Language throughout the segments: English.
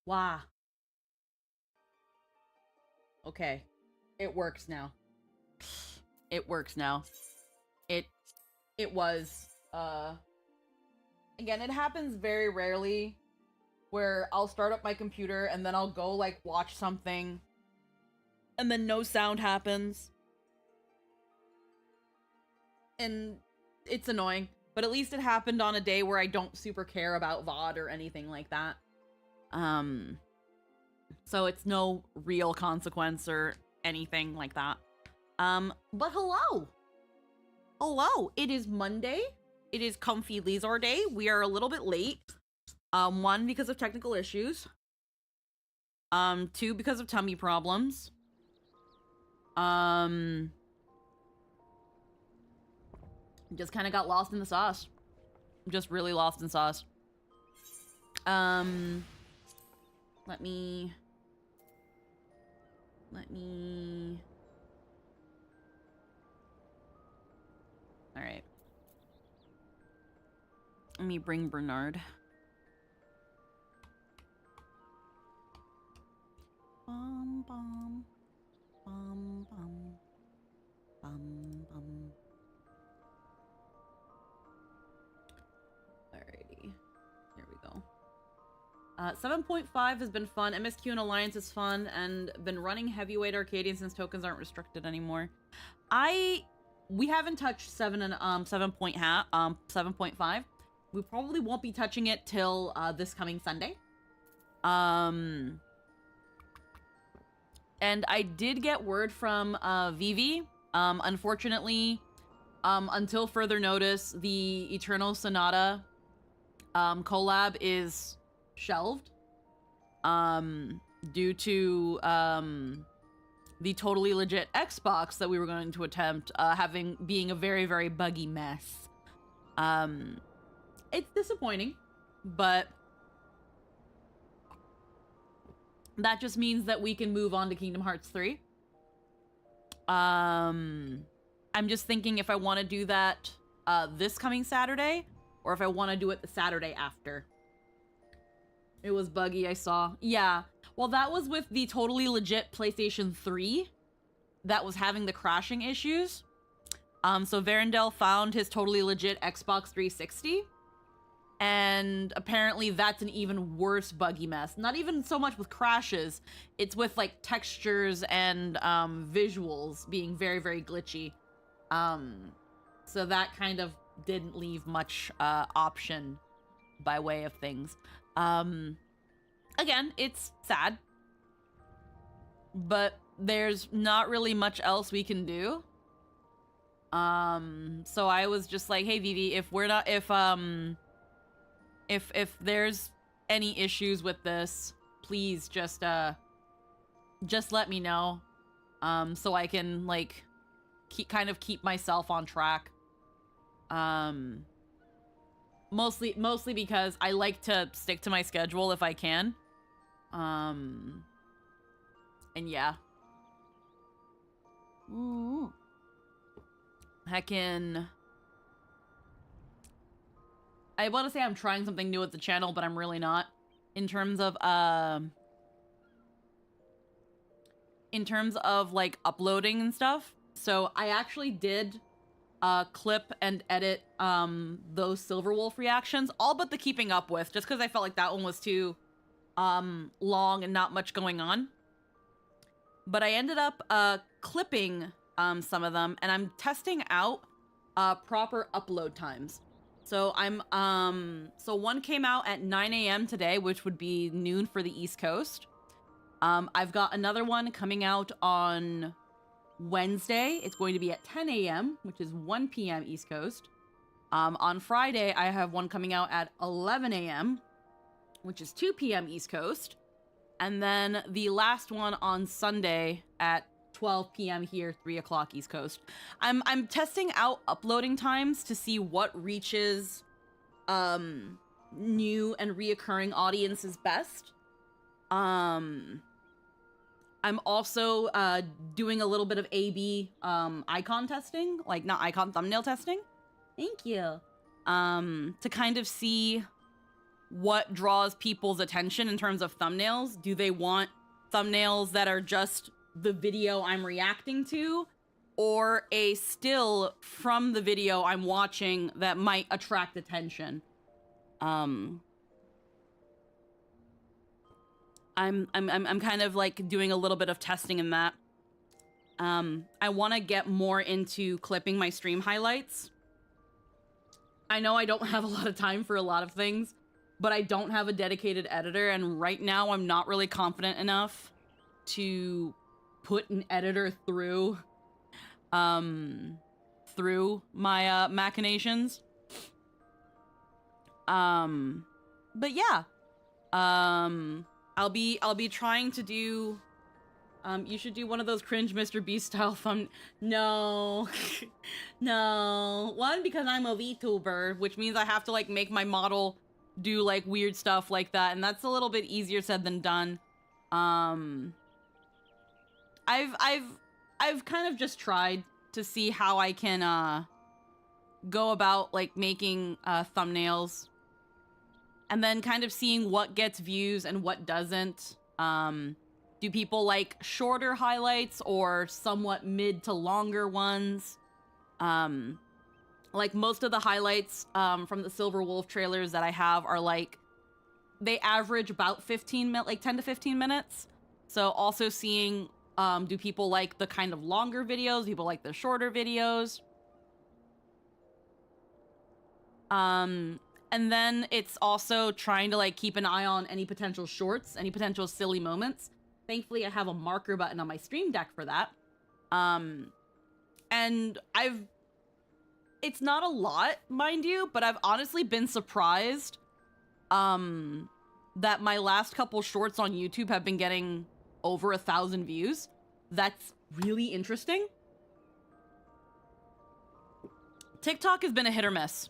Wow. Okay. It works now. It works now. It was, again, it happens very rarely where I'll start up my computer and then I'll go, like, watch something and then no sound happens. And it's annoying, but at least it happened on a day where I don't super care about VOD or anything like that. So it's no real consequence or anything like that. But hello! Hello! It is Monday. It is Comfy Lizarr Day. We are a little bit late. One, because of technical issues. Two, because of tummy problems. Just kind of got lost in the sauce. Just really lost in sauce. Let me... Alright. Let me bring Bernard. Bum, bum. Bum, bum. Bum, bum. Alrighty. Here we go. 7.5 has been fun. MSQ and Alliance is fun, and been running Heavyweight Arcadian since tokens aren't restricted anymore. We haven't touched 7.5. We probably won't be touching it till this coming Sunday. And I did get word from Vivi. Unfortunately, until further notice, the Eternal Sonata collab is shelved due to the totally legit Xbox that we were going to attempt being a very, very buggy mess. It's disappointing, but that just means that we can move on to Kingdom Hearts 3. I'm just thinking if I want to do that this coming Saturday, or if I want to do it the Saturday after. It was buggy, I saw. Yeah. Well, that was with the totally legit PlayStation 3 that was having the crashing issues. So Verendel found his totally legit Xbox 360. And apparently that's an even worse buggy mess. Not even so much with crashes. It's with, like, textures and visuals being very, very glitchy. So that kind of didn't leave much option by way of things. Again, it's sad, but there's not really much else we can do. So I was just like, hey, Vivi, if there's any issues with this, please just let me know, so I can, like, keep myself on track. Mostly because I like to stick to my schedule if I can. And yeah. Ooh. Heckin'. I want to say I'm trying something new with the channel, but I'm really not. In terms of like uploading and stuff. So I actually did clip and edit those Silverwolf reactions, all but the keeping up with, just because I felt like that one was too long and not much going on. But I ended up clipping some of them, and I'm testing out proper upload times. So so one came out at 9 a.m. today, which would be noon for the East Coast. I've got another one coming out on Wednesday. It's going to be at 10 a.m., which is 1 p.m. East Coast. On Friday, I have one coming out at 11 a.m., which is 2 p.m. East Coast. And then the last one on Sunday at 12 p.m. here, 3 o'clock East Coast. I'm testing out uploading times to see what reaches new and reoccurring audiences best. I'm also doing a little bit of A/B icon testing, like not icon, thumbnail testing. Thank you. To kind of see what draws people's attention in terms of thumbnails. Do they want thumbnails that are just the video I'm reacting to, or a still from the video I'm watching that might attract attention? I'm kind of like doing a little bit of testing in that. I want to get more into clipping my stream highlights. I know I don't have a lot of time for a lot of things, but I don't have a dedicated editor, and right now I'm not really confident enough to put an editor through my machinations. But yeah. I'll be trying to do you should do one of those cringe Mr. Beast style thumb. No. No. One, because I'm a VTuber, which means I have to like make my model do like weird stuff like that, and that's a little bit easier said than done. I've kind of just tried to see how I can go about like making thumbnails, and then kind of seeing what gets views and what doesn't. Do people like shorter highlights or somewhat mid to longer ones? Like most of the highlights from the Silver Wolf trailers that I have are like, they average about 10 to 15 minutes. So also seeing, do people like the kind of longer videos? People like the shorter videos? And then it's also trying to like keep an eye on any potential shorts, any potential silly moments. Thankfully, I have a marker button on my Stream Deck for that. And it's not a lot, mind you, but I've honestly been surprised that my last couple shorts on YouTube have been getting over 1,000 views. That's really interesting. TikTok has been a hit or miss.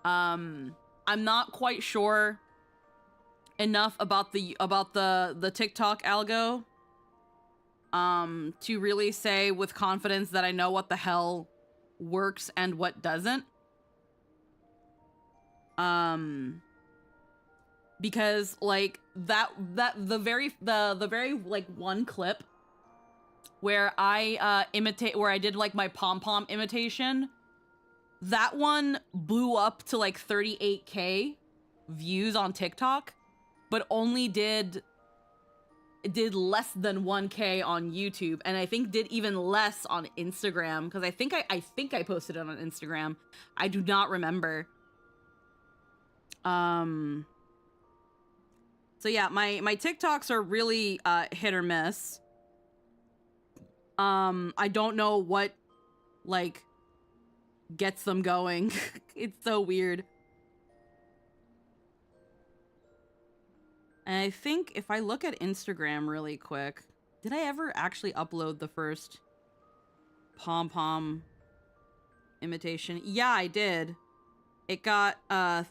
I'm not quite sure enough about the TikTok algo to really say with confidence that I know what the hell works and what doesn't. Because like the very like one clip where I did like my pom-pom imitation, that one blew up to like 38K views on TikTok, but only did less than 1K on YouTube, and I think did even less on Instagram, because I think I posted it on Instagram. I do not remember. So yeah, my TikToks are really hit or miss. I don't know what like gets them going. It's so weird. And I think if I look at Instagram really quick, did I ever actually upload the first pom-pom imitation? Yeah, I did. It got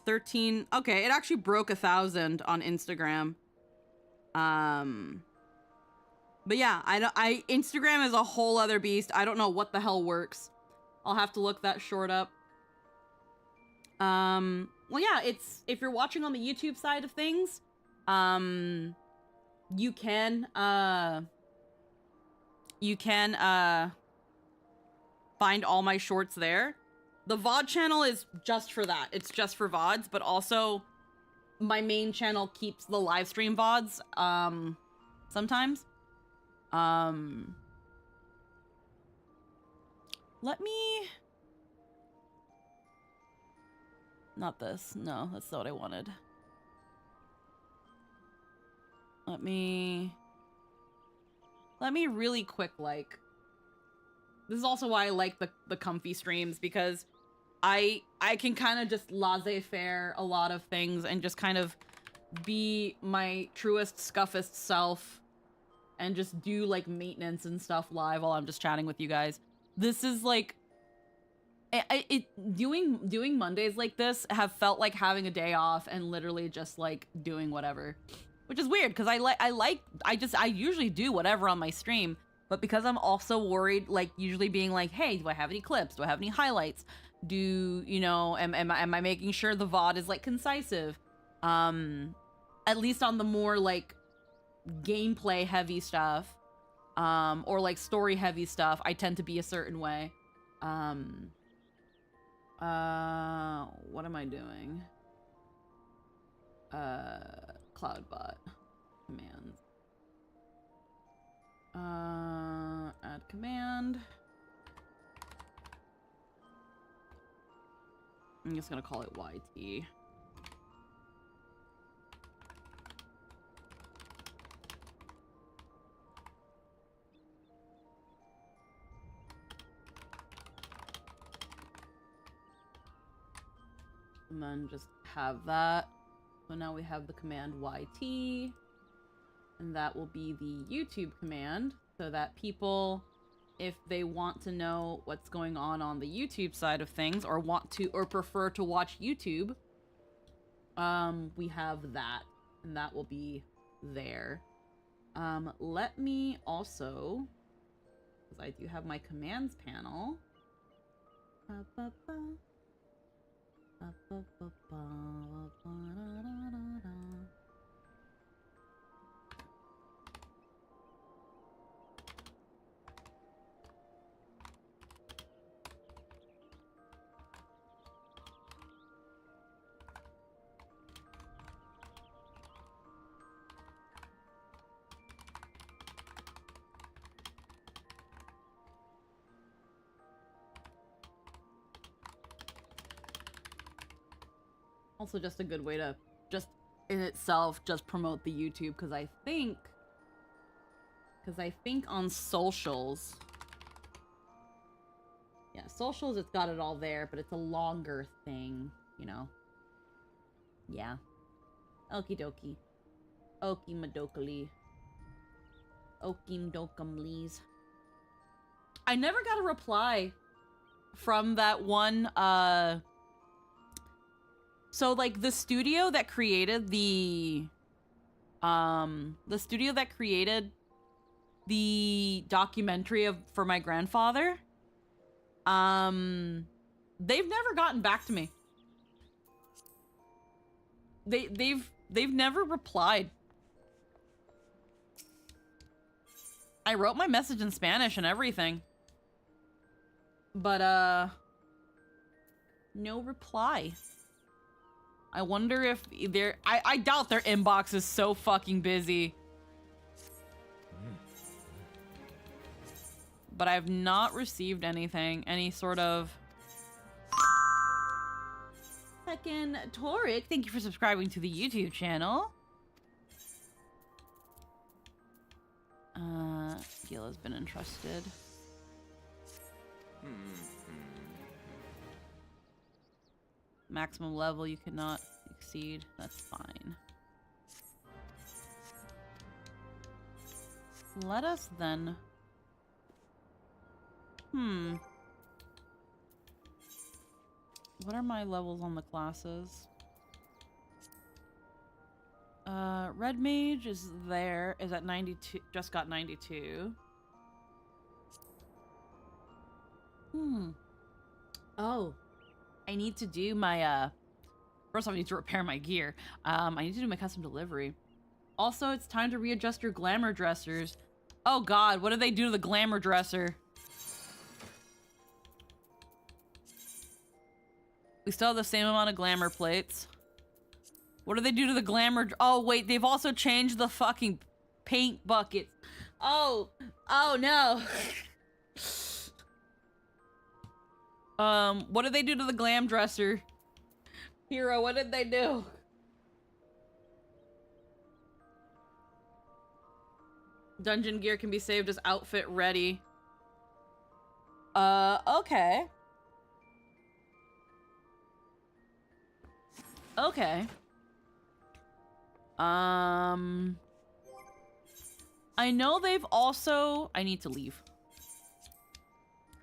13. Okay, it actually broke 1,000 on Instagram. But yeah, Instagram is a whole other beast. I don't know what the hell works. I'll have to look that short up. Well, yeah, if you're watching on the YouTube side of things, you can find all my shorts there. The VOD channel is just for that. It's just for VODs, but also my main channel keeps the live stream VODs, sometimes. Let me Not this. No, that's not what I wanted. Let me really quick, like... This is also why I like the comfy streams, because I can kind of just laissez-faire a lot of things and just kind of be my truest, scuffest self and just do, like, maintenance and stuff live while I'm just chatting with you guys. This is, like... Doing Mondays like this have felt like having a day off and literally just, like, doing whatever. Which is weird, because I usually do whatever on my stream, but because I'm also worried, like, usually being like, hey, do I have any clips? Do I have any highlights? You know, am I making sure the VOD is, like, concisive? At least on the more, like, gameplay heavy stuff, or, like, story heavy stuff, I tend to be a certain way. What am I doing? Cloudbot commands. Add command. I'm just gonna call it YT. And then just have that. So now we have the command YT, and that will be the YouTube command, so that people, if they want to know what's going on the YouTube side of things, or want to, or prefer to watch YouTube, we have that, and that will be there. Let me also, because I do have my commands panel. Also just a good way to just in itself just promote the YouTube, because I think on socials, yeah, socials, it's got it all there, but it's a longer thing, you know. Yeah. Okie dokie. Okie madokali. Okie dokumlees. I never got a reply from that one, so, like, the studio that created the documentary for my grandfather, they've never gotten back to me. They've never replied. I wrote my message in Spanish and everything, but, no reply. I wonder if I doubt their inbox is so fucking busy. But I've not received anything, any sort of... Second, Toric, thank you for subscribing to the YouTube channel. Gil has been entrusted. Maximum level you cannot exceed. That's fine. Let us then... What are my levels on the classes? Red Mage is there. Is at 92. Just got 92. Oh. I need to do my, first off, I need to repair my gear. I need to do my custom delivery. Also, it's time to readjust your glamour dressers. Oh god, what did they do to the glamour dresser? We still have the same amount of glamour plates. What did they do to the glamour? Oh wait, they've also changed the fucking paint buckets. Oh no. What did they do to the glam dresser? Hero, what did they do? Dungeon gear can be saved as outfit ready. Okay. Okay. I know they've also... I need to leave.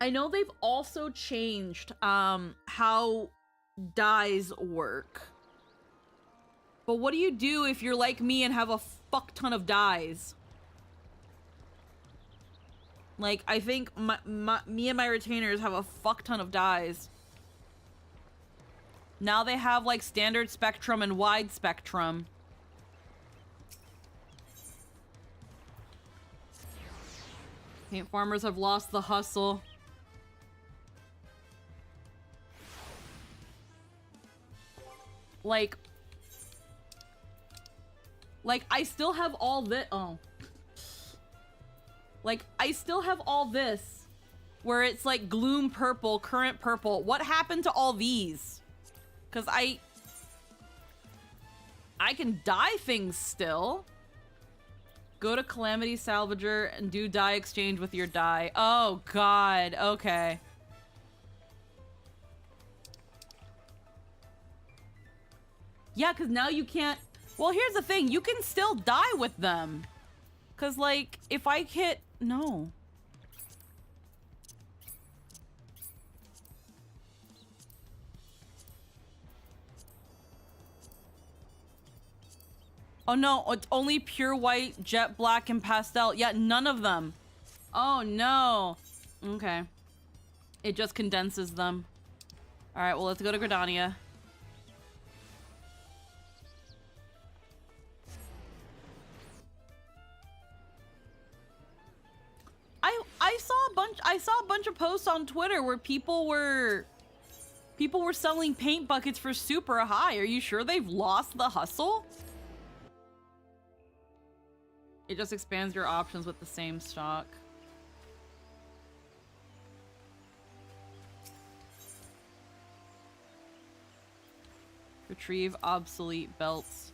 I know they've also changed, how dyes work. But what do you do if you're like me and have a fuck ton of dyes? Like, I think me and my retainers have a fuck ton of dyes. Now they have, like, standard spectrum and wide spectrum. Paint farmers have lost the hustle. Like, I still have all this. Oh. Like, I still have all this. Where it's like gloom purple, current purple. What happened to all these? Because I can dye things still. Go to Calamity Salvager and do dye exchange with your dye. Oh, God. Okay. Yeah, because now you can't... Well, here's the thing. You can still dye with them. Because, like, if I hit... No. Oh, no. It's only pure white, jet black, and pastel. Yeah, none of them. Oh, no. Okay. It just condenses them. All right, well, let's go to Gridania. I saw a bunch of posts on Twitter where people were selling paint buckets for super high. Are you sure they've lost the hustle? It just expands your options with the same stock. Retrieve obsolete belts.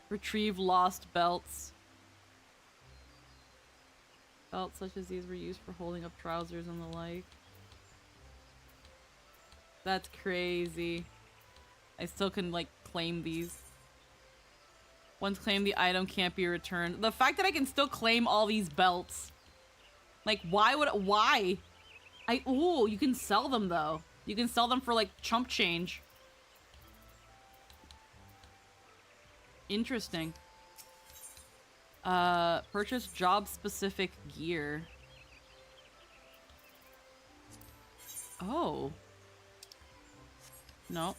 Retrieve lost belts. Belts such as these were used for holding up trousers and the like. That's crazy. I still can, like, claim these. Once claimed, the item can't be returned. The fact that I can still claim all these belts. Like, why? Ooh, you can sell them, though. You can sell them for, like, chump change. Interesting. Purchase job-specific gear. Oh. No.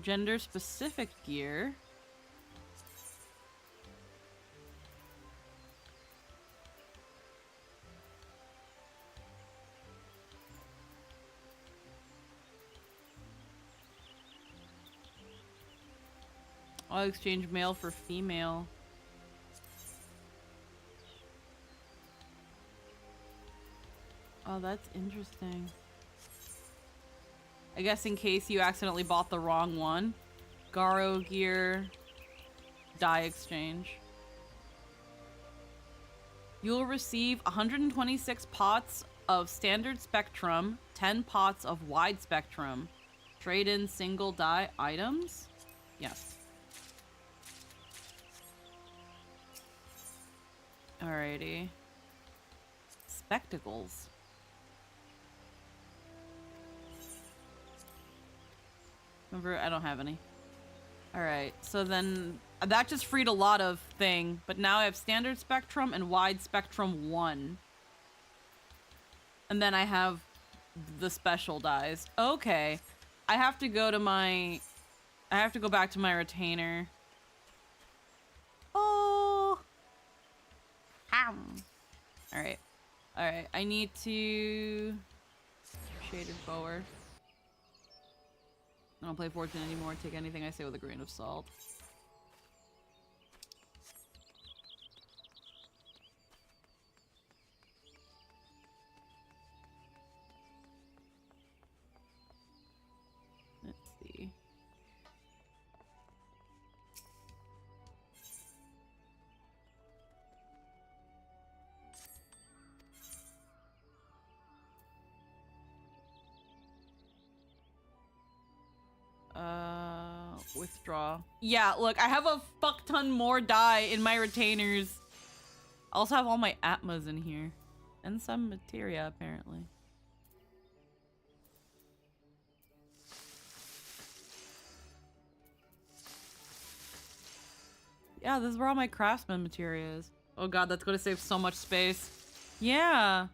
Gender-specific gear. I'll exchange male for female. Oh, that's interesting. I guess in case you accidentally bought the wrong one. Garo gear. Dye exchange. You'll receive 126 pots of standard spectrum, 10 pots of wide spectrum. Trade in single dye items? Yes. Alrighty. Spectacles. Remember, I don't have any. Alright, so then that just freed a lot of thing, but now I have standard spectrum and wide spectrum 1. And then I have the special dyes. Okay. I have to go back to my retainer. Oh. Alright. Alright, I need to... Shaded forward. I don't play Fortune anymore. Take anything I say with a grain of salt. Withdraw. Yeah, look, I have a fuck ton more dye in my retainers. I also have all my Atmas in here. And some materia, apparently. Yeah, this is where all my craftsman materia is. Oh god, that's gonna save so much space. Yeah.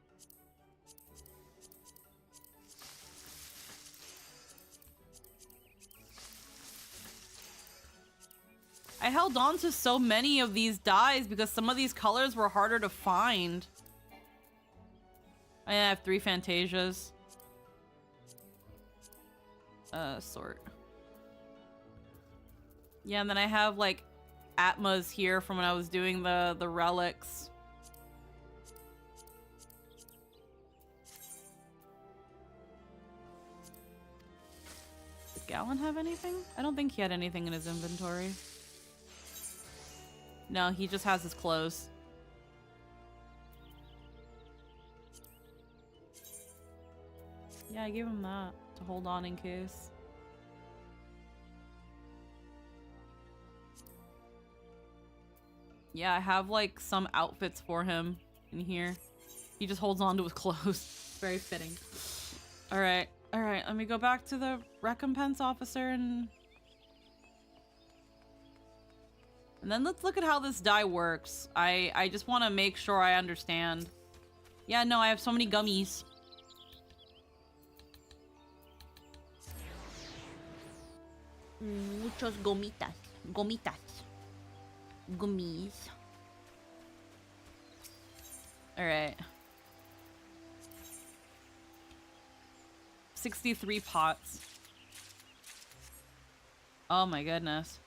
I held on to so many of these dyes because some of these colors were harder to find. I have 3 Fantasias. Sort. Yeah, and then I have like Atmas here from when I was doing the relics. Did Gallon have anything? I don't think he had anything in his inventory. No, he just has his clothes. Yeah, I gave him that to hold on in case. Yeah, I have like some outfits for him in here. He just holds on to his clothes. Very fitting. All right, let me go back to the recompense officer and then let's look at how this dye works. I just want to make sure I understand. Yeah, no, I have so many gummies. Muchos gomitas. Gomitas. Gummies. Alright. 63 pots. Oh my goodness.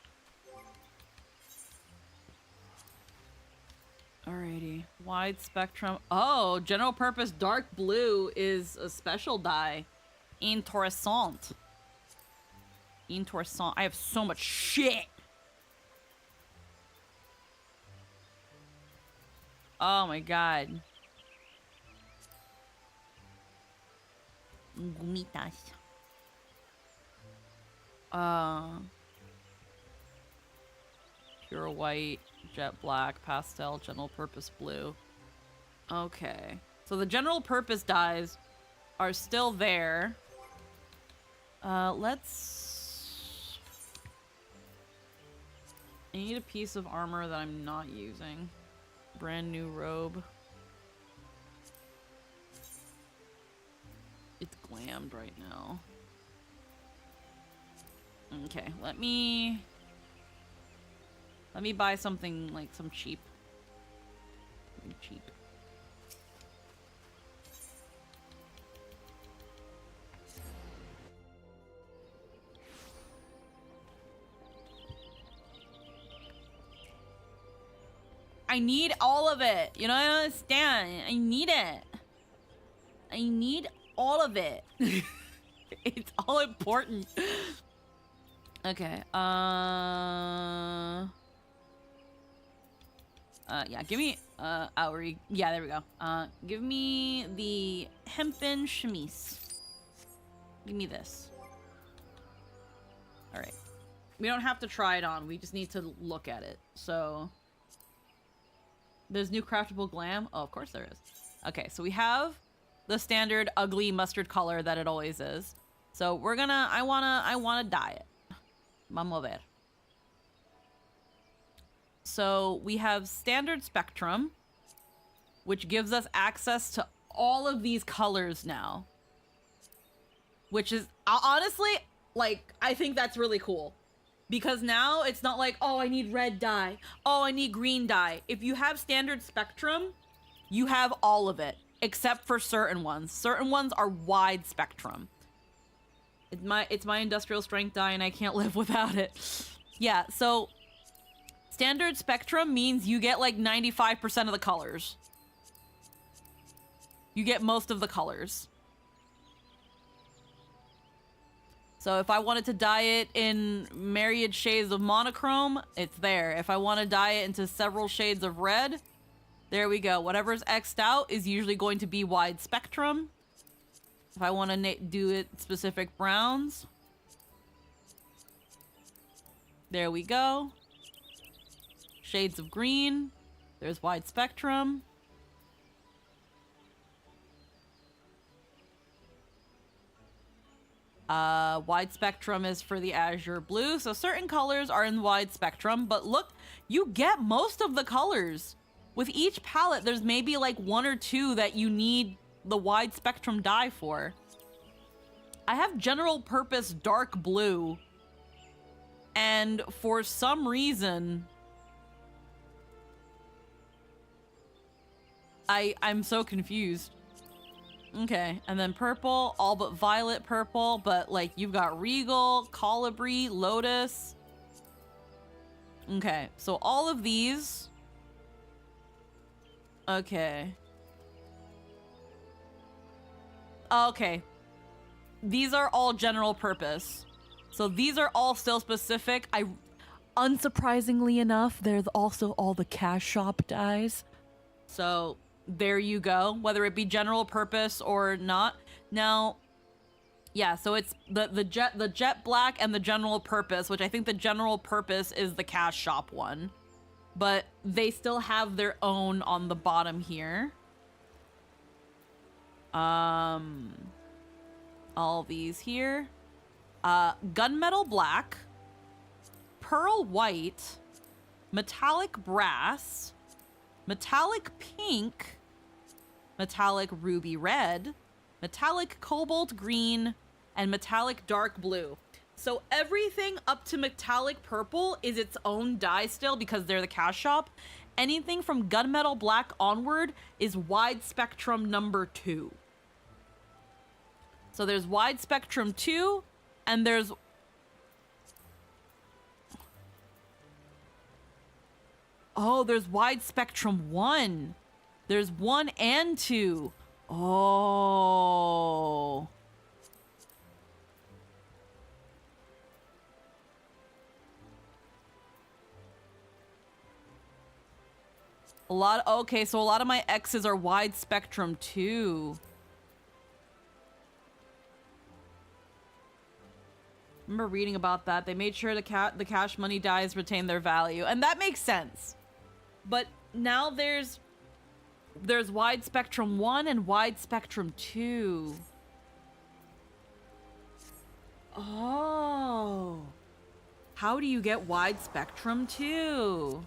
Alrighty. Wide spectrum. Oh, general purpose dark blue is a special dye. Interessant. Interessant. I have so much shit. Oh my god. Gumitas. Pure white, jet black, pastel, general purpose blue. Okay. So the general purpose dyes are still there. Let's... I need a piece of armor that I'm not using. Brand new robe. It's glammed right now. Okay, let me buy something like some cheap. Something cheap. I need all of it. You know, I don't understand. I need it. I need all of it. It's all important. Okay. Yeah, give me, Auri. Yeah, there we go. Give me the hempen chemise. Give me this. All right. We don't have to try it on. We just need to look at it. So... There's new craftable glam? Oh, of course there is. Okay, so we have the standard ugly mustard color that it always is. So we're gonna, I wanna dye it. Vamos ver. So we have standard spectrum, which gives us access to all of these colors now. Which is, honestly, like, I think that's really cool. Because now it's not like, oh, I need red dye. Oh, I need green dye. If you have standard spectrum, you have all of it. Except for certain ones. Certain ones are wide spectrum. It's my industrial strength dye and I can't live without it. Yeah, so standard spectrum means you get like 95% of the colors. You get most of the colors. So if I wanted to dye it in myriad shades of monochrome, it's there. If I want to dye it into several shades of red, there we go. Whatever's X'd out is usually going to be wide spectrum. If I want to do it specific browns, There we go. Shades of green. There's wide spectrum. Wide spectrum is for the azure blue. So certain colors are in wide spectrum, but look, you get most of the colors. With each palette, there's maybe like 1 or 2 that you need the wide spectrum dye for. I have general purpose dark blue. And for some reason, I'm so confused. Okay, and then purple, all but violet purple, but like you've got regal, colibri, lotus. Okay, so all of these. Okay. Okay. These are all general purpose. So these are all still specific. Unsurprisingly enough, there's also all the cash shop dyes. So there you go, whether it be general purpose or not. Now, yeah, so it's the jet black and the general purpose, which I think the general purpose is the cash shop one. But they still have their own on the bottom here. All these here. Gunmetal black, pearl white, metallic brass, metallic pink, metallic ruby red, metallic cobalt green, and metallic dark blue. So everything up to metallic purple is its own dye still because they're the cash shop. Anything from gunmetal black onward is wide spectrum number 2. So there's wide spectrum 2, and there's... Oh, there's wide spectrum 1. There's 1 and 2. Oh. Okay, so a lot of my X's are wide spectrum too. Remember reading about that. They made sure the cash money dyes retain their value, and that makes sense. But now there's wide spectrum 1 and wide spectrum 2. Oh. How do you get wide spectrum 2?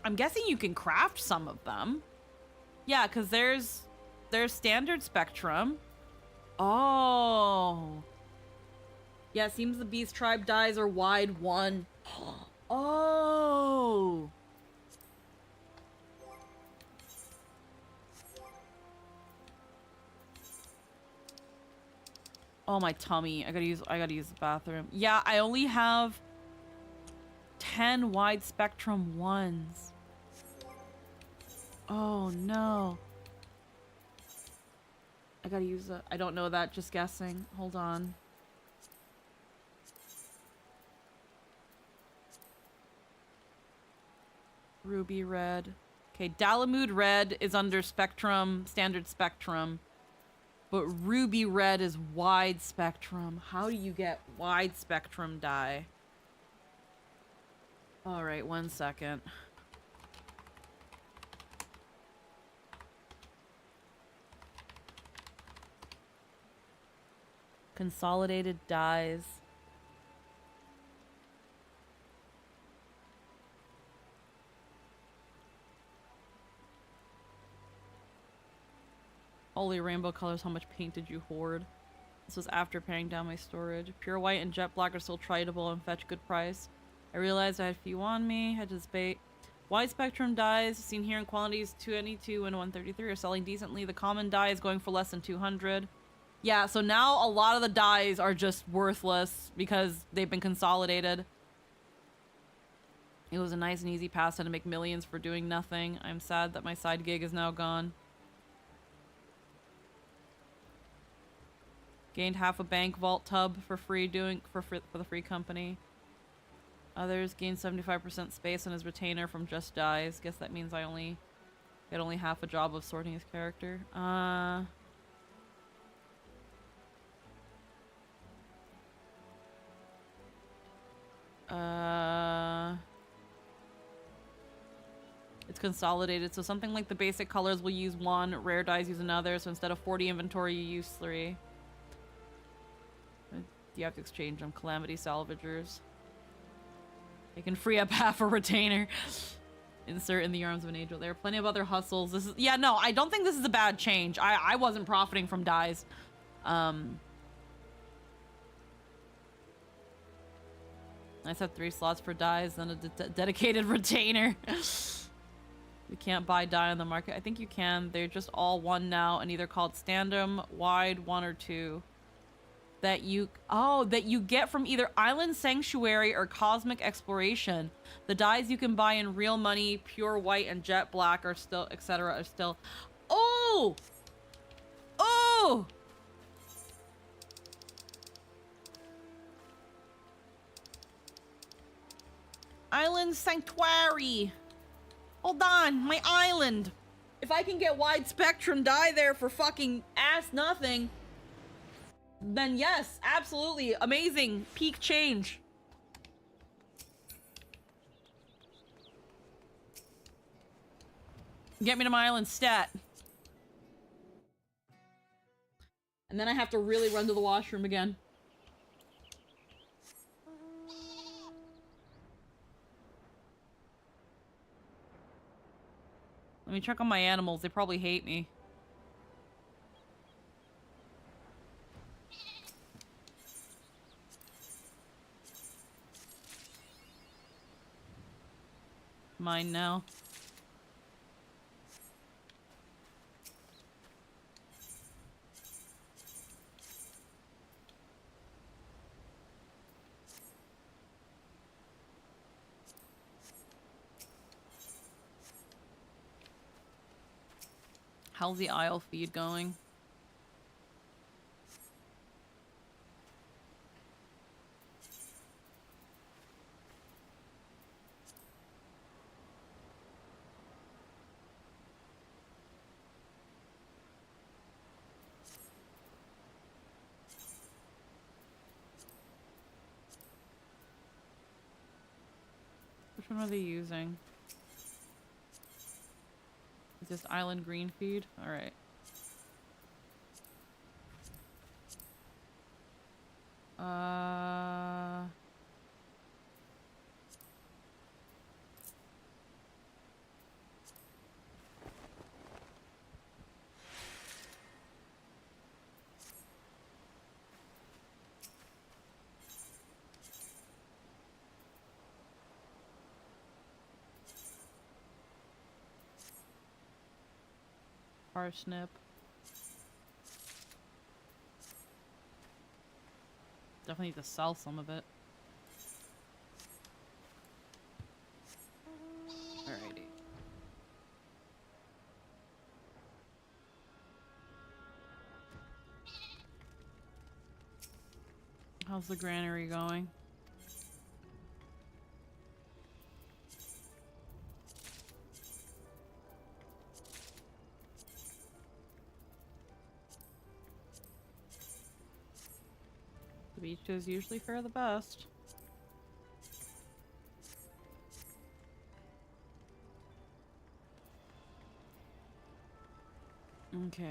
I'm guessing you can craft some of them. Yeah, because there's standard spectrum. Oh. Yeah, it seems the Beast Tribe dyes are wide 1. Oh. Oh, my tummy. I gotta use the bathroom. Yeah, I only have 10 wide spectrum 1s. Oh no. I gotta use I don't know that, just guessing. Hold on. Ruby red. Okay, Dalamud red is under spectrum, standard spectrum. But ruby red is wide spectrum. How do you get wide spectrum dye? Alright, 1 second. Consolidated dyes. Holy rainbow colors, how much paint did you hoard? This was after paring down my storage. Pure white and jet black are still tradable and fetch good price. I realized I had few on me, had to debate. Wide spectrum dyes, seen here in quantities 292 and 133, are selling decently. The common dye is going for less than 200. Yeah, so now a lot of the dyes are just worthless because they've been consolidated. It was a nice and easy pass to make millions for doing nothing. I'm sad that my side gig is now gone. Gained half a bank vault tub for free for the free company. Others gained 75% space on his retainer from just dyes. Guess that means I get only half a job of sorting his character. It's consolidated, so something like the basic colors will use 1, rare dyes use another, so instead of 40 inventory, you use 3. You have to exchange them. Calamity salvagers. They can free up half a retainer. Insert in the arms of an angel. There are plenty of other hustles. This is, yeah, no, I don't think this is a bad change. I wasn't profiting from dyes. I just have 3 slots for dyes, then a dedicated retainer. You can't buy dye on the market. I think you can. They're just all 1 now, and either called standum, wide, 1 or 2. That you get from either Island Sanctuary or Cosmic Exploration. The dyes you can buy in real money, pure white, and jet black are still, etc. are still. Oh! Oh! Island Sanctuary. Hold on, my island. If I can get wide spectrum dye there for fucking ass nothing, then yes, absolutely. Amazing. Peak change. Get me to my island stat. And then I have to really run to the washroom again. Let me check on my animals. They probably hate me. Mine now. How's the aisle feed going? Which one are they using? Is this island green feed? Alright. Parsnip. Definitely need to sell some of it. Alrighty. How's the granary going? The beaches usually fare the best. Okay.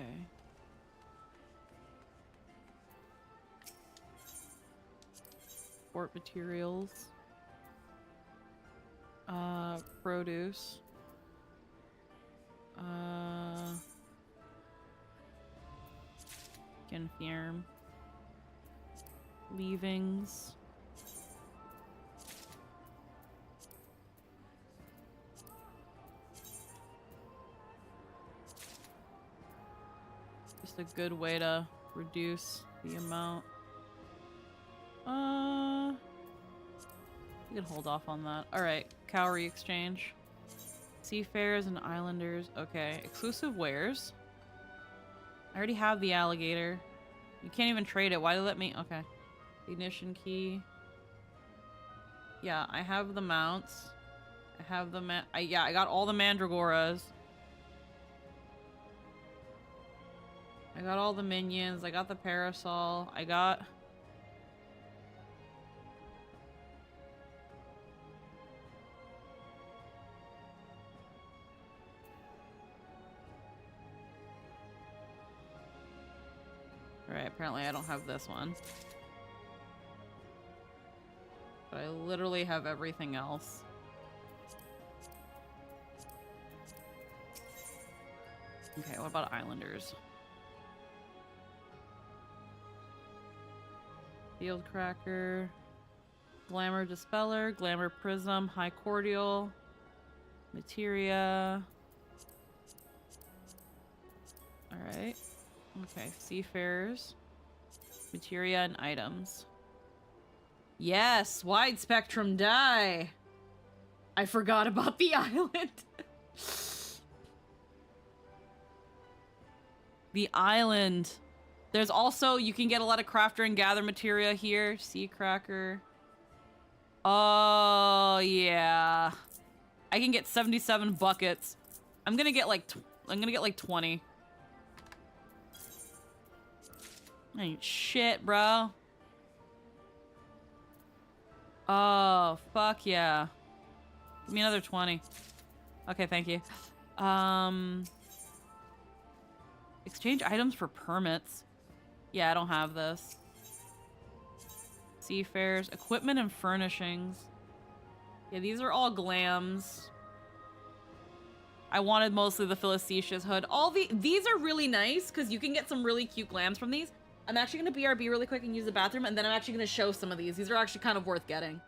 Sport materials. Produce. Confirm. Leavings. Just a good way to reduce the amount. You can hold off on that. Alright, cowrie exchange. Seafarers and islanders. Okay, exclusive wares. I already have the alligator. You can't even trade it. Why did it let me? Okay. Ignition key. Yeah, I have the mounts. I have the I got all the mandragoras. I got all the minions. I got the parasol. I got... Alright, apparently I don't have this one. But I literally have everything else. Okay, what about Islanders? Field Cracker, Glamour Dispeller, Glamour Prism, High Cordial, Materia. Alright. Okay, Seafarers, Materia, and items. Yes, Wide Spectrum Dye! I forgot about the island. The island. There's also, you can get a lot of crafter and gather materia here. Sea Cracker. Oh, yeah. I can get 77 buckets. I'm gonna get like 20. Ain't shit, bro. Oh, fuck yeah. Give me another 20. Okay, thank you. Exchange items for permits. Yeah, I don't have this. Seafarers, equipment and furnishings. Yeah, these are all glams. I wanted mostly the Felicitious hood. These are really nice because you can get some really cute glams from these. I'm actually going to BRB really quick and use the bathroom, and then I'm actually going to show some of these. These are actually kind of worth getting.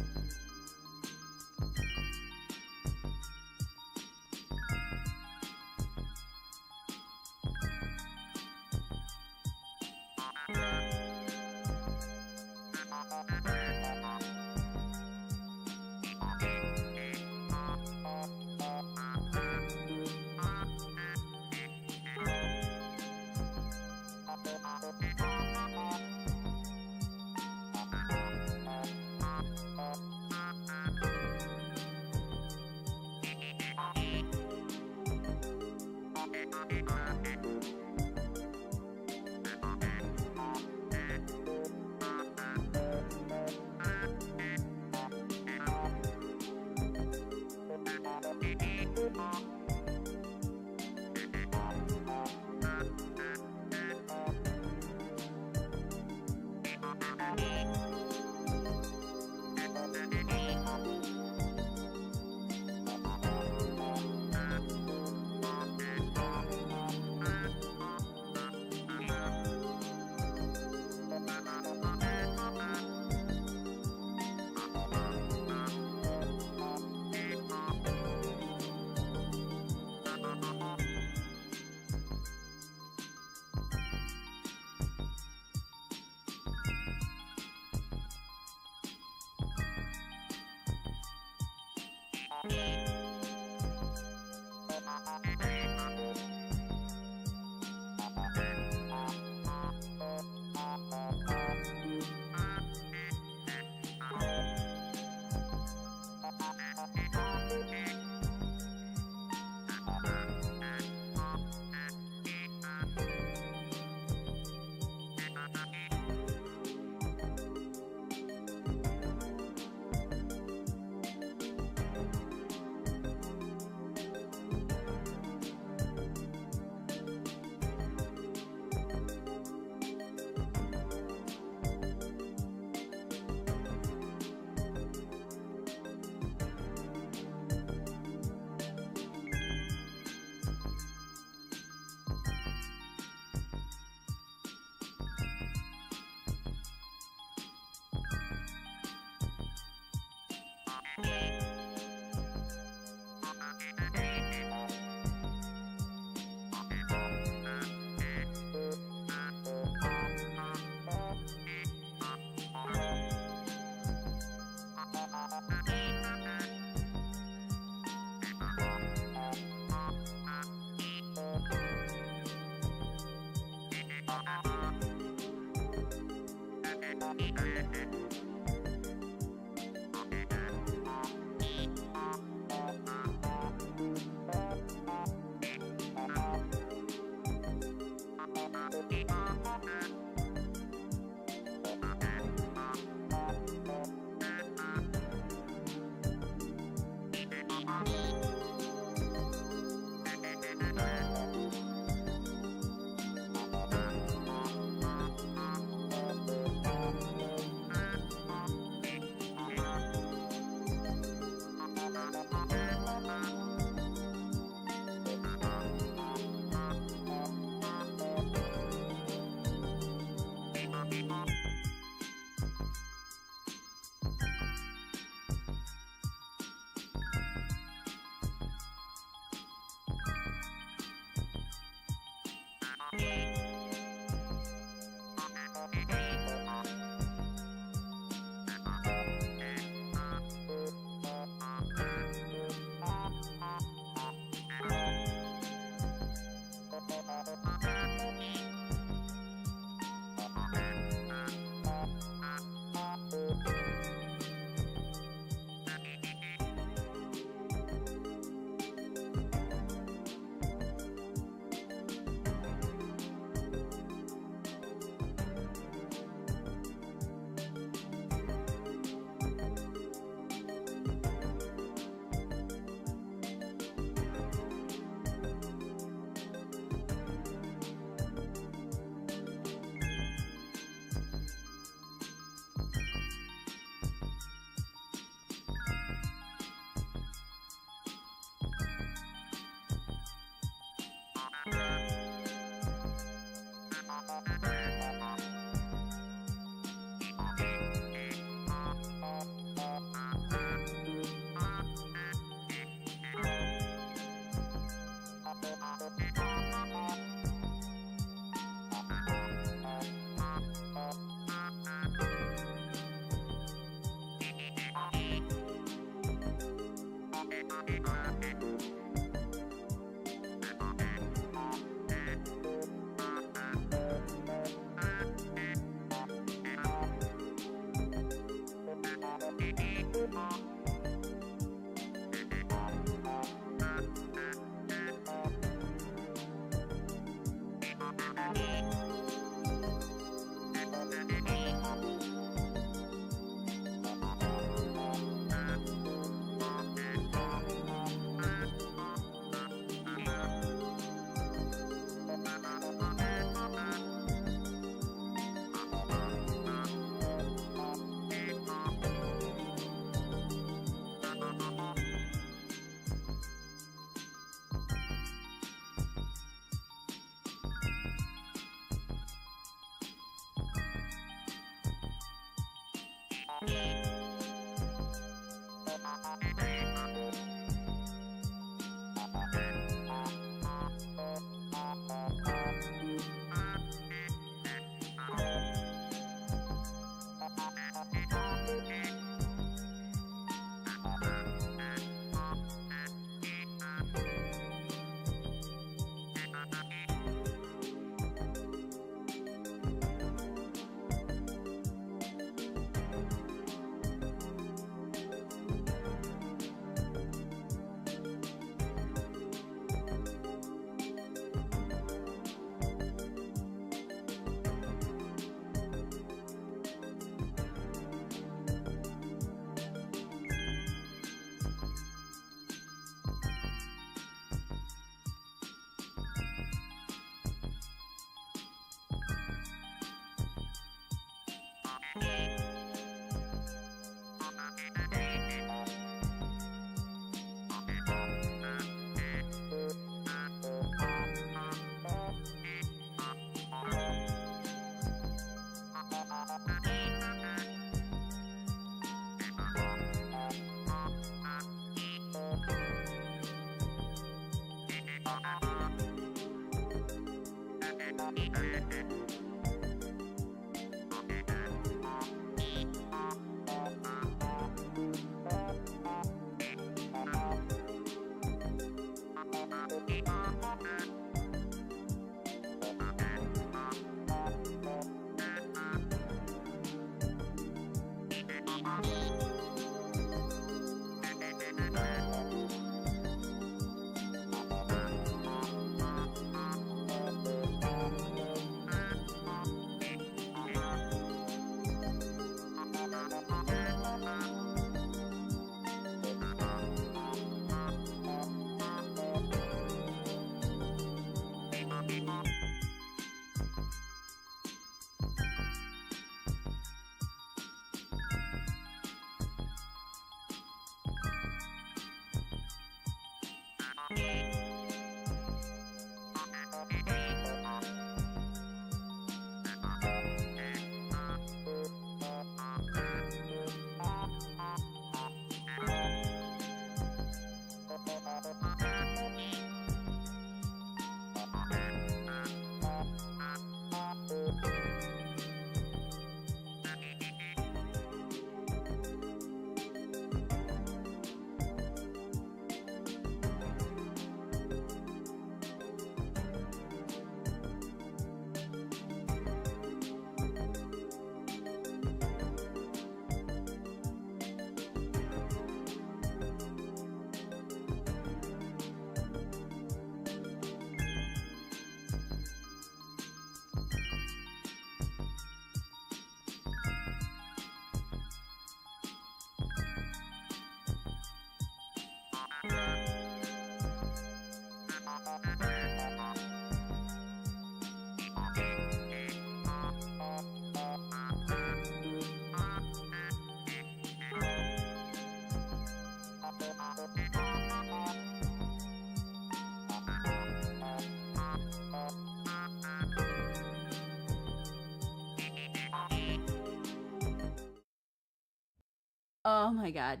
Oh my god.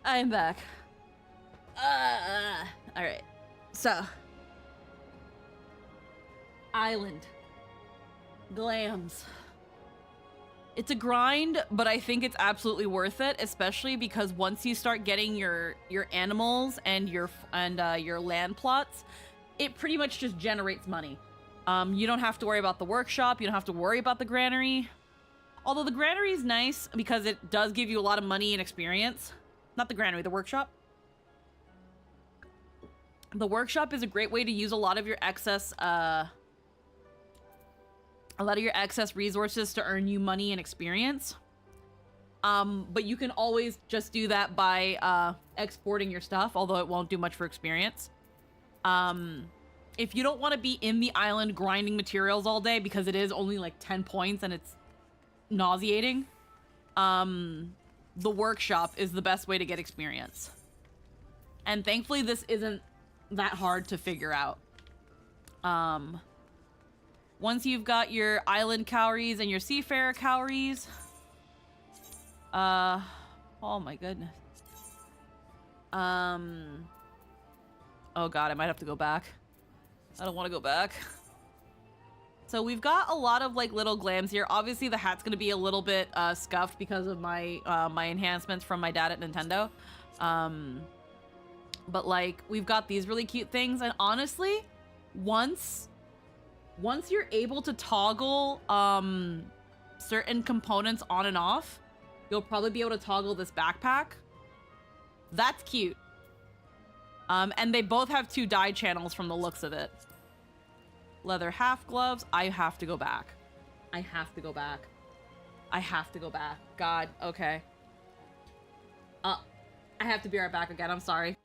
I am back. Alright. So. Island. Glams. It's a grind, but I think it's absolutely worth it, especially because once you start getting your animals and your land plots, it pretty much just generates money. You don't have to worry about the workshop, you don't have to worry about the granary. Although the granary is nice because it does give you a lot of money and experience. Not the granary, the workshop. The workshop is a great way to use a lot of your excess resources to earn you money and experience. But you can always just do that by exporting your stuff, although it won't do much for experience. If you don't want to be in the island grinding materials all day because it is only like 10 points and it's nauseating, the workshop is the best way to get experience. And thankfully this isn't that hard to figure out. Once you've got your island cowries and your seafarer cowries, oh my goodness. Oh god, I might have to go back. I don't want to go back. So we've got a lot of like little glams here. Obviously the hat's gonna be a little bit scuffed because of my my enhancements from my dad at Nintendo. But like we've got these really cute things, and honestly, once you're able to toggle certain components on and off, you'll probably be able to toggle this backpack. That's cute. And they both have 2 dye channels from the looks of it. Leather half gloves. I have to go back. I have to go back. I have to go back. God, okay. I have to be right back again. I'm sorry.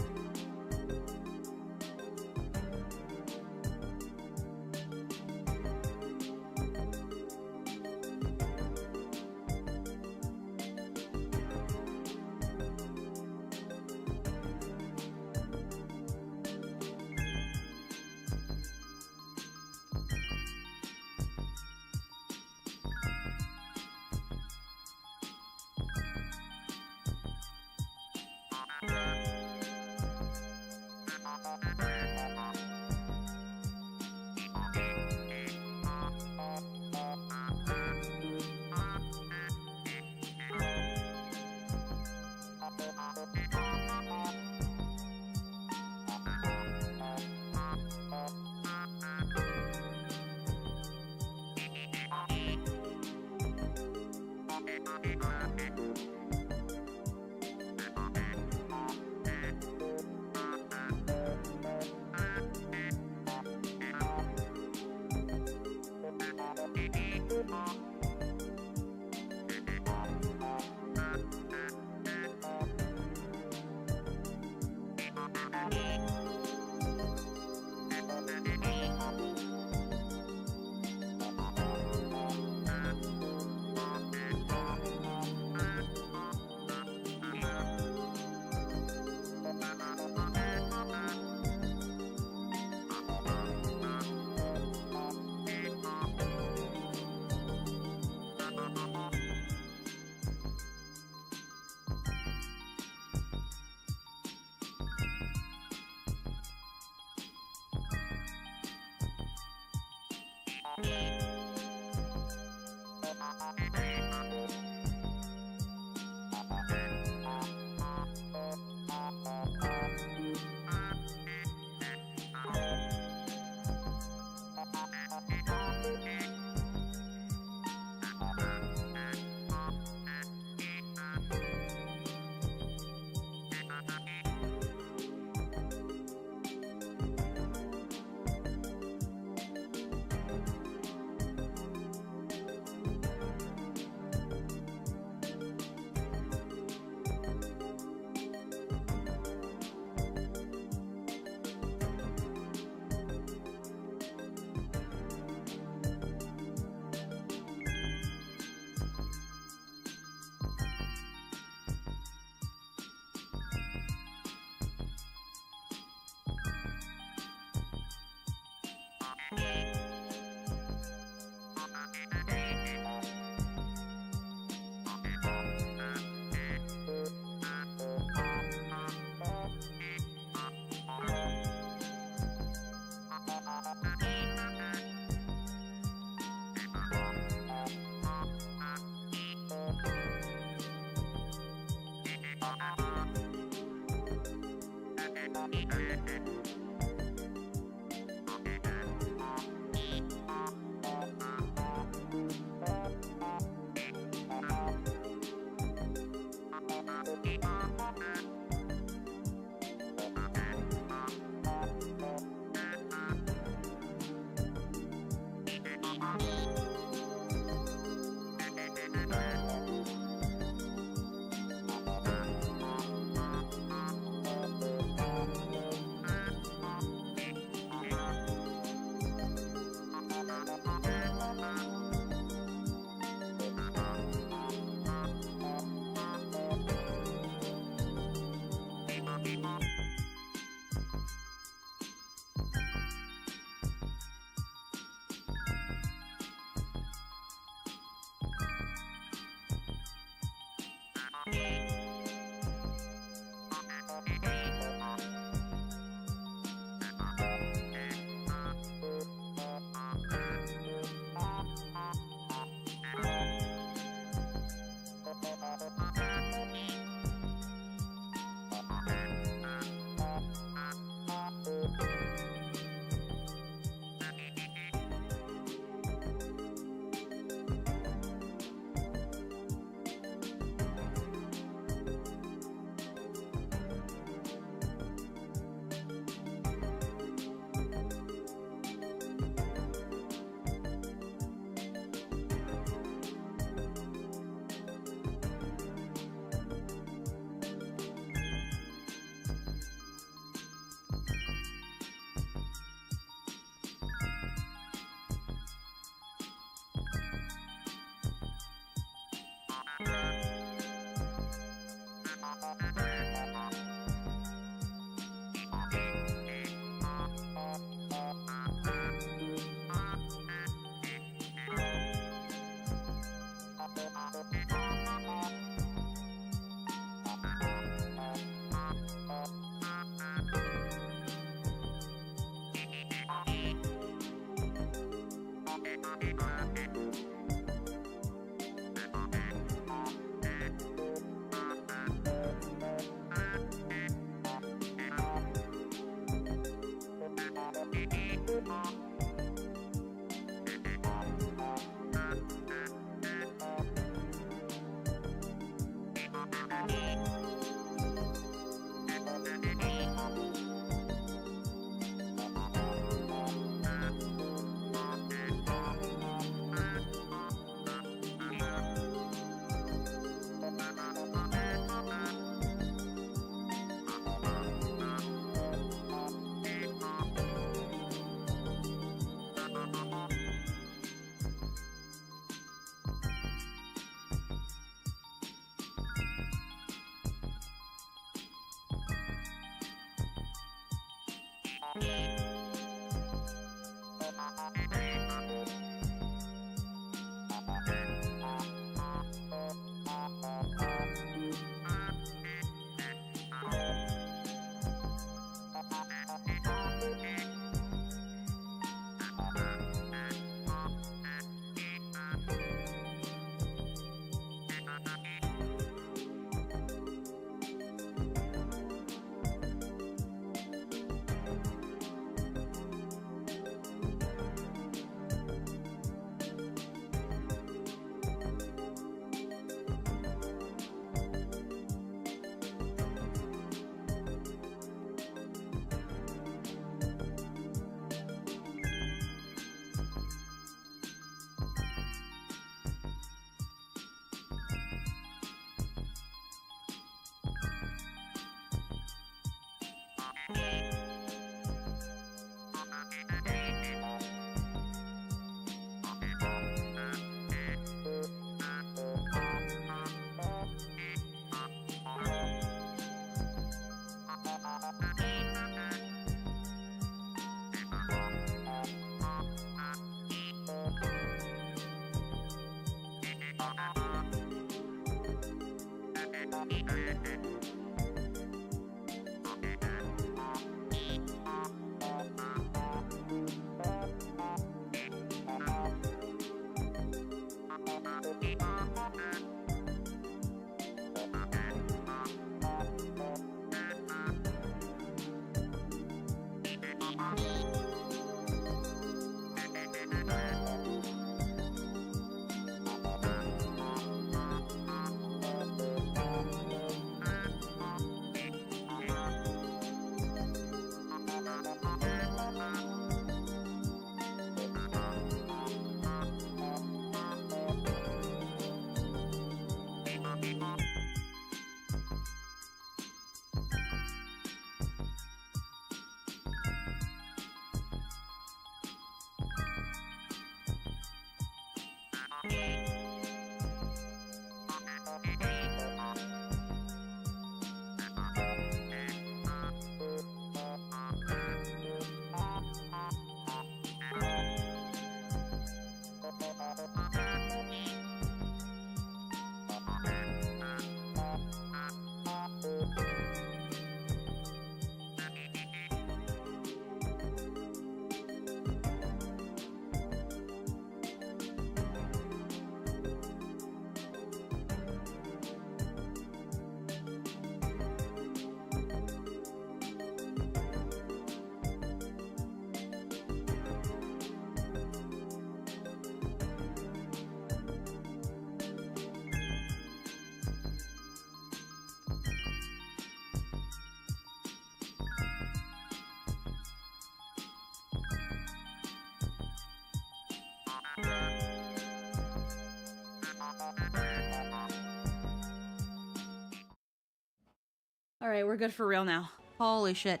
All right, we're good for real now. Holy shit.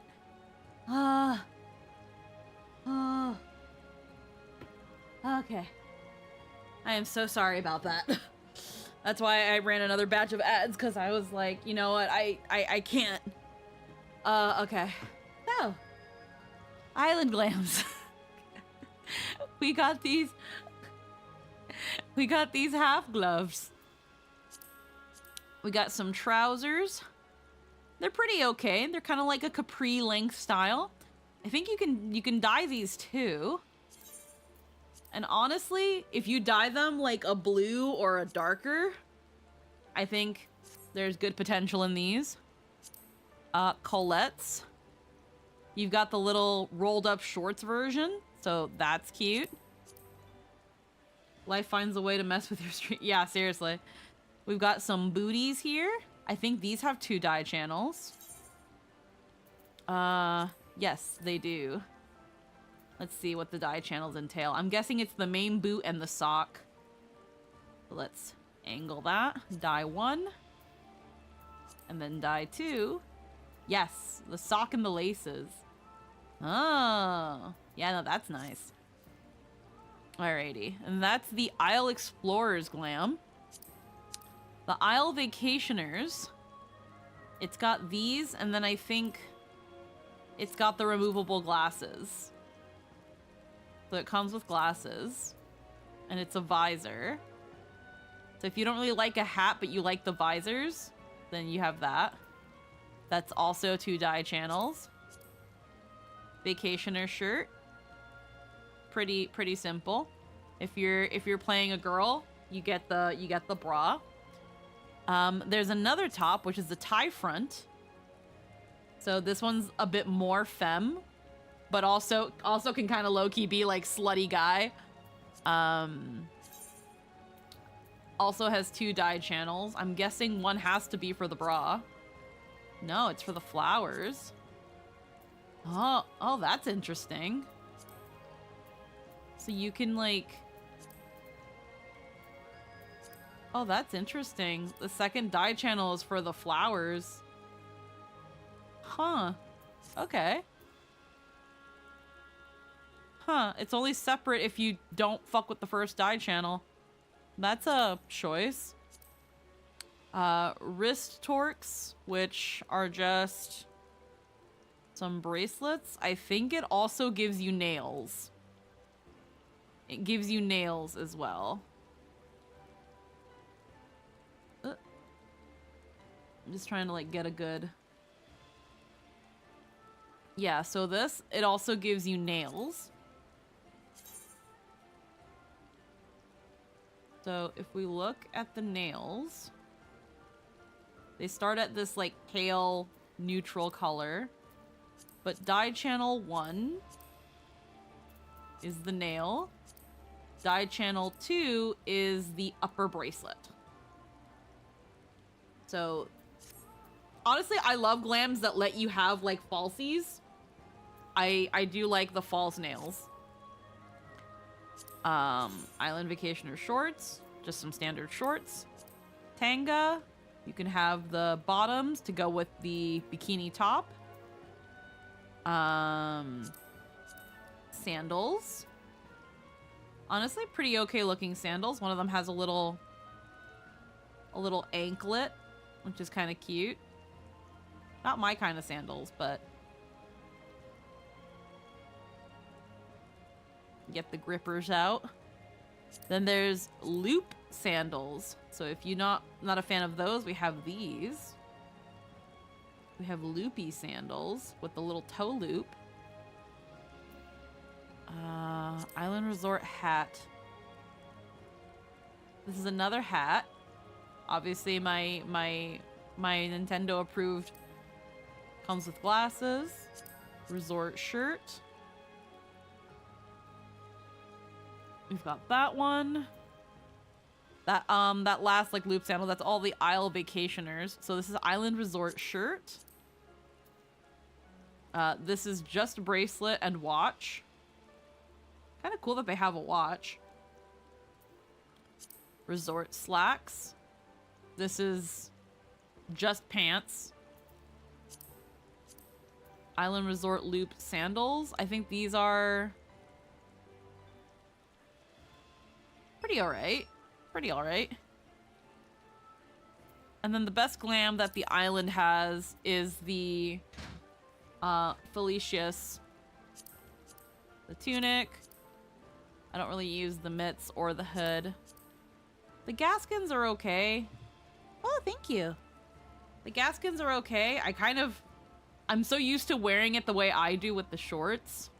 Okay. I am so sorry about that. That's why I ran another batch of ads, because I was like, you know what, I can't. Okay. So, island glams. We got these half gloves. We got some trousers. They're pretty okay. They're kind of like a capri length style. I think you can dye these too. And honestly, if you dye them like a blue or a darker, I think there's good potential in these. Colettes. You've got the little rolled up shorts version, so that's cute. Life finds a way to mess with your street. Yeah, seriously. We've got some booties here. I think these have 2 dye channels. Yes, they do. Let's see what the dye channels entail. I'm guessing it's the main boot and the sock. Let's angle that. Dye 1. And then dye 2. Yes, the sock and the laces. Oh, yeah, no, that's nice. Alrighty, and that's the Isle Explorers glam. The Isle Vacationers. It's got these, and then I think it's got the removable glasses. So it comes with glasses, and it's a visor. So if you don't really like a hat, but you like the visors, then you have that. That's also 2 dye channels. Vacationer shirt. Pretty simple. If you're playing a girl, you get the bra. There's another top, which is the tie front. So this one's a bit more femme, but also can kind of low-key be like slutty guy. Also has 2 dye channels. I'm guessing one has to be for the bra. No, it's for the flowers. Oh, that's interesting. So you can like... Oh, that's interesting. The second dye channel is for the flowers. Huh. Okay. Huh. It's only separate if you don't fuck with the first dye channel. That's a choice. Wrist torques, which are just some bracelets. I think it also gives you nails. It gives you nails as well. I'm just trying to like get a good... Yeah, so this, it also gives you nails. So if we look at the nails, they start at this like pale neutral color, but dye channel 1 is the nail. Dye channel 2 is the upper bracelet. So honestly, I love glams that let you have like falsies. I do like the false nails. Island Vacationer shorts, just some standard shorts. Tanga, you can have the bottoms to go with the bikini top. Sandals. Honestly, pretty okay looking sandals. One of them has a little anklet, which is kind of cute. Not my kind of sandals, but get the grippers out. Then there's loop sandals. So if you're not a fan of those, we have these. We have loopy sandals with the little toe loop. Island Resort hat. This is another hat. Obviously my Nintendo approved. Comes with glasses. Resort shirt. We've got that one. That last like loop sandal, that's all the Isle Vacationers. So this is Island Resort shirt. This is just bracelet and watch. Kind of cool that they have a watch. Resort slacks. This is just pants. Island Resort Loop sandals. I think these are pretty alright. Pretty alright. And then the best glam that the island has is the Felicius. The tunic. I don't really use the mitts or the hood. The Gaskins are okay. Oh, thank you. The Gaskins are okay. I'm so used to wearing it the way I do with the shorts.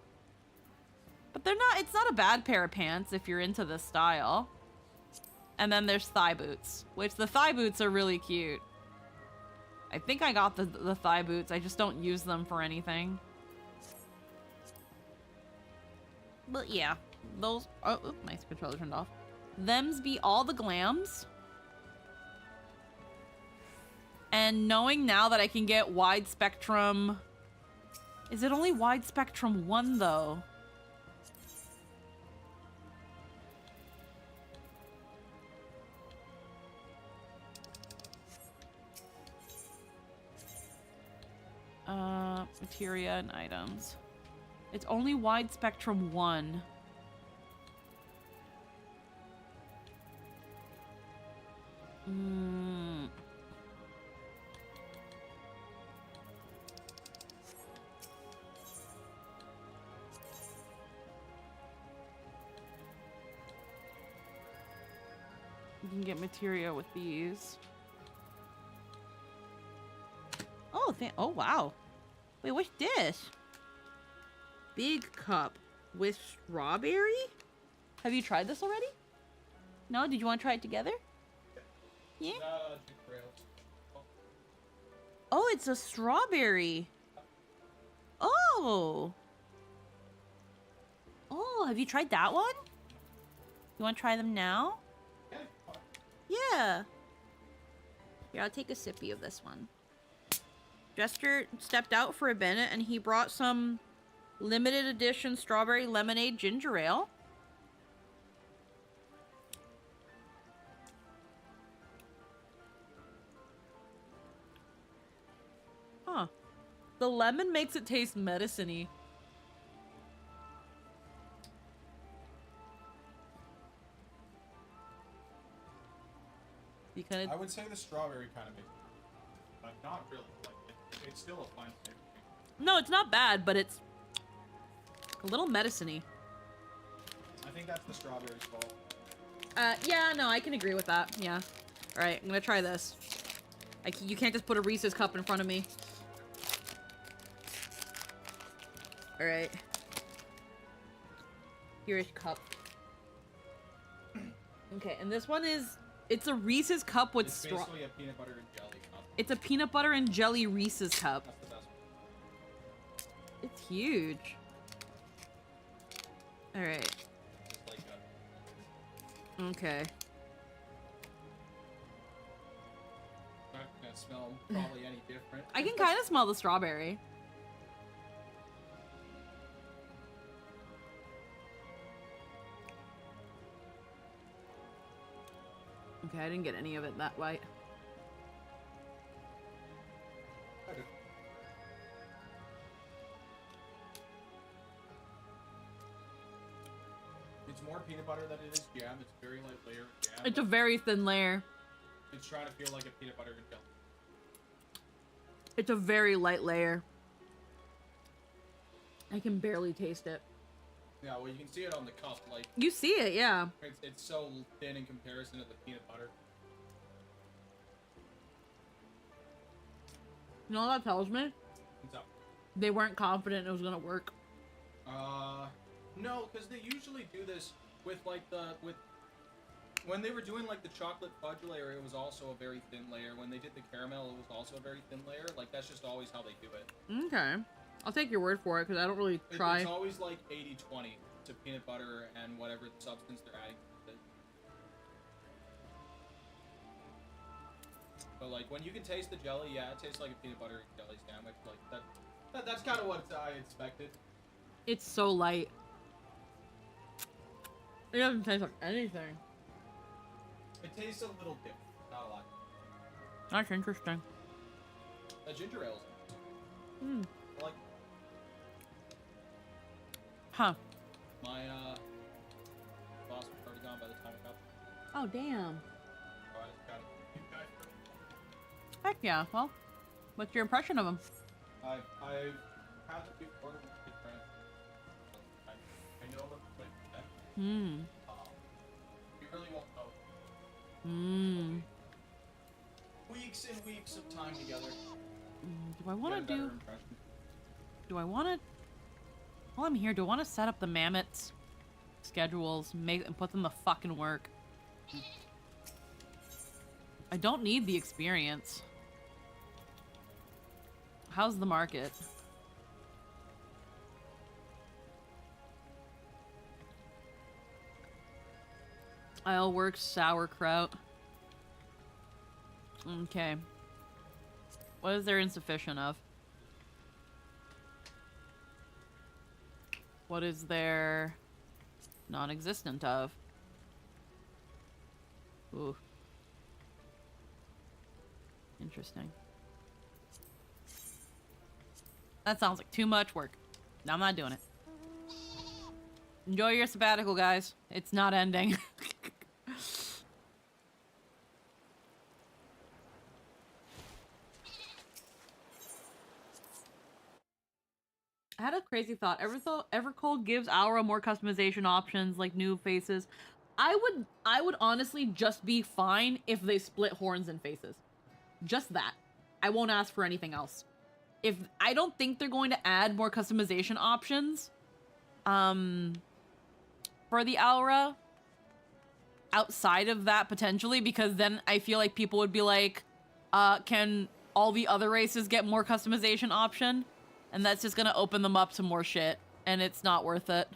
But it's not a bad pair of pants if you're into this style. And then there's thigh boots, which the thigh boots are really cute. I think I got the thigh boots. I just don't use them for anything. But yeah, those... Oh, my controller turned off. Thems be all the glams. And knowing now that I can get wide spectrum... Is it only wide spectrum 1, though? Materia and items. It's only wide spectrum 1. You can get materia with these. Oh, oh wow. Wait, what's this? Big cup with strawberry? Have you tried this already? No? Did you want to try it together? Yeah? Oh, it's a strawberry. Oh. Oh, have you tried that one? You want to try them now? Yeah. Here, I'll take a sippy of this one. Jester stepped out for a minute and he brought some limited edition strawberry lemonade ginger ale. Huh. The lemon makes it taste medicine-y. Because I would say the strawberry kind of makes it, but not really. Like it's still a fine flavor. No, it's not bad, but it's a little medicine-y. I think that's the strawberry's fault. Yeah, no, I can agree with that. Yeah. All right, I'm gonna try this. You can't just put a Reese's cup in front of me. All right. Here's cup. Okay, and this one is... It's a Reese's cup with It's basically a peanut butter and jelly cup. It's a peanut butter and jelly Reese's cup. That's the best one. It's huge. All right. Just like that. Okay. Not gonna smell probably any different. I can kind of smell the strawberry. Okay, I didn't get any of it that white. It's more peanut butter than it is jam. It's a very light layer of jam. It's a very thin layer. It's trying to feel like a peanut butter and jelly. It's a very light layer. I can barely taste it. Yeah, well, you can see it on the cup. Like You see it, yeah. it's so thin in comparison to the peanut butter. You know what that tells me? What's up? They weren't confident it was gonna work. No, because they usually do this with like when they were doing like the chocolate fudge layer, it was also a very thin layer. When they did the caramel, it was also a very thin layer. Like that's just always how they do it. Okay. I'll take your word for it, because I don't really try. It's always like 80-20 to peanut butter and whatever substance they're adding to it. But like when you can taste the jelly, yeah, it tastes like a peanut butter and jelly sandwich. Like that's kind of what I expected. It's so light. It doesn't taste like anything. It tastes a little different, not a lot. That's interesting. The ginger ale's. Hmm. I like. Huh. My boss was already gone by the time I got there. Oh, damn. So I just got you guys first. Heck yeah. Well, what's your impression of him? I've had it before with my friends. I know what to expect. Hmm. You really won't know. Hmm. Weeks and weeks of time together. Do I want to Get a better do... impression. Do I want to... While I'm here, do I want to set up the mammoths' schedules, make and put them to fucking work? I don't need the experience. How's the market? I'll work sauerkraut. Okay. What is there insufficient of? What is there non-existent of? Ooh. Interesting. That sounds like too much work. No, I'm not doing it. Enjoy your sabbatical, guys. It's not ending. I had a crazy thought. Evercold gives Aura more customization options, like new faces. I would honestly just be fine if they split horns and faces. Just that. I won't ask for anything else. If I don't think they're going to add more customization options for the Aura outside of that potentially, because then I feel like people would be like, can all the other races get more customization option? And that's just gonna open them up to more shit, and it's not worth it.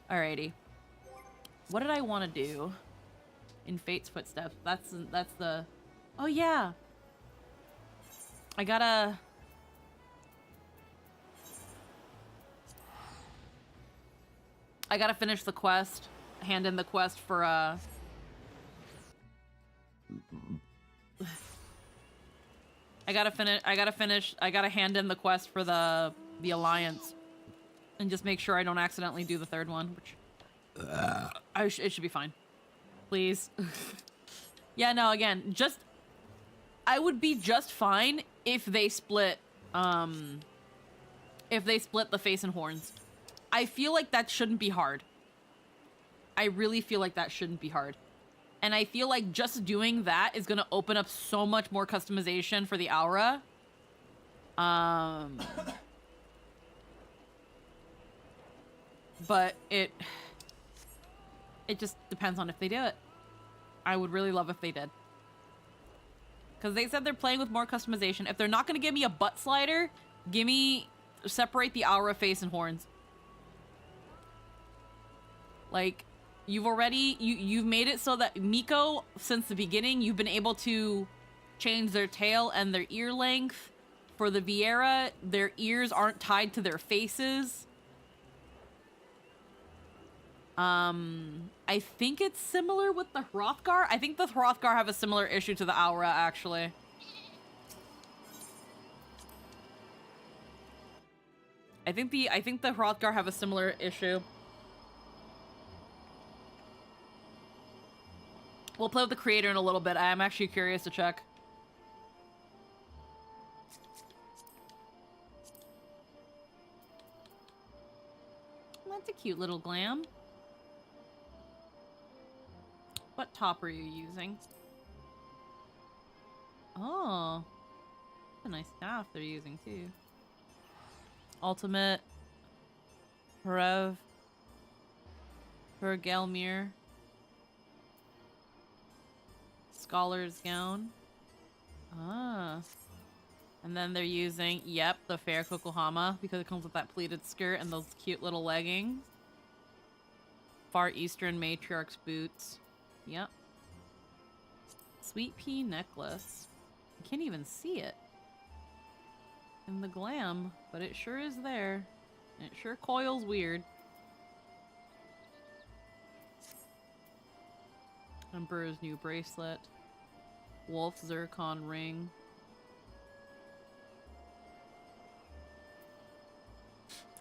Alrighty. What did I want to do in Fate's footsteps? That's the... Oh, yeah. I gotta finish the quest. Hand in the quest for, I gotta hand in the quest for the Alliance. And just make sure I don't accidentally do the third one, which... it should be fine. Please. Yeah, no, again, I would be just fine if they split, the face and horns. I feel like that shouldn't be hard. I really feel like that shouldn't be hard. And I feel like just doing that is gonna open up so much more customization for the Aura. But it just depends on if they do it. I would really love if they did. Because they said they're playing with more customization. If they're not gonna give me a butt slider, separate the Aura face and horns. Like, you've made it so that Miko, since the beginning, you've been able to change their tail and their ear length. For the Viera, their ears aren't tied to their faces. I think it's similar with the Hrothgar. I think the Hrothgar have a similar issue to the Aura, actually. I think the Hrothgar have a similar issue. We'll play with the creator in a little bit. I am actually curious to check. That's a cute little glam. What top are you using? Oh. That's a nice staff they're using, too. Ultimate. Rev. Gelmir. Scholar's gown. Ah. And then they're using, yep, the fair Kokohama, because it comes with that pleated skirt and those cute little leggings. Far Eastern Matriarch's boots. Yep. Sweet pea necklace. I can't even see it in the glam, but it sure is there. And it sure coils weird. Emperor's new bracelet. Wolf Zircon ring.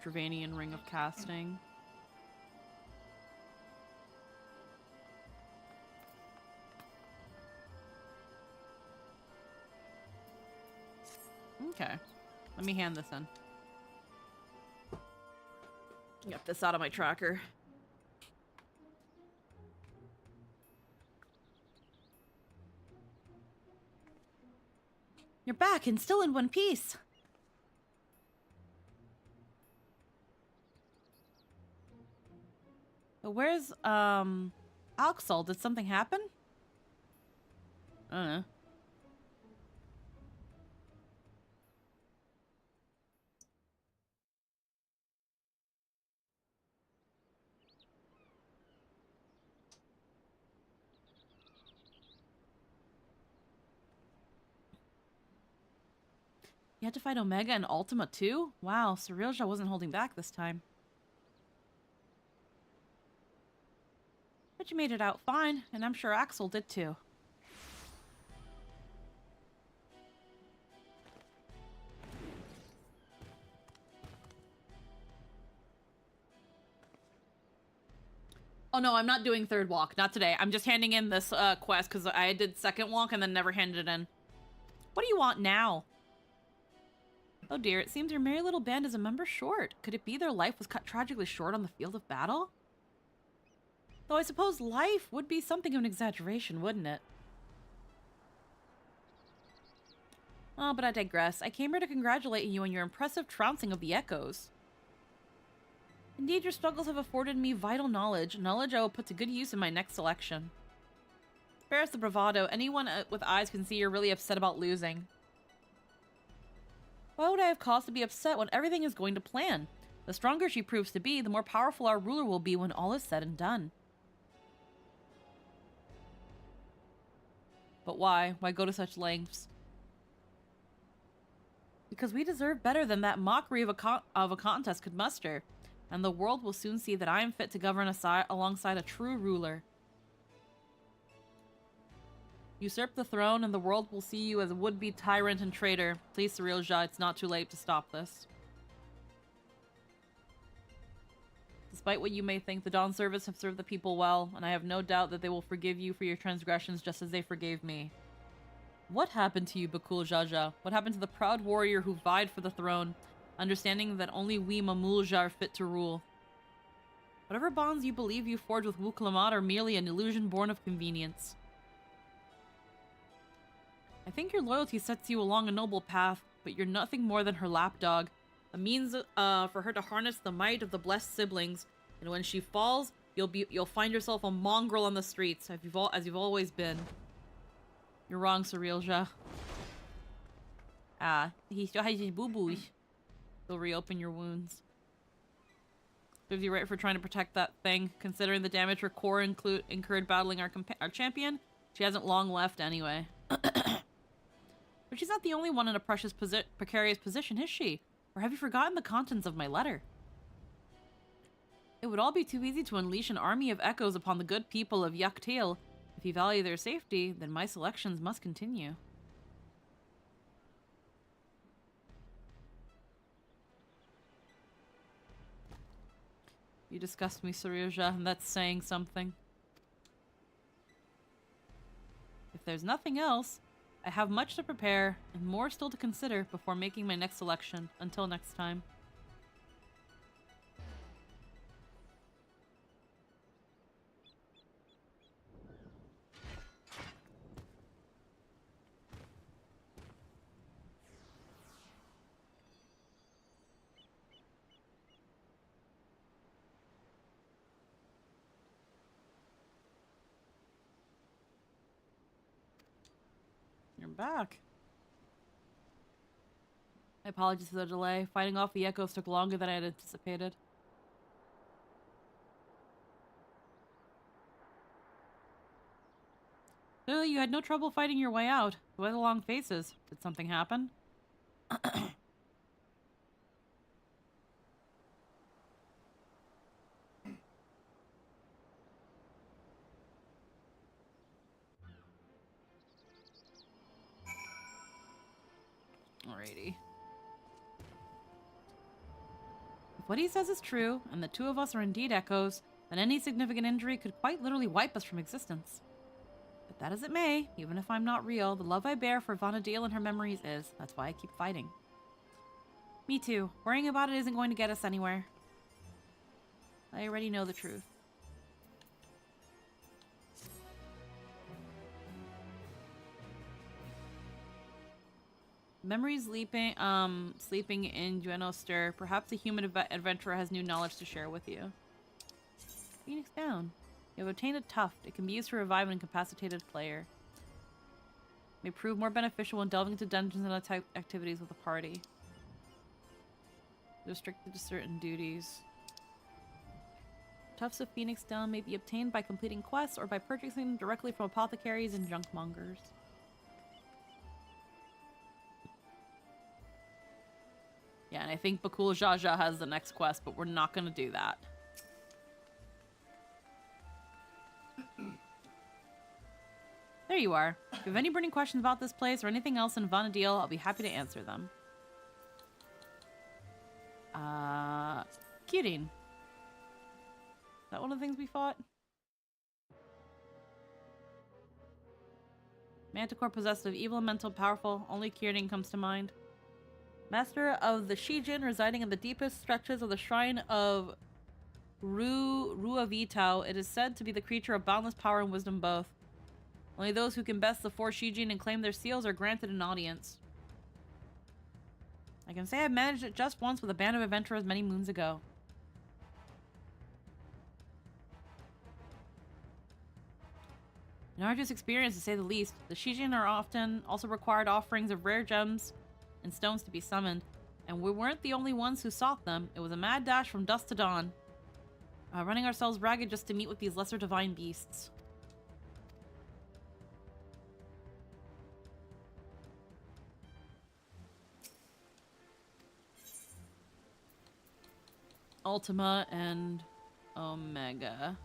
Stravanian Ring of Casting. Okay. Let me hand this in. Get this out of my tracker. You're back and still in one piece. But where's, Axel? Did something happen? I don't know. You had to fight Omega and Ultima too? Wow, Cirilja wasn't holding back this time. But you made it out fine, and I'm sure Axel did too. Oh no, I'm not doing third walk. Not today. I'm just handing in this quest because I did second walk and then never handed it in. What do you want now? Oh dear, it seems your merry little band is a member short. Could it be their life was cut tragically short on the field of battle? Though I suppose life would be something of an exaggeration, wouldn't it? Oh, but I digress. I came here to congratulate you on your impressive trouncing of the Echoes. Indeed, your struggles have afforded me vital knowledge I will put to good use in my next selection. Spare us the bravado. Anyone with eyes can see you're really upset about losing. Why would I have cause to be upset when everything is going to plan? The stronger she proves to be, the more powerful our ruler will be when all is said and done. But why? Why go to such lengths? Because we deserve better than that mockery of a contest could muster, and the world will soon see that I am fit to govern alongside a true ruler. Usurp the throne, and the world will see you as a would-be tyrant and traitor. Please, Cirilja, it's not too late to stop this. Despite what you may think, the Dawn Service have served the people well, and I have no doubt that they will forgive you for your transgressions just as they forgave me. What happened to you, Bakul Jaja? What happened to the proud warrior who vied for the throne, understanding that only we Mamulja are fit to rule? Whatever bonds you believe you forged with Wuklamat are merely an illusion born of convenience. I think your loyalty sets you along a noble path, but you're nothing more than her lapdog, a means for her to harness the might of the blessed siblings, and when she falls, you'll find yourself a mongrel on the streets, as you've always been. You're wrong, Cirilja. He still has his boo-boos. He'll reopen your wounds. Serves you right for trying to protect that thing, considering the damage her core incurred battling our champion. She hasn't long left anyway. But she's not the only one in a precarious position, is she? Or have you forgotten the contents of my letter? It would all be too easy to unleash an army of echoes upon the good people of Yaktil. If you value their safety, then my selections must continue. You disgust me, Cirilja, and that's saying something. If there's nothing else, I have much to prepare and more still to consider before making my next selection. Until next time. You're back. My apologies for the delay. Fighting off the echoes took longer than I had anticipated. Clearly, you had no trouble fighting your way out. Why the long faces? Did something happen? Alrighty. If what he says is true, and the two of us are indeed echoes, then any significant injury could quite literally wipe us from existence. But that as it may, even if I'm not real, the love I bear for Vana'diel and her memories is. That's why I keep fighting. Me too. Worrying about it isn't going to get us anywhere. I already know the truth. Memories sleeping in Duenostir. Perhaps a human adventurer has new knowledge to share with you. Phoenix down. You have obtained a tuft. It can be used to revive an incapacitated player. May prove more beneficial when delving into dungeons and other activities with a party. Restricted to certain duties. Tufts of Phoenix down may be obtained by completing quests or by purchasing them directly from apothecaries and junkmongers. Yeah, and I think Bakul Jaja has the next quest, but we're not going to do that. There you are. If you have any burning questions about this place or anything else in Vana'diel, I'll be happy to answer them. Kirin. Is that one of the things we fought? Manticore possessed of evil and mental powerful, only Kirin comes to mind. Master of the Shijin, residing in the deepest stretches of the shrine of Ruavitao, it is said to be the creature of boundless power and wisdom both. Only those who can best the four Shijin and claim their seals are granted an audience. I can say I've managed it just once with a band of adventurers many moons ago. An arduous experience, to say the least. The Shijin are often also required offerings of rare gems and stones to be summoned, and we weren't the only ones who sought them. It was a mad dash from dusk to dawn, running ourselves ragged just to meet with these lesser divine beasts. Ultima and Omega.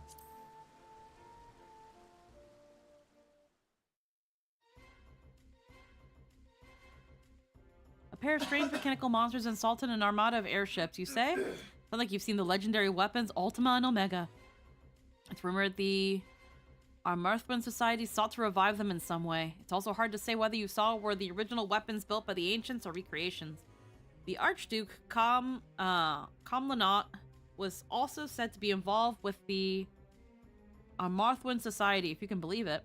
A pair of strange mechanical monsters assaulted an armada of airships, you say? Sounds like you've seen the legendary weapons Ultima and Omega. It's rumored the Armarthman Society sought to revive them in some way. It's also hard to say whether you saw were the original weapons built by the ancients or recreations. The Archduke Kamlanot was also said to be involved with the Armarthman Society, if you can believe it.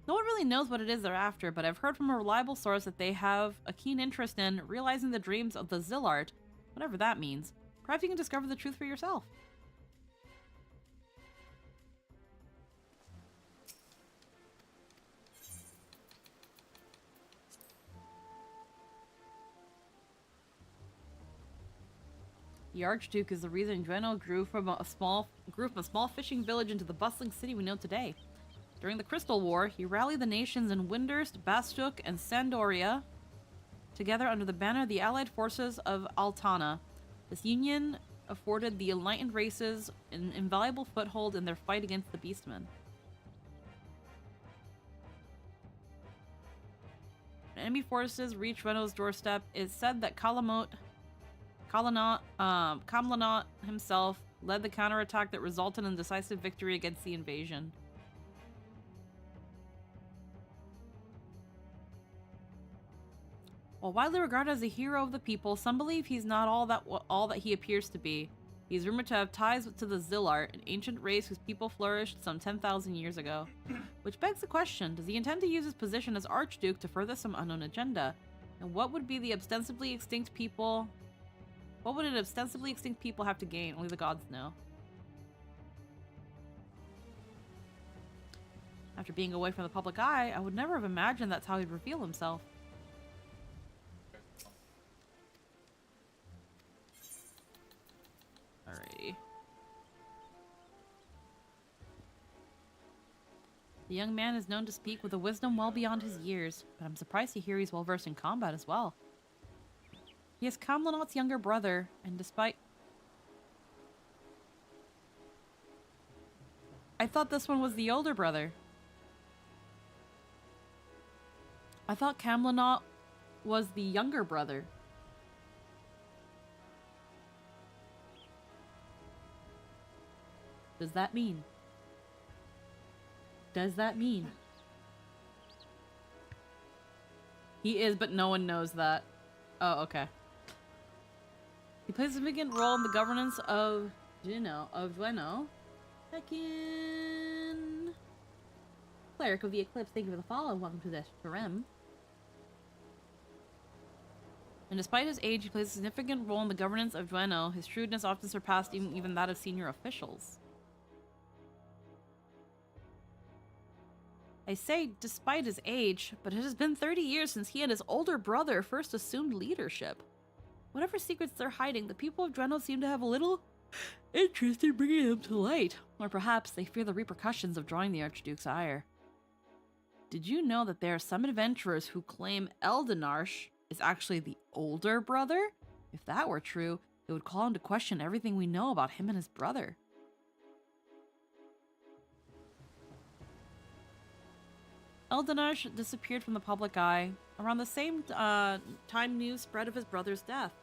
No one really knows what it is they're after, but I've heard from a reliable source that they have a keen interest in realizing the dreams of the Zillart, whatever that means. Perhaps you can discover the truth for yourself. The Archduke is the reason Dreno grew from a small fishing village into the bustling city we know today. During the Crystal War, he rallied the nations in Windurst, Bastuk, and Sandoria together under the banner of the allied forces of Altana. This union afforded the enlightened races an invaluable foothold in their fight against the Beastmen. When enemy forces reached Reno's doorstep, it's said that Kamlanot himself led the counterattack that resulted in decisive victory against the invasion. While widely regarded as a hero of the people, some believe he's not all that he appears to be. He's rumored to have ties to the Zillart, an ancient race whose people flourished some 10,000 years ago. Which begs the question, does he intend to use his position as Archduke to further some unknown agenda? And what would an ostensibly extinct people have to gain? Only the gods know. After being away from the public eye, I would never have imagined that's how he'd reveal himself. Alrighty. The young man is known to speak with a wisdom well beyond his years, but I'm surprised to hear he's well versed in combat as well. He is Kamlanot's younger brother, and despite... I thought this one was the older brother. I thought Kamlanot was the younger brother. Does that mean? Does that mean? He is, but no one knows that. Oh, okay. He plays a significant role in the governance of Dueno. Second cleric of the Eclipse, thank you for the follow. Welcome to the Shrem. And despite his age, he plays a significant role in the governance of Dueno. His shrewdness often surpassed even that of senior officials. I say despite his age, but it has been 30 years since he and his older brother first assumed leadership. Whatever secrets they're hiding, the people of Dueno seem to have a little interest in bringing them to light. Or perhaps they fear the repercussions of drawing the Archduke's ire. Did you know that there are some adventurers who claim Eldenarsh is actually the older brother? If that were true, it would call into question everything we know about him and his brother. Eldenarsh disappeared from the public eye around the same time news spread of his brother's death.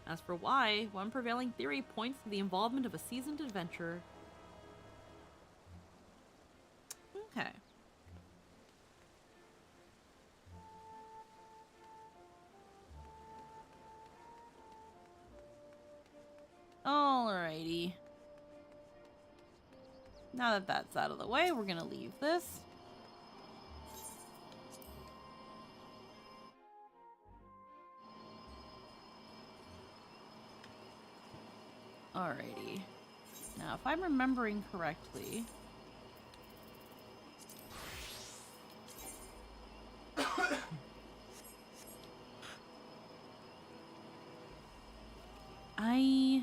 As for why, one prevailing theory points to the involvement of a seasoned adventurer. Okay. Alrighty. Now that that's out of the way, we're gonna leave this. Alrighty. Now, if I'm remembering correctly... I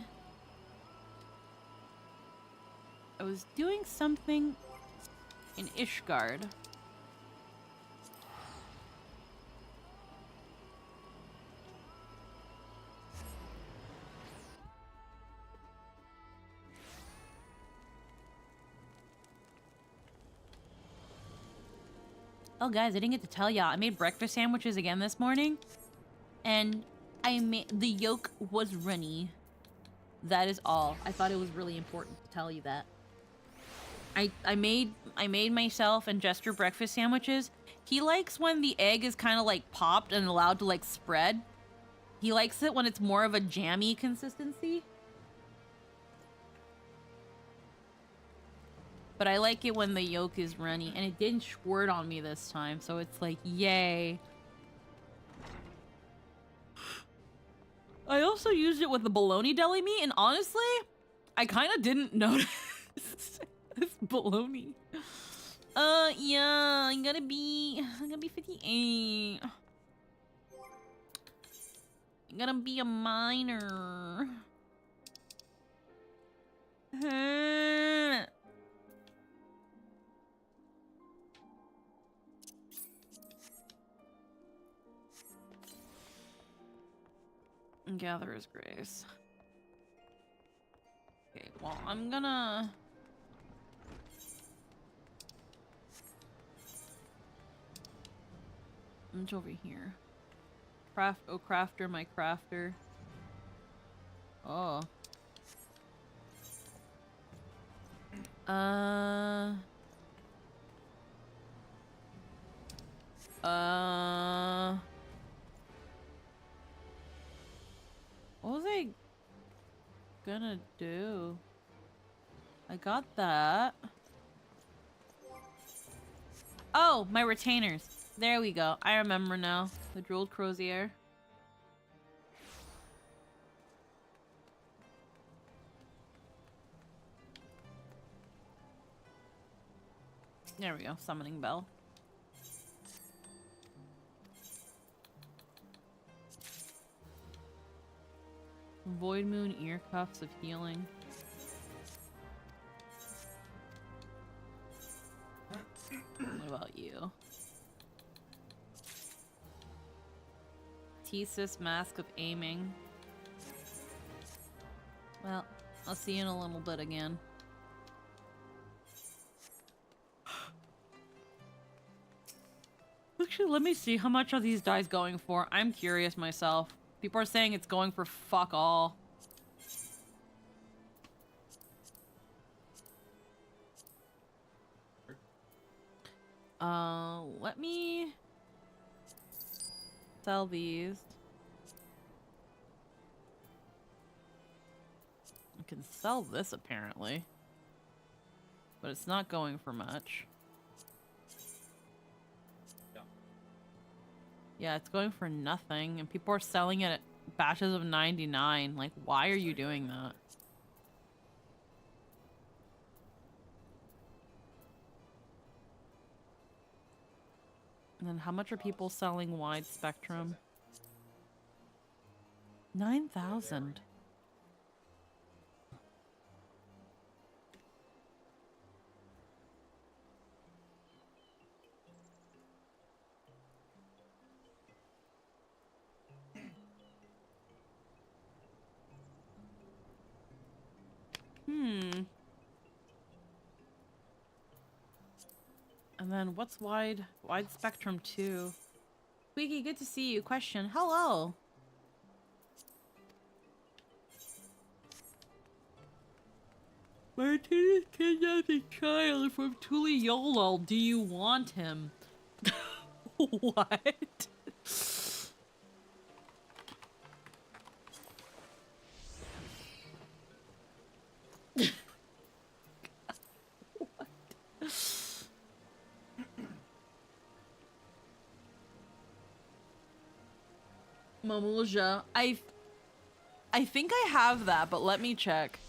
was doing something in Ishgard. Oh, guys, I didn't get to tell y'all. I made breakfast sandwiches again this morning, and the yolk was runny. That is all. I thought it was really important to tell you that. I made myself and Jester breakfast sandwiches. He likes when the egg is kind of like popped and allowed to like spread. He likes it when it's more of a jammy consistency. But I like it when the yolk is runny, and it didn't squirt on me this time, so it's like, yay. I also used it with the bologna deli meat, and honestly, I kind of didn't notice this bologna. Yeah, I'm gonna be 58. I'm gonna be a minor. Gatherer's Grace. Okay, well, I'm gonna... It's over here. Crafter, my crafter. Oh. What was I gonna do? I got that. Oh, my retainers. There we go. I remember now. The Drolled Crozier. There we go. Summoning Bell. Void Moon ear cuffs of healing. What about you? Thesis mask of aiming. Well, I'll see you in a little bit again. Actually, let me see how much are these dice going for. I'm curious myself. People are saying it's going for fuck all. Let me sell these. I can sell this apparently, but it's not going for much. Yeah. Yeah, it's going for nothing, and people are selling it at batches of 99. Like, why are you doing that? And then how much are people selling wide spectrum? 9,000. And then what's wide spectrum 2? Squeaky, good to see you. Question. Hello. Martinez kidnapped a child from Tuliolo. Do you want him? What? Mamulja. I think I have that, but let me check.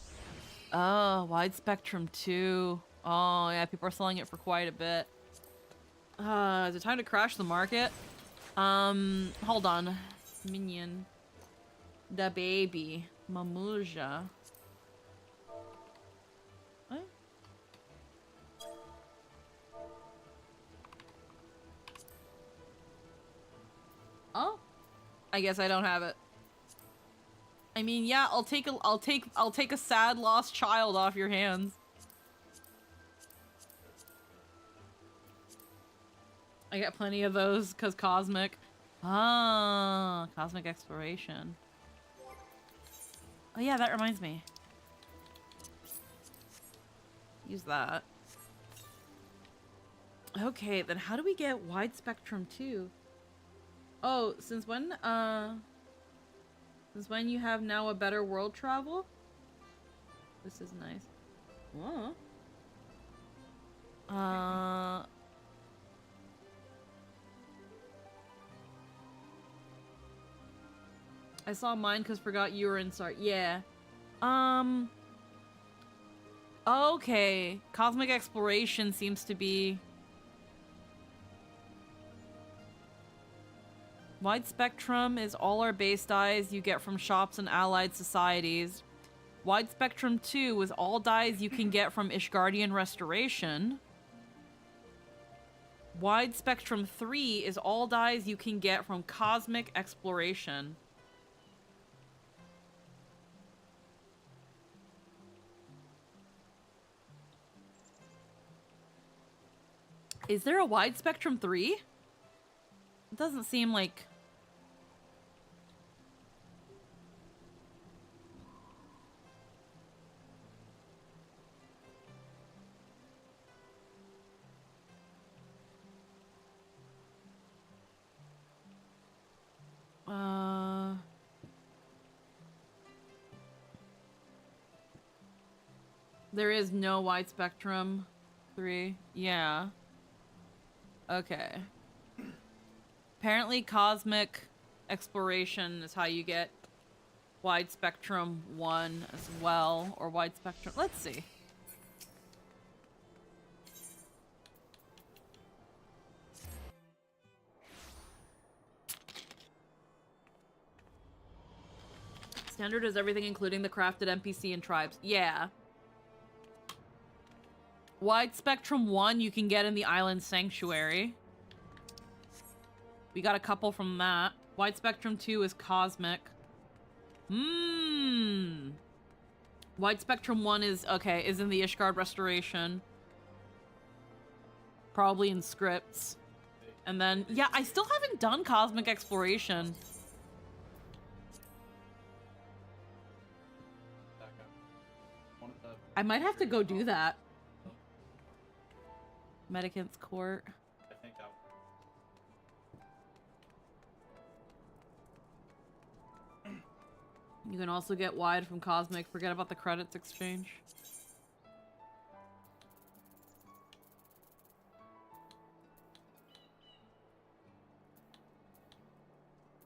Oh, wide spectrum 2. Oh, yeah, people are selling it for quite a bit. Is it time to crash the market? Hold on. Minion. The baby. Mamulja. What? Oh? I guess I don't have it. I mean, yeah, I'll take a sad lost child off your hands. I got plenty of those cuz cosmic. Ah, cosmic exploration. Oh yeah, that reminds me. Use that. Okay, then how do we get wide spectrum 2? Oh, since when you have now a better world travel? This is nice. Whoa. I saw mine because forgot you were in Sart. Yeah. Okay. Cosmic exploration seems to be... Wide spectrum is all our base dyes you get from shops and allied societies. Wide spectrum 2 is all dyes you can get from Ishgardian Restoration. Wide spectrum 3 is all dyes you can get from Cosmic Exploration. Is there a wide spectrum 3? It doesn't seem like... There is no wide spectrum 3. Yeah. Okay. Apparently cosmic exploration is how you get wide spectrum 1 as well, or wide spectrum. Let's see. Standard is everything including the crafted NPC and tribes. Yeah. Wide spectrum 1 you can get in the island sanctuary. We got a couple from that. Wide spectrum 2 is cosmic. Wide spectrum 1 is, okay, is in the Ishgard Restoration. Probably in scripts. And then, yeah, I still haven't done cosmic exploration. I might have to go do that. Medicant's Court. You can also get wide from Cosmic. Forget about the credits exchange.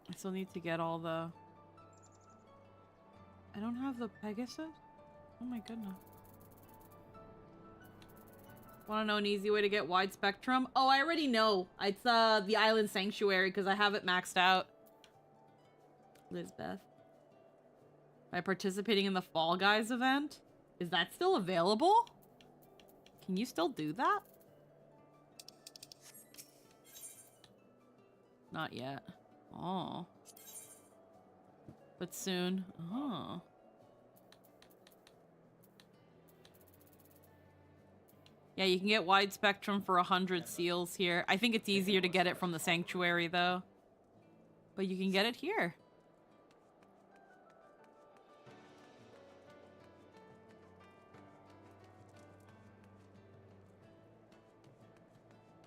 I still need to get all the... I don't have the Pegasus? Oh my goodness. Want to know an easy way to get wide spectrum? Oh, I already know. It's the Island Sanctuary because I have it maxed out. Lizbeth. By participating in the Fall Guys event? Is that still available? Can you still do that? Not yet. Oh. But soon. Oh. Yeah, you can get wide spectrum for 100 seals here. I think it's easier to get it from the Sanctuary, though. But you can get it here.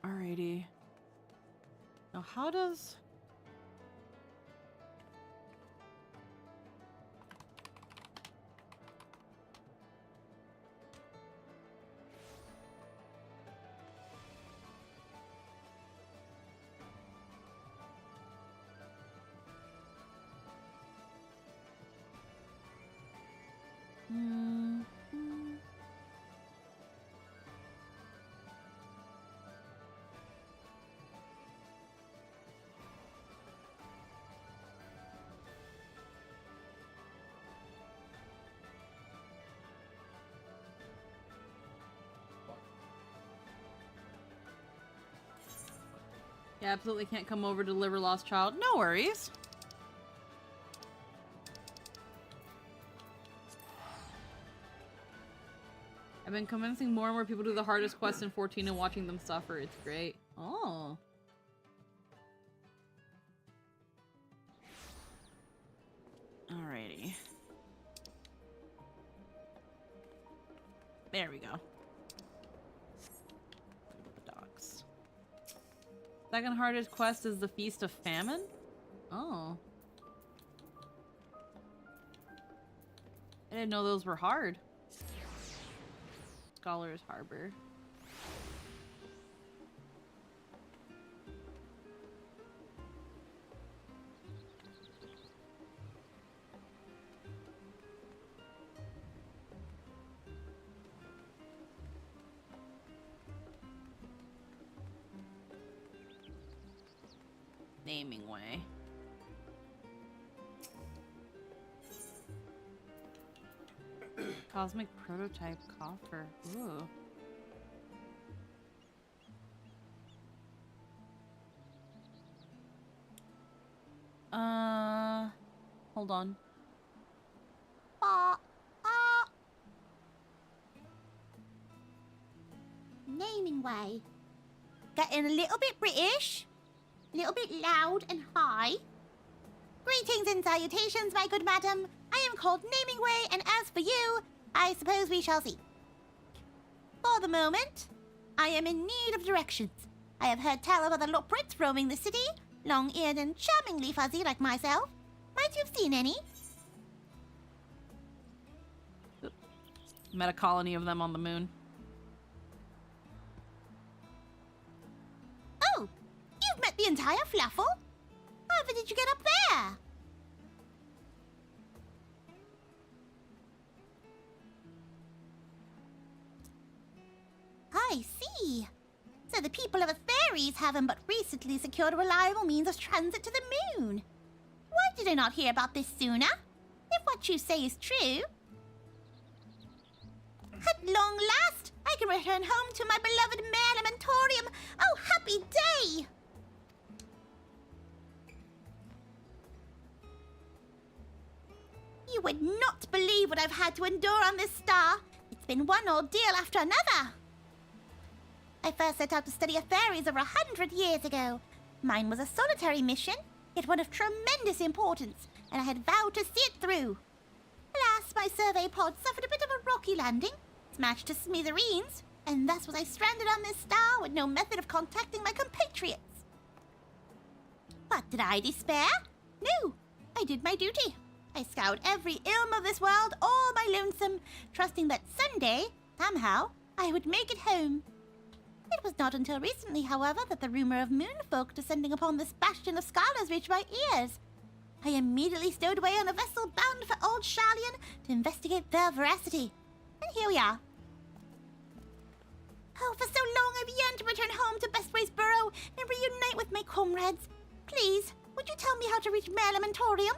Alrighty. Now, how does... Yeah, absolutely can't come over to deliver Lost Child. No worries. I've been convincing more and more people to do the hardest quest in 14 and watching them suffer. It's great. Oh. Alrighty. There we go. Docs. Second hardest quest is the Feast of Famine? Oh. I didn't know those were hard. Scholar's Harbor. Naming way. Cosmic prototype coffer. Ooh. Hold on. Naming way. Getting a little bit British, a little bit loud and high. Greetings and salutations, my good madam. I am called Naming Way, and as for you, I suppose we shall see. For the moment, I am in need of directions. I have heard tell of other loprits roaming the city, long-eared and charmingly fuzzy like myself. Might you have seen any? Met a colony of them on the moon. Oh, you've met the entire fluffle? However did you get up there? I see. So the people of the fairies haven't but recently secured a reliable means of transit to the moon. Why did I not hear about this sooner? If what you say is true. At long last, I can return home to my beloved mare lamentorium. Oh, happy day! You would not believe what I've had to endure on this star. It's been one ordeal after another. I first set out to study fairies over 100 years ago. Mine was a solitary mission, yet one of tremendous importance, and I had vowed to see it through. Alas, my survey pod suffered a bit of a rocky landing, smashed to smithereens, and thus was I stranded on this star with no method of contacting my compatriots. But did I despair? No, I did my duty. I scoured every ilm of this world all my lonesome, trusting that someday, somehow, I would make it home. It was not until recently, however, that the rumor of moonfolk descending upon this bastion of scholars reached my ears. I immediately stowed away on a vessel bound for Old Shallion to investigate their veracity. And here we are. Oh, for so long I've yearned to return home to Bestway's Burrow and reunite with my comrades. Please, would you tell me how to reach Merlimentorium?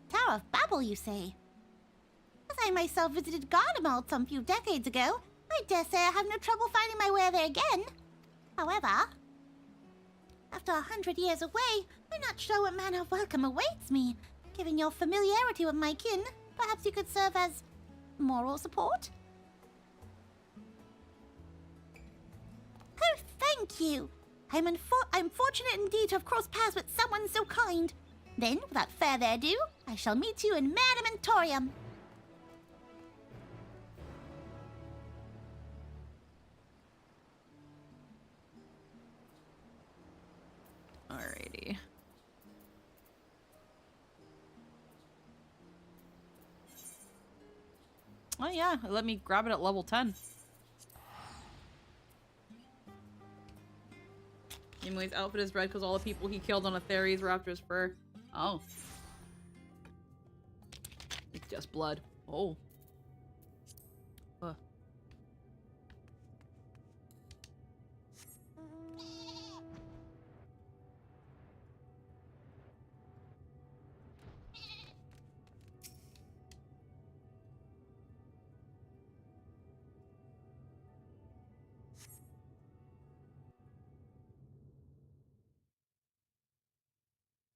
Tower of Babel, you say? As I myself visited Garlemald some few decades ago, I dare say I have no trouble finding my way there again. However, after 100 years away, I'm not sure what manner of welcome awaits me. Given your familiarity with my kin, perhaps you could serve as moral support? Oh, thank you. I'm fortunate indeed to have crossed paths with someone so kind. Then, without further ado, I shall meet you in Merlimentorium. Alrighty. Oh yeah, let me grab it at level 10. Anyways, outfit is red because all the people he killed on Atheres were after his fur. Oh. It's just blood. Oh.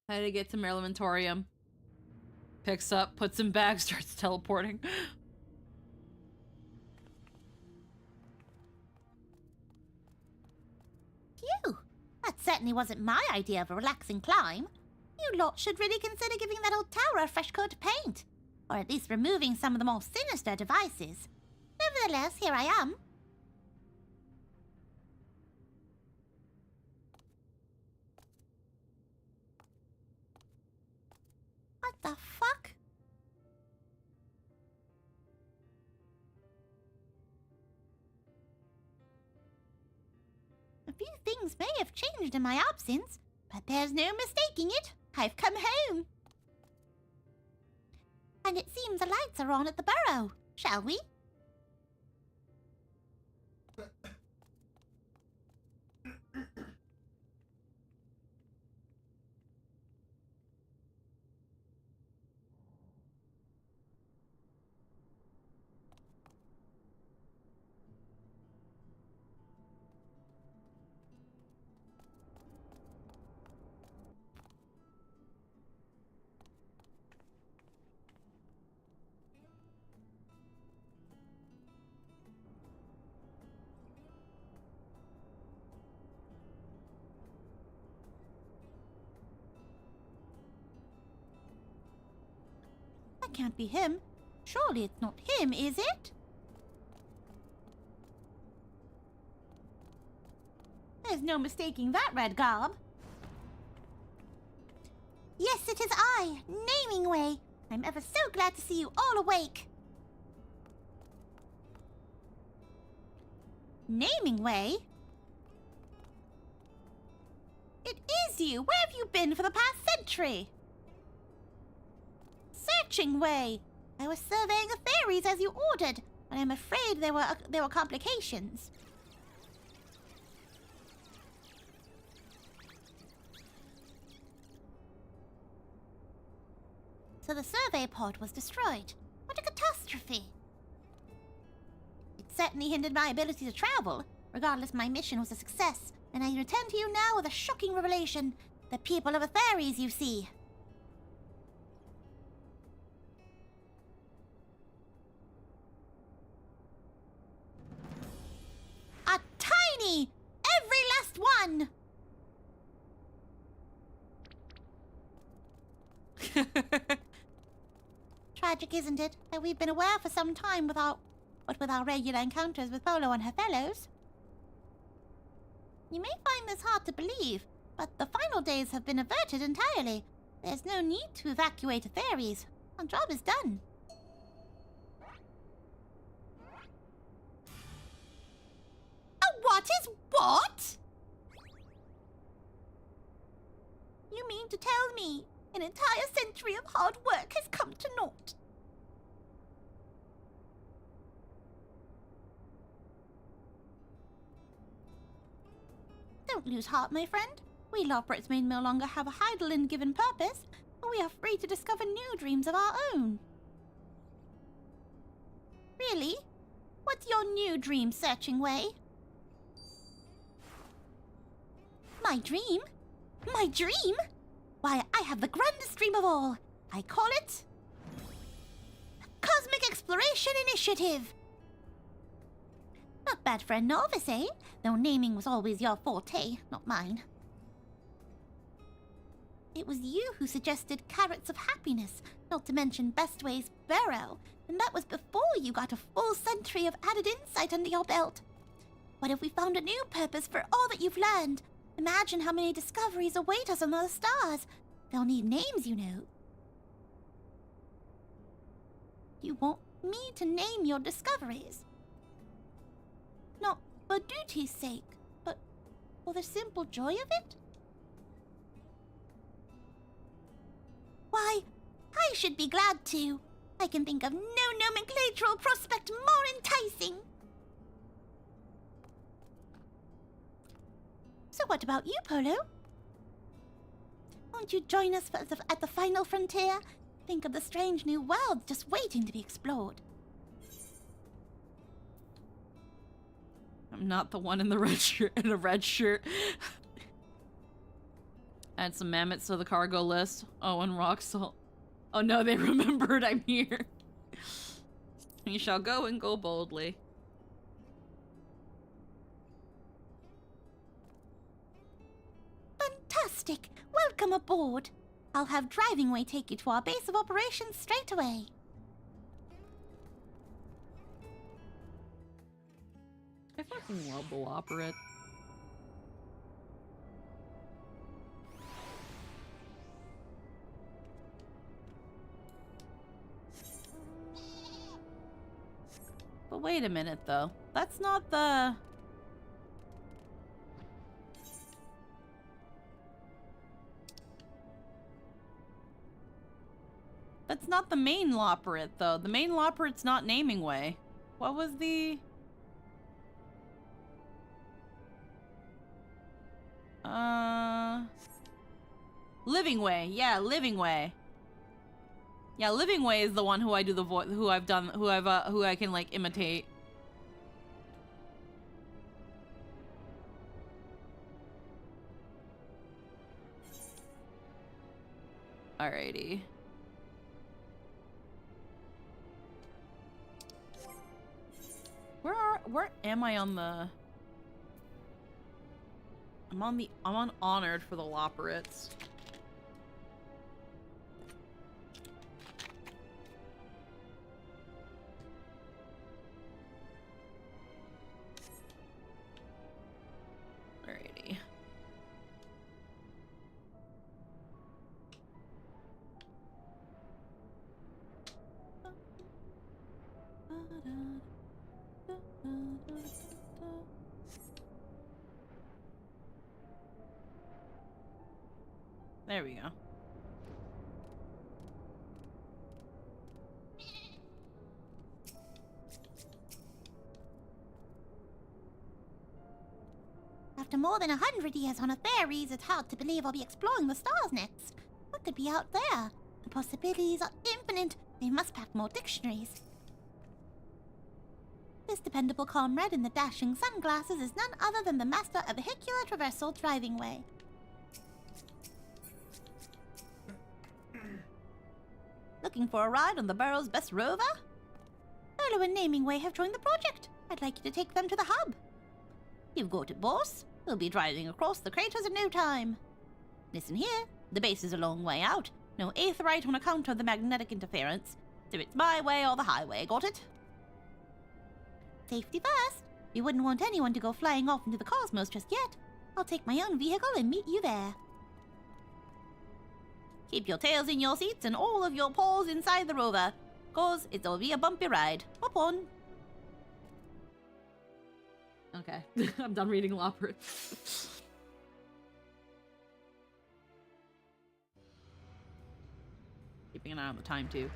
How to get to Merlimentorium. Picks up, puts in bag, starts teleporting. Phew! That certainly wasn't my idea of a relaxing climb. You lot should really consider giving that old tower a fresh coat of paint. Or at least removing some of the more sinister devices. Nevertheless, here I am. What the fuck? A few things may have changed in my absence, but there's no mistaking it. I've come home. And it seems the lights are on at the burrow. Shall we? That can't be him. Surely it's not him, is it? There's no mistaking that red garb. Yes, it is I, Naming Way. I'm ever so glad to see you all awake. Naming Way? It is you! Where have you been for the past century? Searching Way! I was surveying Atheres as you ordered, but I'm afraid there were complications. So the survey pod was destroyed. What a catastrophe! It certainly hindered my ability to travel. Regardless, my mission was a success, and I return to you now with a shocking revelation. The people of Atheres, you see. A tiny! Every last one! Tragic, isn't it, that we've been aware for some time with our regular encounters with Polo and her fellows? You may find this hard to believe, but the final days have been averted entirely. There's no need to evacuate the fairies. Our job is done. What is what? You mean to tell me an entire century of hard work has come to naught? Don't lose heart, my friend. We Loporrits may no longer have a Heidelin given purpose, but we are free to discover new dreams of our own. Really? What's your new dream searching way? My dream? My dream? Why, I have the grandest dream of all. I call it... Cosmic Exploration Initiative! Not bad for a novice, eh? Though naming was always your forte, not mine. It was you who suggested Carrots of Happiness, not to mention Bestway's Burrow, and that was before you got a full century of added insight under your belt. What if we found a new purpose for all that you've learned? Imagine how many discoveries await us on the stars. They'll need names, you know. You want me to name your discoveries? Not for duty's sake, but for the simple joy of it? Why, I should be glad to. I can think of no nomenclatural prospect more enticing. So what about you, Polo? Won't you join us at the final frontier? Think of the strange new worlds just waiting to be explored. I'm not the one in the red shirt. In a red shirt. Add some mammoths to the cargo list. Oh, and rock salt. Oh no, they remembered I'm here. You shall go and go boldly. Fantastic! Welcome aboard. I'll have Driving Way take you to our base of operations straight away. I fucking love the Loporrit. But wait a minute, though. That's not the... That's not the main Loporrit, though. The main Loporrit's not Naming Way. What was the... Living Way. Yeah, Living Way. Yeah, Living Way is the one who I do the voice, who I can, like, imitate. Alrighty. Where am I on the... I'm on Honored for the Loporrits. Alrighty. There we go. After more than 100 years on a fairies, it's hard to believe I'll be exploring the stars next. What could be out there? The possibilities are infinite. They must pack more dictionaries. This dependable comrade in the dashing sunglasses is none other than the master of vehicular traversal Driving Way. Looking for a ride on the Burrow's best rover? Erlo and Naming Way have joined the project. I'd like you to take them to the hub. You've got it, boss. We'll be driving across the craters in no time. Listen here, the base is a long way out. No aetheryte on account of the magnetic interference. So it's my way or the highway, got it? Safety first. We wouldn't want anyone to go flying off into the cosmos just yet. I'll take my own vehicle and meet you there. Keep your tails in your seats and all of your paws inside the rover, 'cause it'll be a bumpy ride. Hop on. Okay, I'm done reading Lopper. Keeping an eye on the time, too.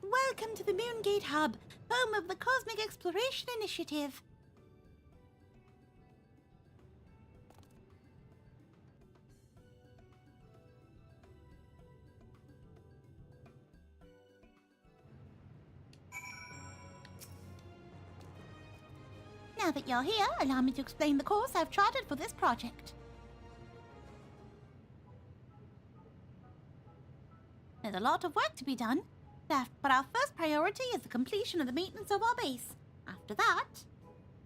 Welcome to the Moongate Hub, home of the Cosmic Exploration Initiative. Now that you're here, allow me to explain the course I've charted for this project. There's a lot of work to be done, but our first priority is the completion of the maintenance of our base. After that,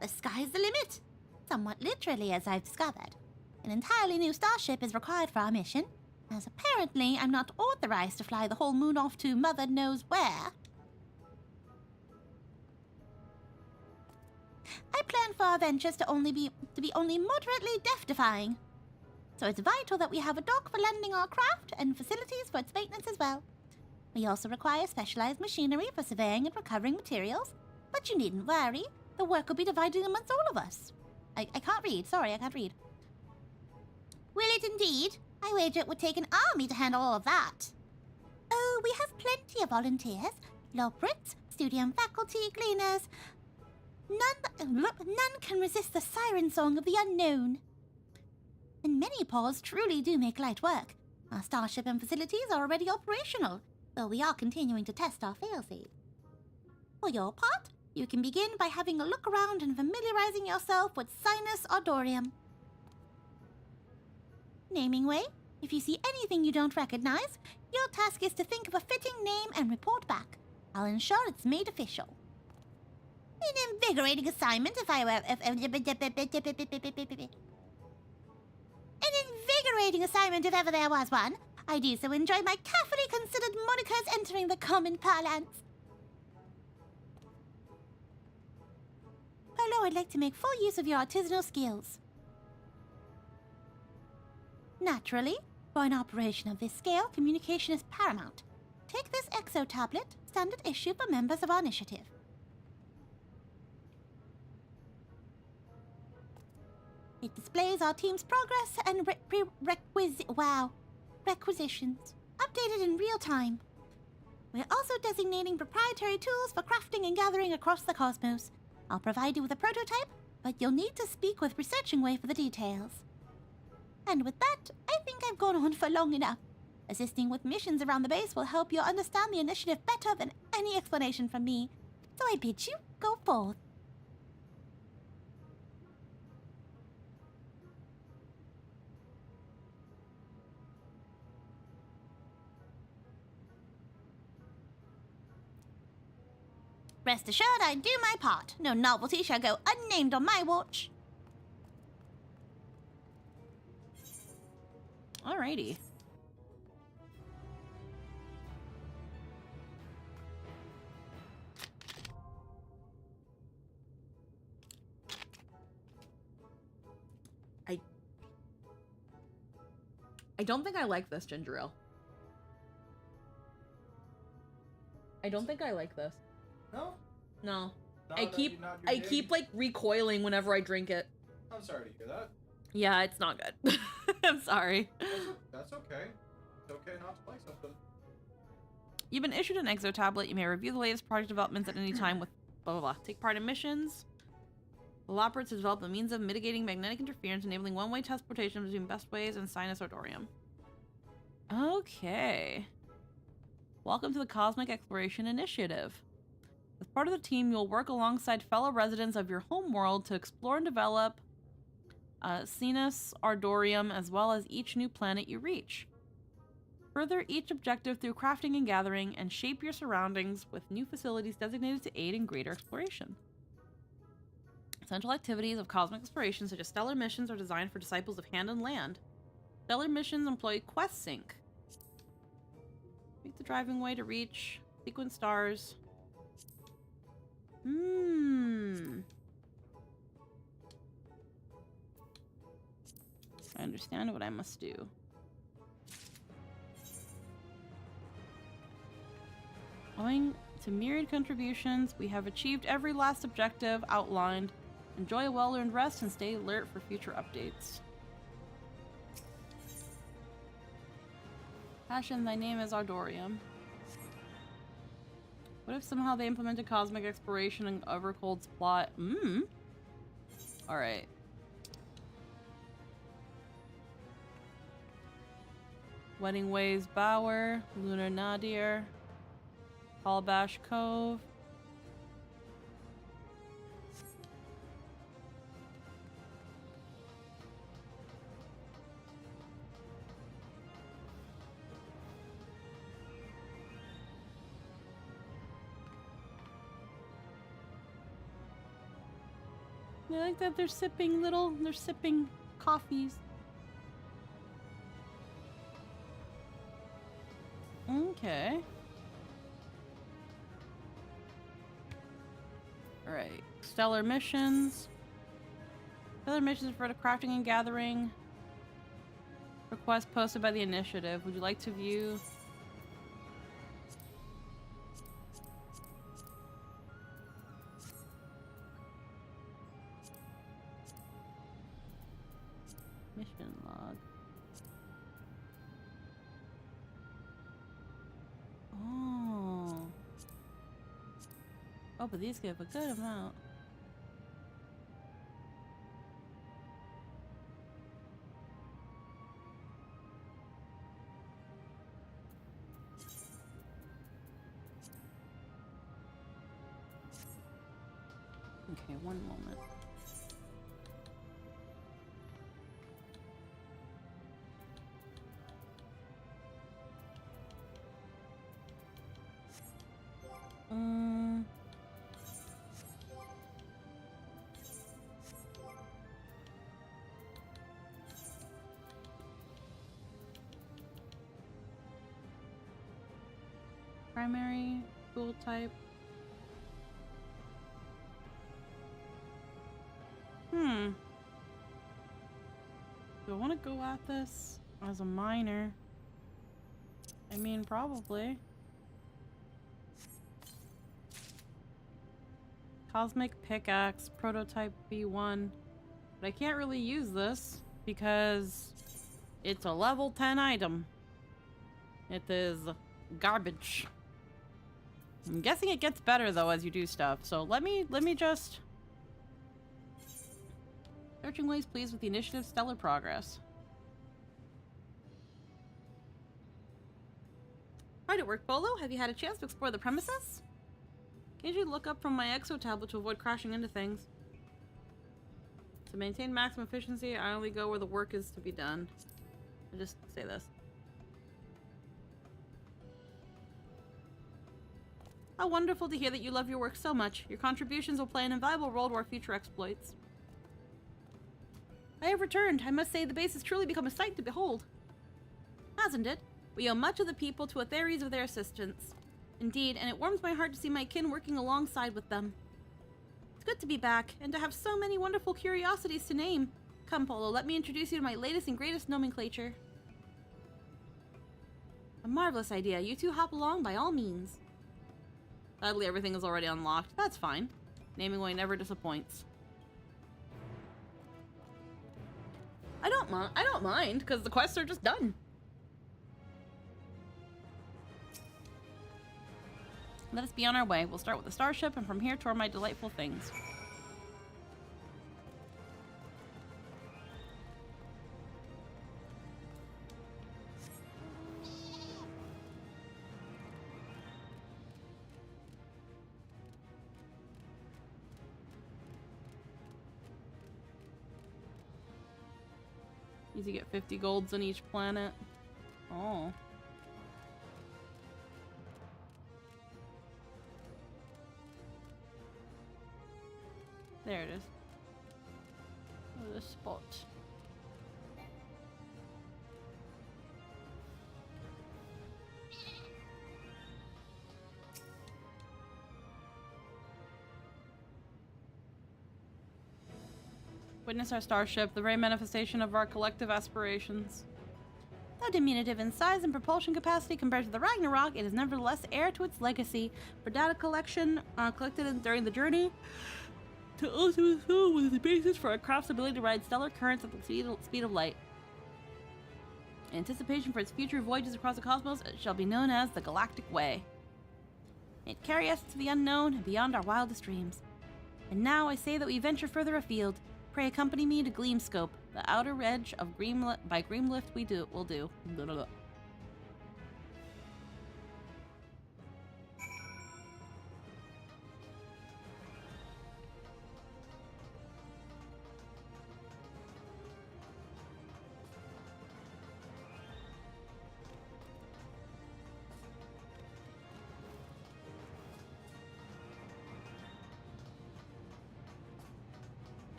the sky's the limit. Somewhat literally, as I've discovered. An entirely new starship is required for our mission, as apparently I'm not authorized to fly the whole moon off to mother knows where. I plan for our ventures to be only moderately death-defying. So it's vital that we have a dock for landing our craft and facilities for its maintenance as well. We also require specialized machinery for surveying and recovering materials, but you needn't worry, the work will be divided amongst all of us. I can't read, sorry, I can't read. Will it indeed? I wager it would take an army to handle all of that. Oh, we have plenty of volunteers. Lobrits, studium faculty, cleaners. None can resist the siren song of the unknown. And many paws truly do make light work. Our starship and facilities are already operational, though we are continuing to test our failsafe. For your part, you can begin by having a look around and familiarizing yourself with Sinus Ardorium. Naming way, if you see anything you don't recognize, your task is to think of a fitting name and report back. I'll ensure it's made official. An invigorating assignment if ever there was one. I do so enjoy my carefully considered monikers entering the common parlance. Polo, I'd like to make full use of your artisanal skills. Naturally, for an operation of this scale, communication is paramount. Take this exo tablet, standard issue for members of our initiative. It displays our team's progress and requisitions, updated in real time. We're also designating proprietary tools for crafting and gathering across the cosmos. I'll provide you with a prototype, but you'll need to speak with Researching Way for the details. And with that, I think I've gone on for long enough. Assisting with missions around the base will help you understand the initiative better than any explanation from me. So I bid you go forth. Rest assured, I do my part. No novelty shall go unnamed on my watch. Alrighty. I don't think I like this ginger ale. I don't think I like this. No? No. Not I that keep you're not your game? like recoiling whenever I drink it. I'm sorry to hear that. Yeah, it's not good. I'm sorry. That's okay. It's okay not to like something. You've been issued an exo tablet. You may review the latest project developments at any time with blah blah blah. Take part in missions. The Lobrits have developed a means of mitigating magnetic interference, enabling one-way transportation between Best Ways and Sinus Ardorium. Okay. Welcome to the Cosmic Exploration Initiative. As part of the team, you'll work alongside fellow residents of your home world to explore and develop Sinus Ardorium, as well as each new planet you reach. Further each objective through crafting and gathering, and shape your surroundings with new facilities designated to aid in greater exploration. Essential activities of cosmic exploration, such as stellar missions, are designed for disciples of Hand and Land. Stellar missions employ quest sync. Make the driving way to reach sequence stars. I understand what I must do. Owing to myriad contributions, we have achieved every last objective outlined. Enjoy a well-earned rest and stay alert for future updates. Passion, thy name is Ardorium. What if somehow they implemented cosmic exploration in Evercold's plot? Alright. Wedding Ways Bower, Lunar Nadir, Calabash Cove. I like that they're sipping coffees. Okay. Alright. Stellar missions. Stellar missions for the crafting and gathering. Request posted by the initiative. Would you like to view? Mission log. Oh. Oh, but these give a good amount. Okay, one moment. Primary school type. Do I want to go at this as a minor? I mean, probably. Cosmic Pickaxe, Prototype B1. But I can't really use this because it's a level 10 item. It is garbage. I'm guessing it gets better though as you do stuff. So let me just... Searching ways pleased with the initiative's stellar progress. How'd it work, Polo? Have you had a chance to explore the premises? Occasionally look up from my exo tablet to avoid crashing into things. To maintain maximum efficiency, I only go where the work is to be done. I just say this. How wonderful to hear that you love your work so much. Your contributions will play an invaluable role to our future exploits. I have returned. I must say the base has truly become a sight to behold. Hasn't it? We owe much of the people to Atheres of their assistance. Indeed, and it warms my heart to see my kin working alongside with them. It's good to be back, and to have so many wonderful curiosities to name. Come, Polo, let me introduce you to my latest and greatest nomenclature. A marvelous idea. You two hop along by all means. Sadly, everything is already unlocked. That's fine. Naming way never disappoints. I don't mind, because the quests are just done. Let us be on our way. We'll start with the starship, and from here toward my delightful things. Easy to get 50 golds on each planet. Oh. There it is. Oh, this spot. Witness our starship, the very manifestation of our collective aspirations. Though diminutive in size and propulsion capacity compared to the Ragnarok, it is nevertheless heir to its legacy. For data collection during the journey to ultimate soul was the basis for our craft's ability to ride stellar currents at the speed of light. In anticipation for its future voyages across the cosmos, it shall be known as the Galactic Way. May it carry us to the unknown and beyond our wildest dreams. And now I say that we venture further afield. Pray accompany me to Gleamscope, the outer edge of by Gleamlift will do. Blah, blah, blah.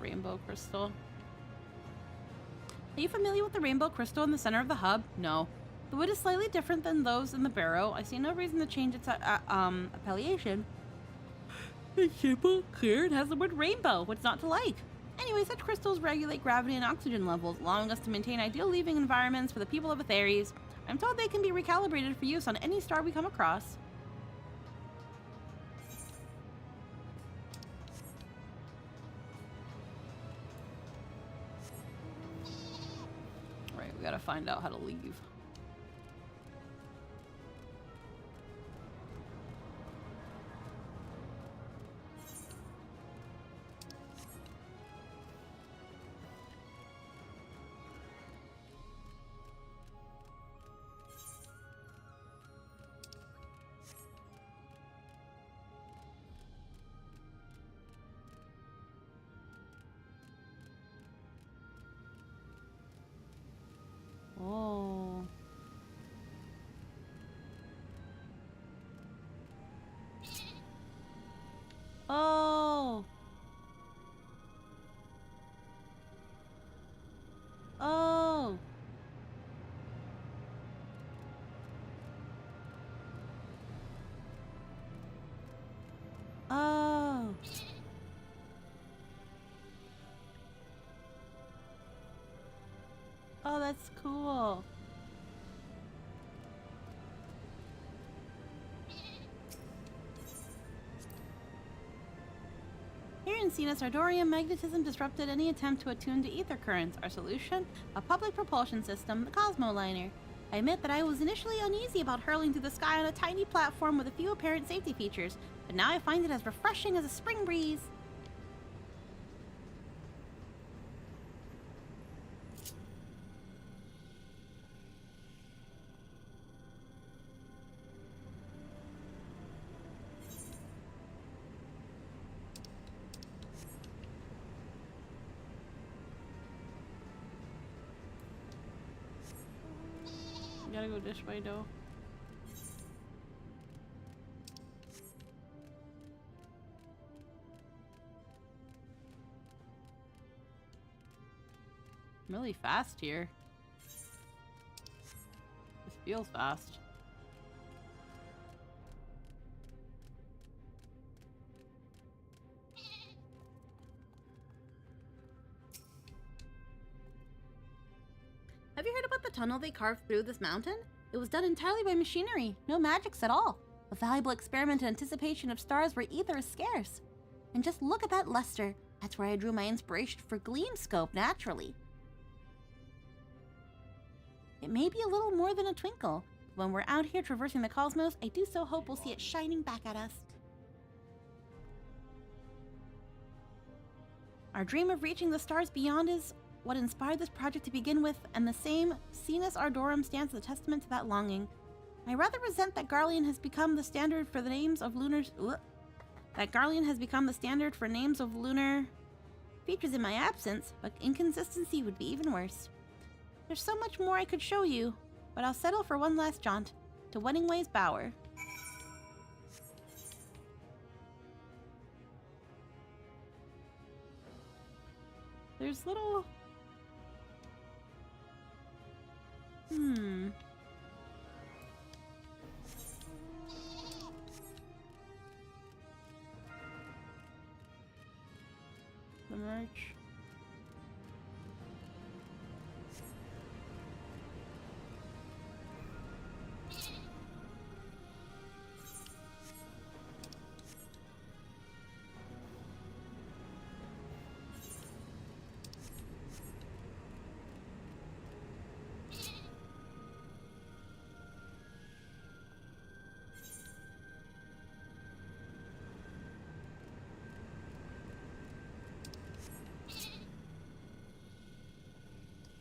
Rainbow crystal. Are you familiar with the rainbow crystal in the center of the hub? No. The wood is slightly different than those in the barrow. I see no reason to change its appellation. It's simple, clear, and has the word rainbow. What's not to like? Anyway, such crystals regulate gravity and oxygen levels, allowing us to maintain ideal living environments for the people of Atheres. I'm told they can be recalibrated for use on any star we come across. We gotta find out how to leave. Oh. Oh. Oh. Oh. Oh, that's cool. Here in Cetus Ardorium, magnetism disrupted any attempt to attune to ether currents. Our solution? A public propulsion system, the Cosmoliner. I admit that I was initially uneasy about hurling through the sky on a tiny platform with a few apparent safety features, but now I find it as refreshing as a spring breeze. Gotta go this way though. I'm really fast here. This feels fast. Have you heard about the tunnel they carved through this mountain? It was done entirely by machinery, no magics at all. A valuable experiment in anticipation of stars where ether is scarce. And just look at that luster. That's where I drew my inspiration for Gleamscope, naturally. It may be a little more than a twinkle. But when we're out here traversing the cosmos, I do so hope we'll see it shining back at us. Our dream of reaching the stars beyond is what inspired this project to begin with, and the same Cetus Ardorium stands as a testament to that longing. I rather resent that Garlean has become the standard for the names of lunar features in my absence, but inconsistency would be even worse. There's so much more I could show you. but I'll settle for one last jaunt to Wedding Way's Bower. There's little... The merch.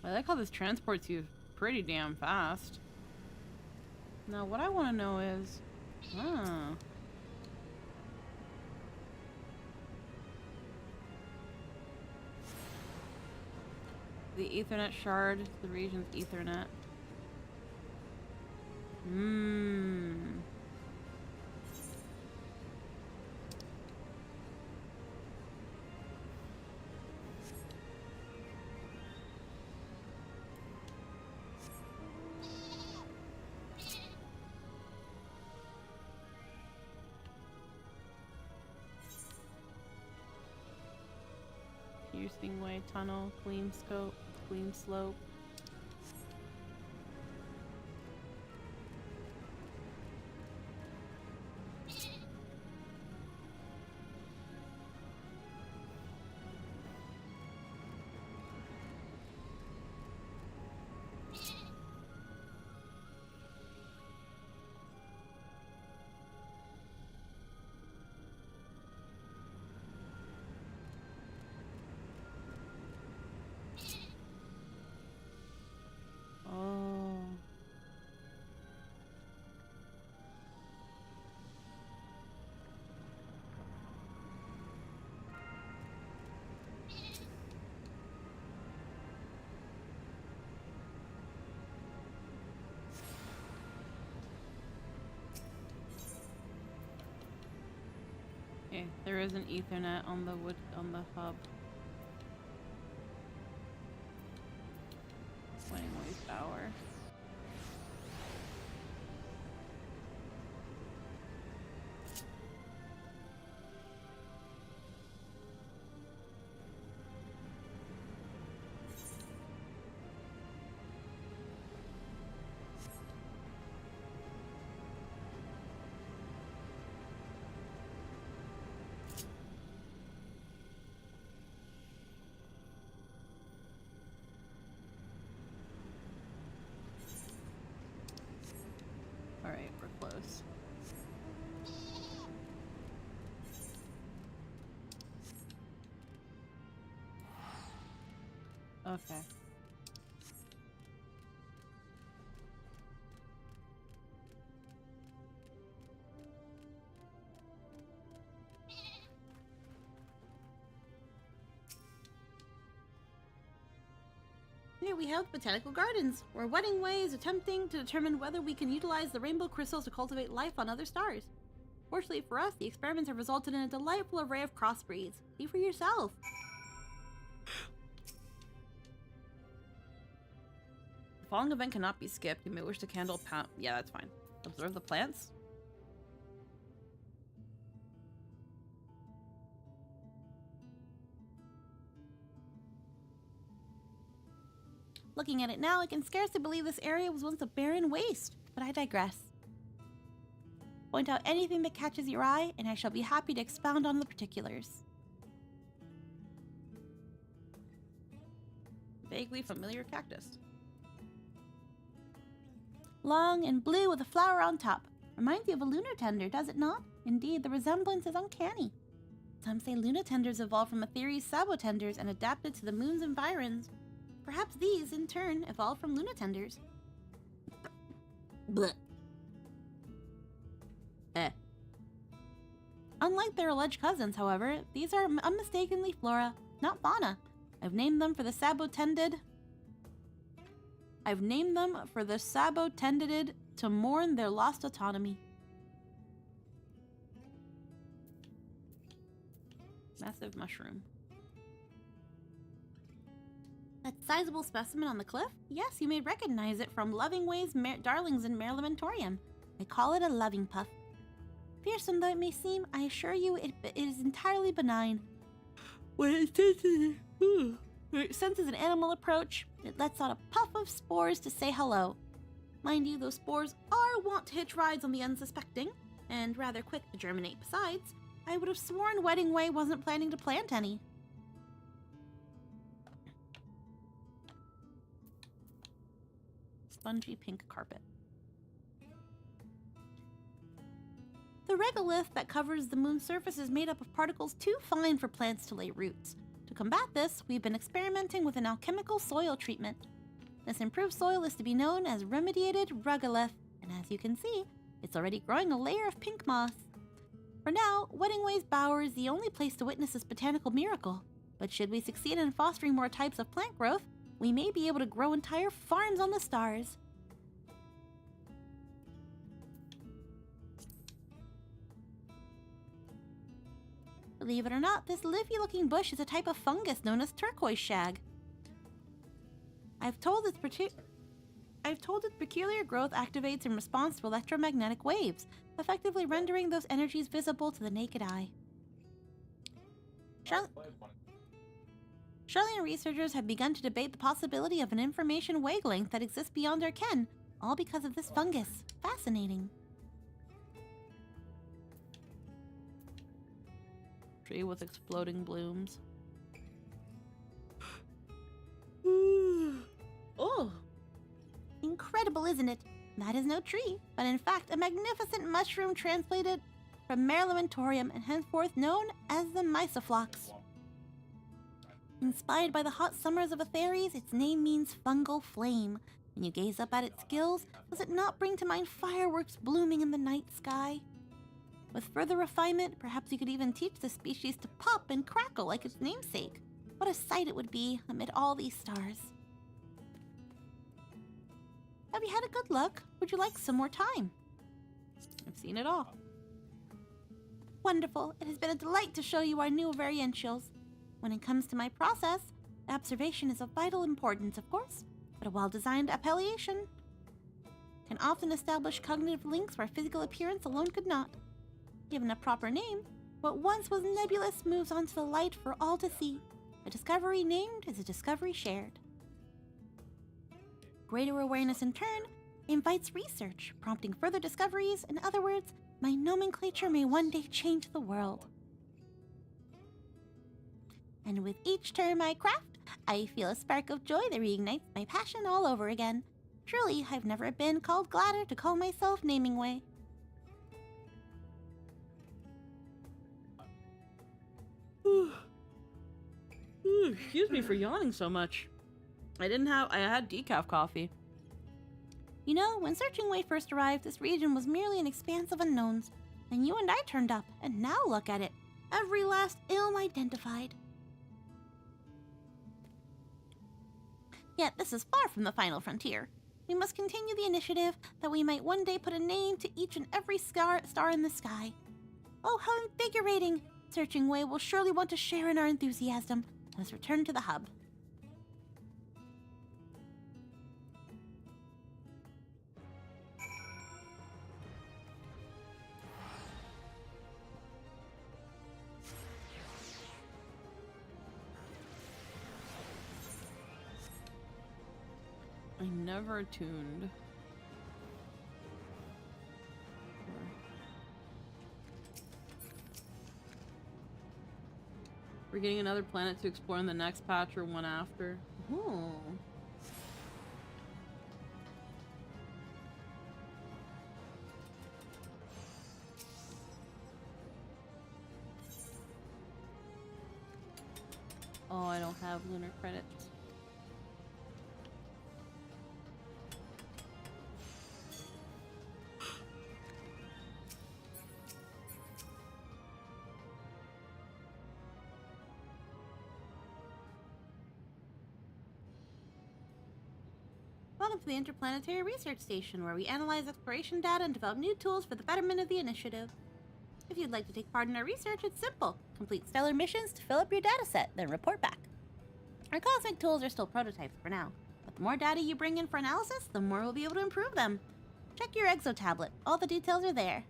I like how this transports you pretty damn fast. Now, what I want to know is... The Ethernet shard, the region's Ethernet. Piercing Way Tunnel, Gleam Scope, Gleam Slope. Okay, there is an Ethernet on the hub. Wedding Way's Bower. Alright, we're close. Okay. Here we have Botanical Gardens, where Wedding Way is attempting to determine whether we can utilize the rainbow crystals to cultivate life on other stars. Fortunately for us, the experiments have resulted in a delightful array of crossbreeds. See for yourself. The following event cannot be skipped. You may wish to candle pound. Yeah, that's fine. Observe the plants. Looking at it now, I can scarcely believe this area was once a barren waste, but I digress. Point out anything that catches your eye, and I shall be happy to expound on the particulars. Vaguely familiar cactus. Long and blue with a flower on top. Reminds you of a lunar tender, does it not? Indeed, the resemblance is uncanny. Some say lunatenders evolved from Aetheri's sabotenders and adapted to the moon's environs. Perhaps these, in turn, evolved from lunatenders. Blech. Unlike their alleged cousins, however, these are unmistakably flora, not fauna. I've named them for the sabotended I've named them for the Sabo tended to mourn their lost autonomy. Massive mushroom. That sizable specimen on the cliff? Yes, you may recognize it from Lovingway's Darlings in Merlimentorium. I call it a loving puff. Fearsome though it may seem, I assure you it is entirely benign. When it senses an animal approach, it lets out a puff of spores to say hello. Mind you, those spores are wont to hitch rides on the unsuspecting, and rather quick to germinate besides. I would have sworn Wedding Way wasn't planning to plant any. Spongy pink carpet. The regolith that covers the moon's surface is made up of particles too fine for plants to lay roots. To combat this, we've been experimenting with an alchemical soil treatment. This improved soil is to be known as remediated regolith, and as you can see, it's already growing a layer of pink moss. For now, Weddingway's Bower is the only place to witness this botanical miracle, but should we succeed in fostering more types of plant growth, we may be able to grow entire farms on the stars. Believe it or not, this leafy-looking bush is a type of fungus known as turquoise shag. I've told its peculiar growth activates in response to electromagnetic waves, effectively rendering those energies visible to the naked eye. Charlian researchers have begun to debate the possibility of an information wavelength that exists beyond our ken, all because of this fungus. Fascinating. Tree with exploding blooms. Oh! Incredible, isn't it? That is no tree, but in fact a magnificent mushroom transplanted from Merlimentorium and henceforth known as the Mysophlux. Inspired by the hot summers of Atheres, its name means fungal flame. When you gaze up at its gills, does it not bring to mind fireworks blooming in the night sky? With further refinement, perhaps you could even teach the species to pop and crackle like its namesake. What a sight it would be amid all these stars. Have you had a good look? Would you like some more time? I've seen it all. Wonderful. It has been a delight to show you our new varientials. When it comes to my process, observation is of vital importance, of course, but a well-designed appellation can often establish cognitive links where physical appearance alone could not. Given a proper name, what once was nebulous moves onto the light for all to see. A discovery named is a discovery shared. Greater awareness, in turn, invites research, prompting further discoveries. In other words, my nomenclature may one day change the world. And with each term I craft, I feel a spark of joy that reignites my passion all over again. Truly, I've never been called gladder to call myself Naming Way. Excuse me for yawning so much. I had decaf coffee. You know, when Searching Way first arrived, this region was merely an expanse of unknowns. Then you and I turned up, and now look at it. Every last ilm identified. Yet this is far from the final frontier. We must continue the initiative that we might one day put a name to each and every star in the sky. Oh, how invigorating! Searching Way will surely want to share in our enthusiasm. Let's return to the hub. I never tuned. We're getting another planet to explore in the next patch or one after. Ooh. Oh, I don't have lunar credits. Welcome to the Interplanetary Research Station, where we analyze exploration data and develop new tools for the betterment of the initiative. If you'd like to take part in our research, it's simple. Complete stellar missions to fill up your data set, then report back. Our cosmic tools are still prototypes for now, but the more data you bring in for analysis, the more we'll be able to improve them. Check your exo tablet. All the details are there.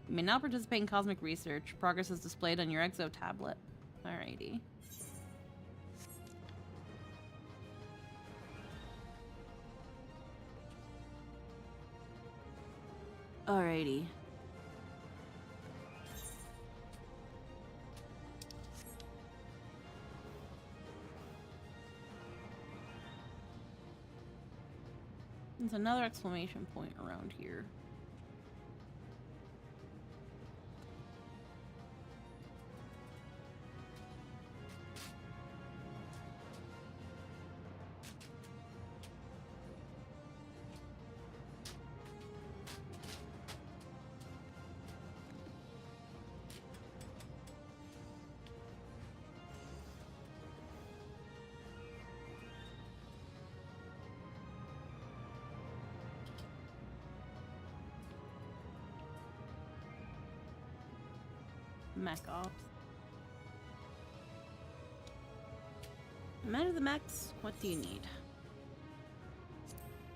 You may now participate in cosmic research. Progress is displayed on your exo tablet. Alrighty. Alrighty. There's another exclamation point around here. Mech ops. Man of the mechs, what do you need?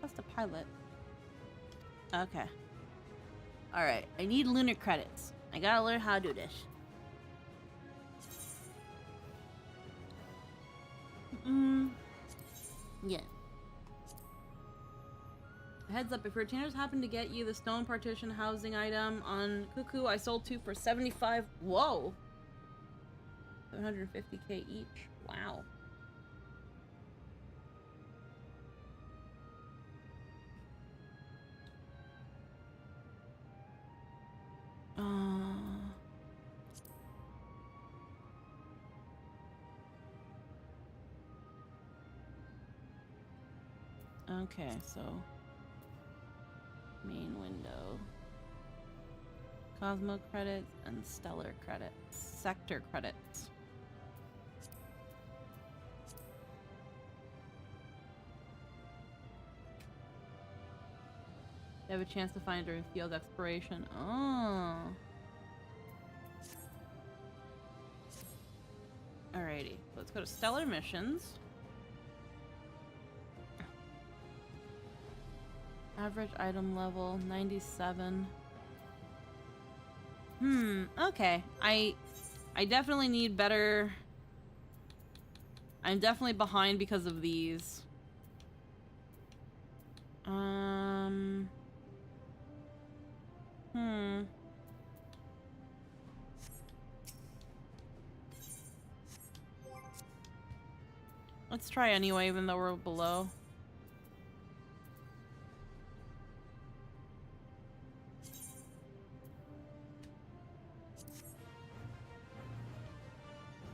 That's the pilot. Okay. Alright, I need lunar credits. I gotta learn how to do this. Yeah. Heads up, if retainers happen to get you the stone partition housing item on Cuckoo, I sold 2 for 75. Whoa! 750k each. Wow. Okay, so main window. Cosmo credits and stellar credits. Sector credits. You have a chance to find during field exploration. Oh. Alrighty, let's go to stellar missions. Average item level 97. Okay. I definitely need better. I'm definitely behind because of these. Let's try anyway, even though we're below.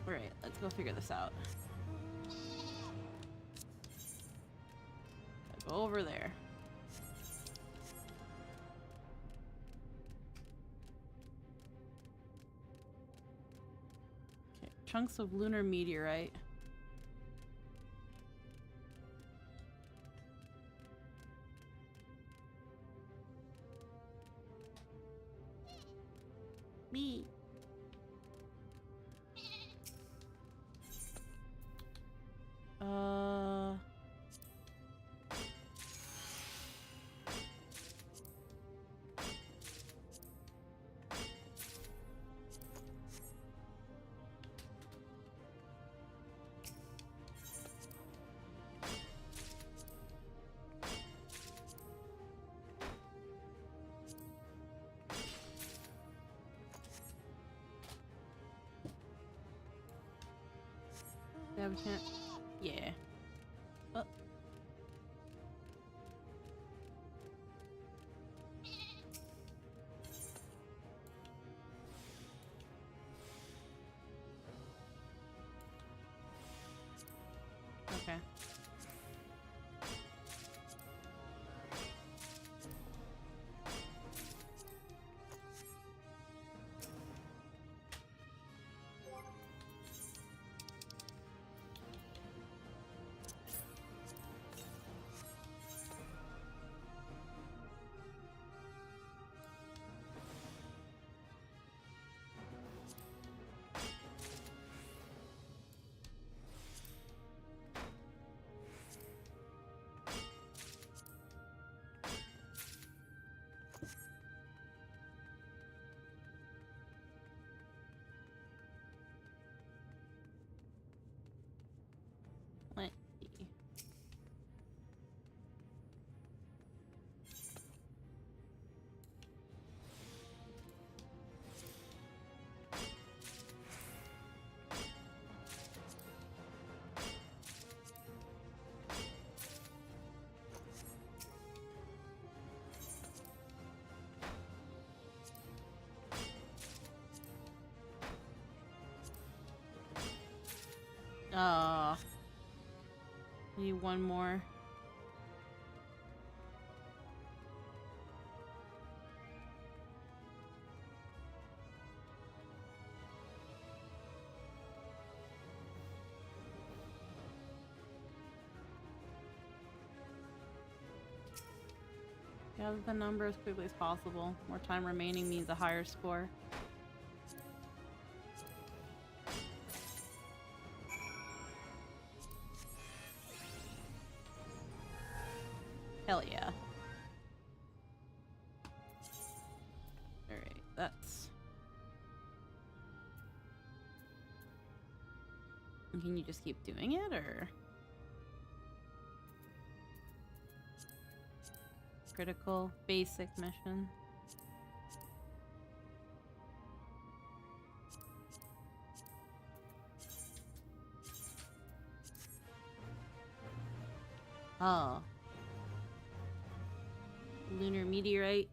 Alright, let's go figure this out. Go over there. Okay, chunks of lunar meteorite. Me. Do I have a chance? Yeah. Oh. Okay. Need one more. Gather the number as quickly as possible. More time remaining means a higher score. Hell yeah. Alright, that's... Can you just keep doing it, or...? Critical, basic mission. Oh. Lunar meteorite.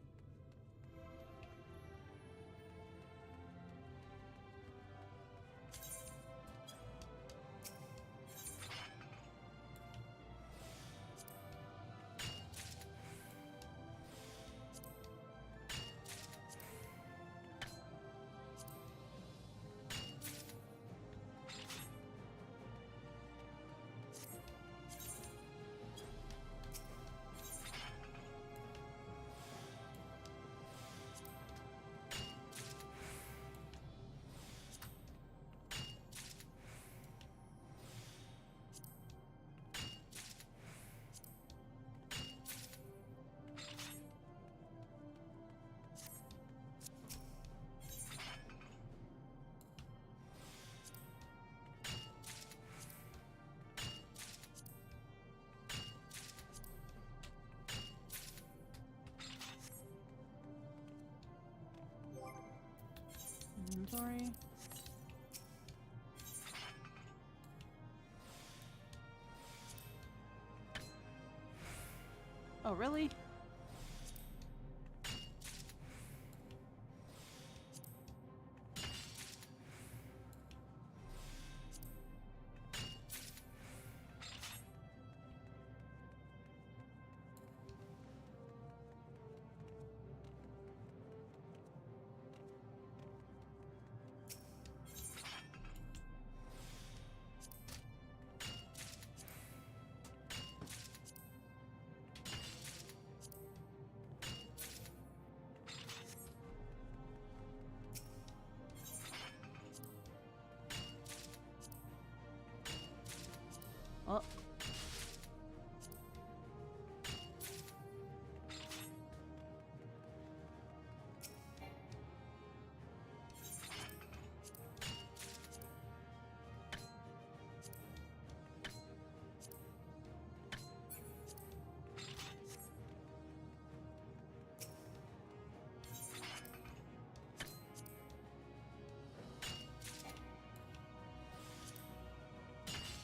Inventory. Oh, really? Oh.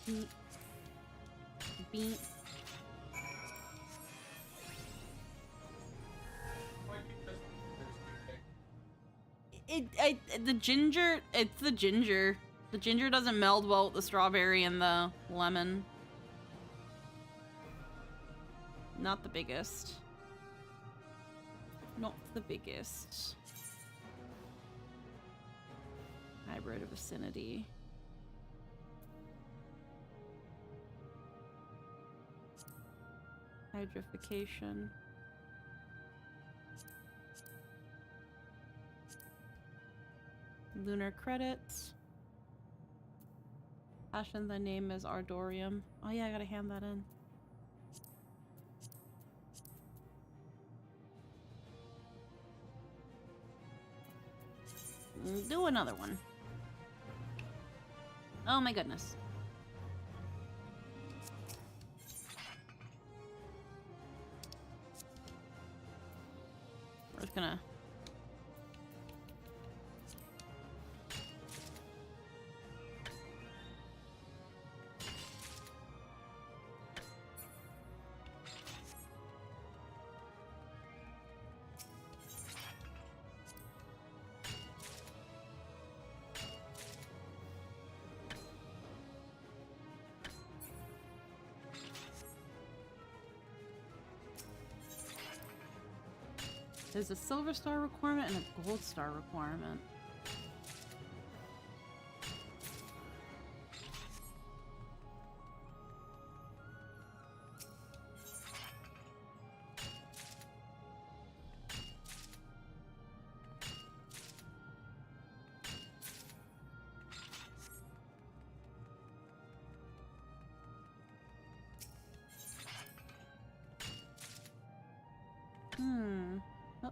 Beat. Beat. The ginger, it's the ginger. The ginger doesn't meld well with the strawberry and the lemon. Not the biggest. Not the biggest. Hybrid vicinity. Hydrification. Lunar credits. Passion, the name is Ardorium. Oh yeah, I gotta hand that in. Do another one. Oh my goodness. We're just gonna... There's a silver star requirement and a gold star requirement. Oh.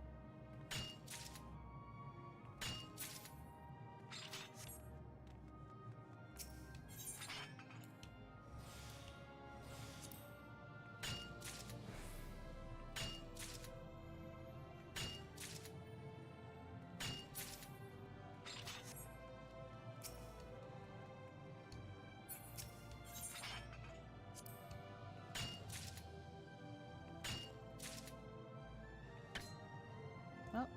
Oh.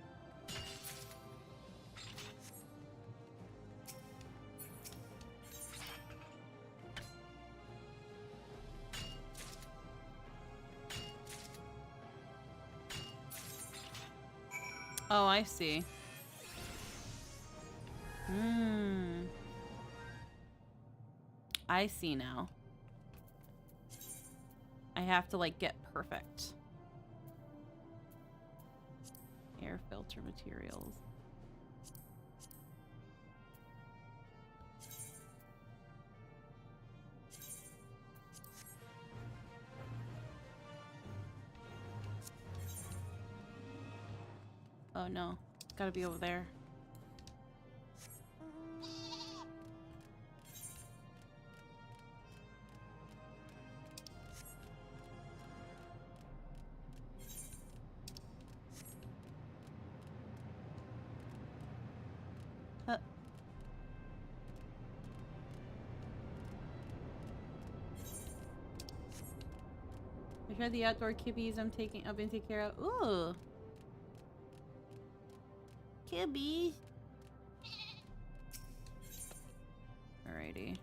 Oh, I see. I see now. I have to, like, get perfect. Air filter materials. Oh no, it's gotta be over there. I heard the outdoor kibbies I've been taking care of. Ooh. Kibbies. Alrighty.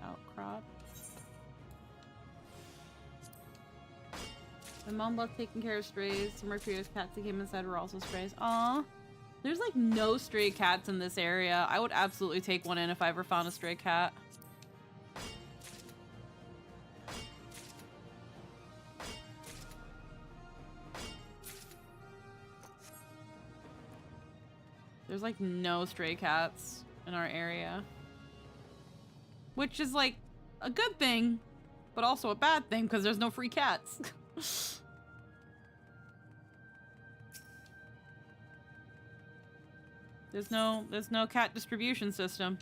Outcrop. My mom loved taking care of strays. Some of Marquita's cats that came inside were also strays. Aw. There's like no stray cats in this area. I would absolutely take one in if I ever found a stray cat. There's like no stray cats in our area. Which is like a good thing, but also a bad thing because there's no free cats. There's no cat distribution system.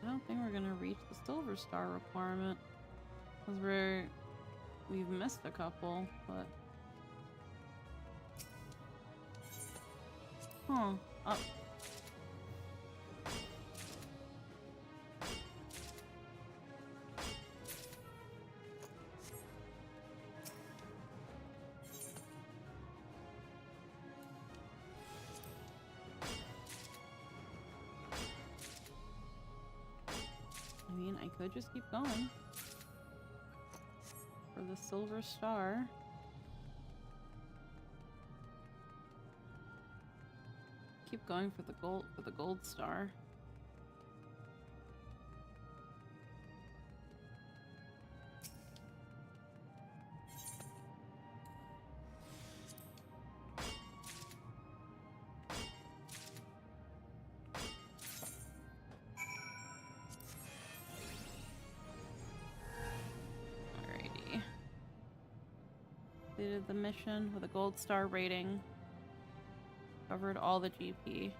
I don't think we're gonna reach the silver star requirement because we've missed a couple, but huh. Oh. I mean, I could just keep going for the silver star. going for the gold star. Alrighty. Completed the mission with a gold star rating. Covered all the GP.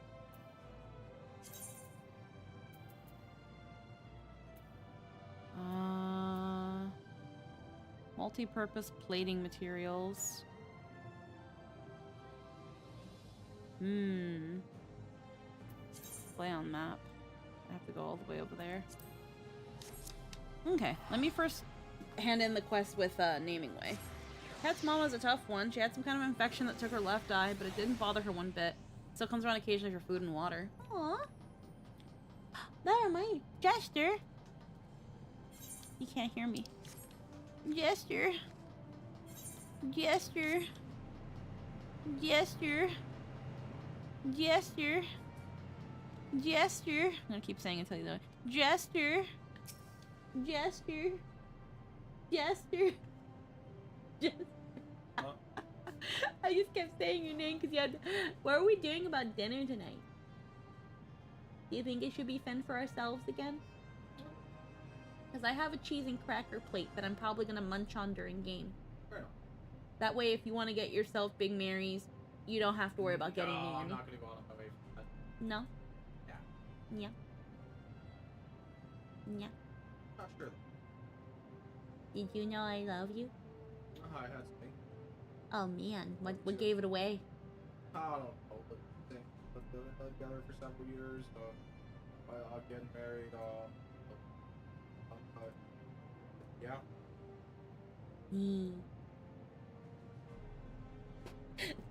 Multi-purpose plating materials. Play on map. I have to go all the way over there. Okay, let me first hand in the quest with Naming Way. Cat's mom was a tough one. She had some kind of infection that took her left eye, but it didn't bother her one bit. Still comes around occasionally for food and water. Aww. There, my Jester. You can't hear me. Jester. Jester. Jester. Jester. Jester. I'm gonna keep saying it until you know it. Jester. Jester. Jester. Jester. Huh? I just kept saying your name because you had. What are we doing about dinner tonight? Do you think it should be fend for ourselves again? Because I have a cheese and cracker plate that I'm probably gonna munch on during game. Fair enough. That way, if you want to get yourself Big Marys, you don't have to worry about getting me No, I'm any. not gonna go on my way from that. No? Yeah. Yeah. Yeah. Not sure. Did you know I love you? I had to think. Oh man, what gave it away? I don't know, but we've been together for several years. I'm getting married. Yeah.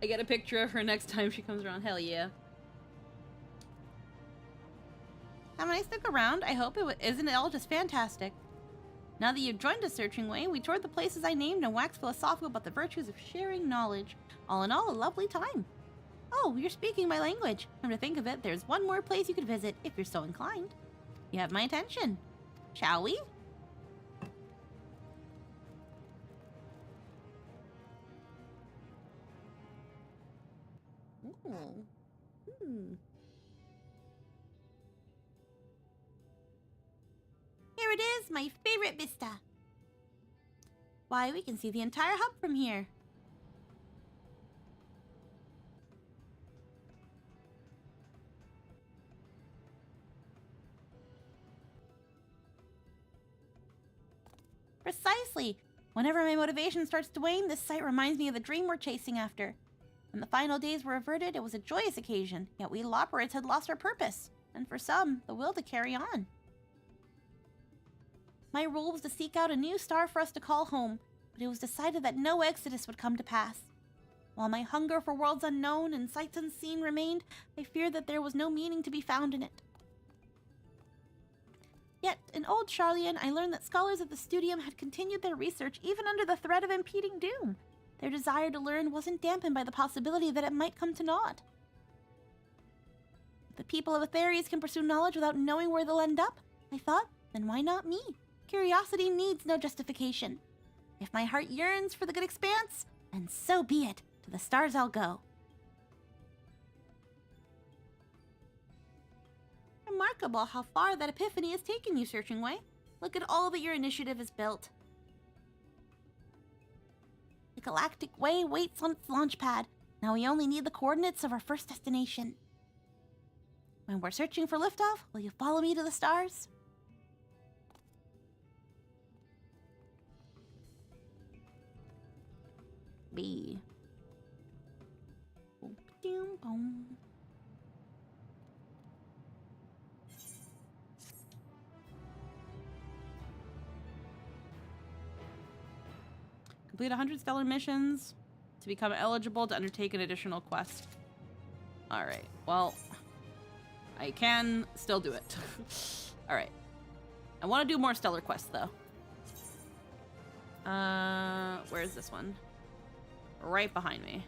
I get a picture of her next time she comes around. Hell yeah. Have a nice look around. I hope isn't it all just fantastic? Now that you've joined us, Searching Way, we toured the places I named and waxed philosophical about the virtues of sharing knowledge. All in all, a lovely time. Oh, you're speaking my language. Come to think of it, there's one more place you could visit if you're so inclined. You have my attention. Shall we? Ooh. Here it is, my favorite vista. Why, we can see the entire hub from here. Precisely. Whenever my motivation starts to wane, this sight reminds me of the dream we're chasing after. When the final days were averted, it was a joyous occasion, yet we Loperids had lost our purpose, and for some, the will to carry on. My role was to seek out a new star for us to call home, but it was decided that no exodus would come to pass. While my hunger for worlds unknown and sights unseen remained, I feared that there was no meaning to be found in it. Yet, in old Charlian, I learned that scholars at the Studium had continued their research even under the threat of impending doom. Their desire to learn wasn't dampened by the possibility that it might come to naught. If the people of Atheres can pursue knowledge without knowing where they'll end up, I thought, then why not me? Curiosity needs no justification. If my heart yearns for the good expanse, then so be it. To the stars I'll go. Remarkable how far that epiphany has taken you, Searching Way. Look at all that your initiative has built. The Galactic Way waits on its launch pad. Now we only need the coordinates of our first destination. When we're searching for liftoff, will you follow me to the stars? B. Boom. Complete 100 stellar missions to become eligible to undertake an additional quest. Alright, well, I can still do it. Alright. I want to do more stellar quests, though. Where's this one? Right behind me.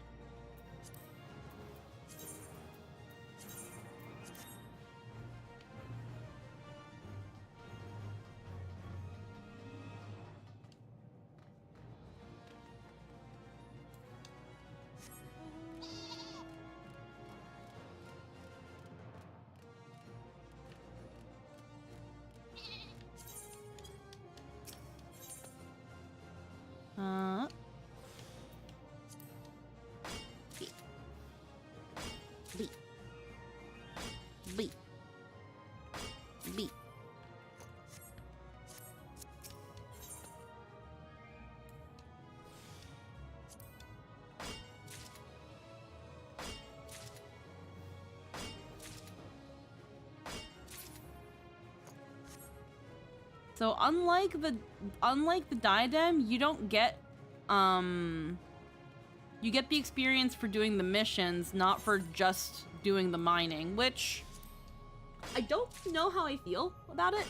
to be. So unlike the diadem, you don't get you get the experience for doing the missions, not for just doing the mining, which I don't know how I feel about it.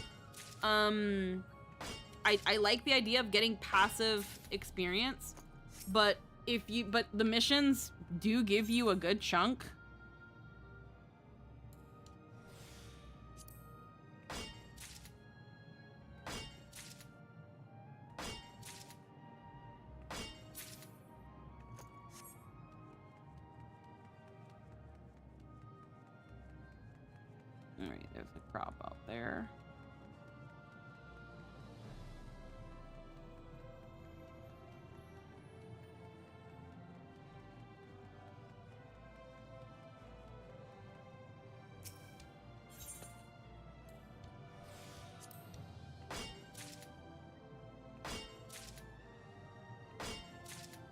I like the idea of getting passive experience, but the missions do give you a good chunk. Alright, there's a crop out there.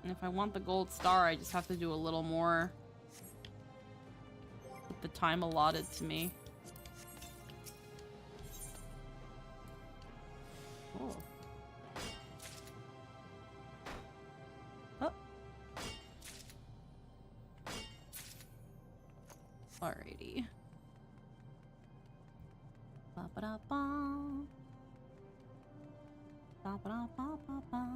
And if I want the gold star, I just have to do a little more with the time allotted to me. Oh. Oh. Alrighty. Ba-ba-da-ba. Ba-ba-da-ba-ba-ba.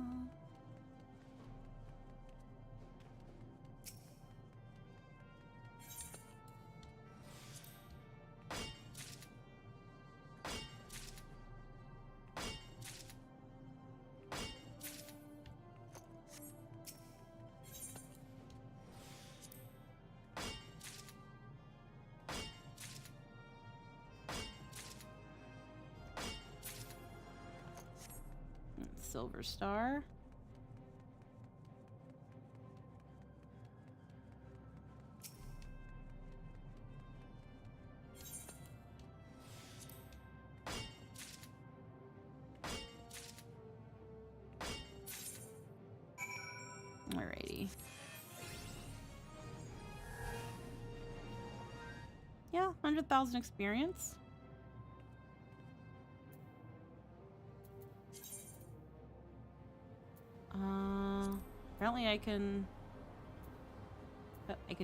Silver star. Alrighty. Yeah, 100,000 experience. Apparently I can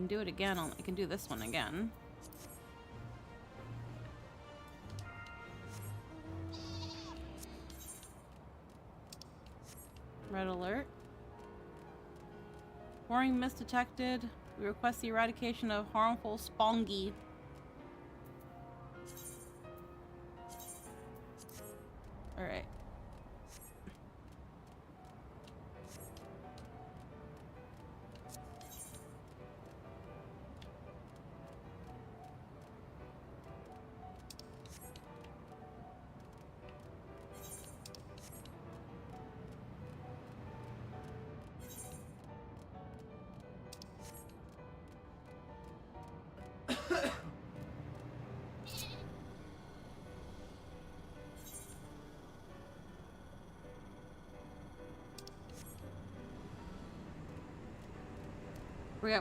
do it again. I can do this one again. Red alert. Pouring mist detected. We request the eradication of harmful spongy. Alright.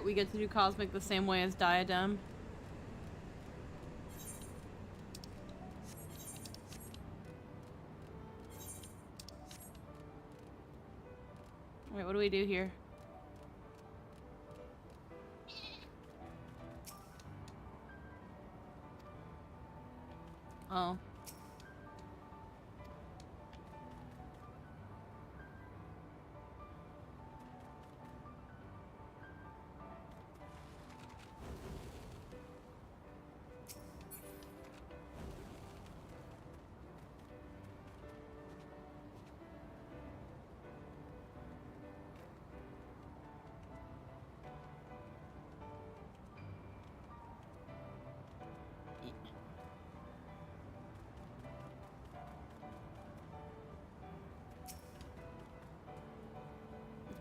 We get to do Cosmic the same way as Diadem. Wait, what do we do here? Oh.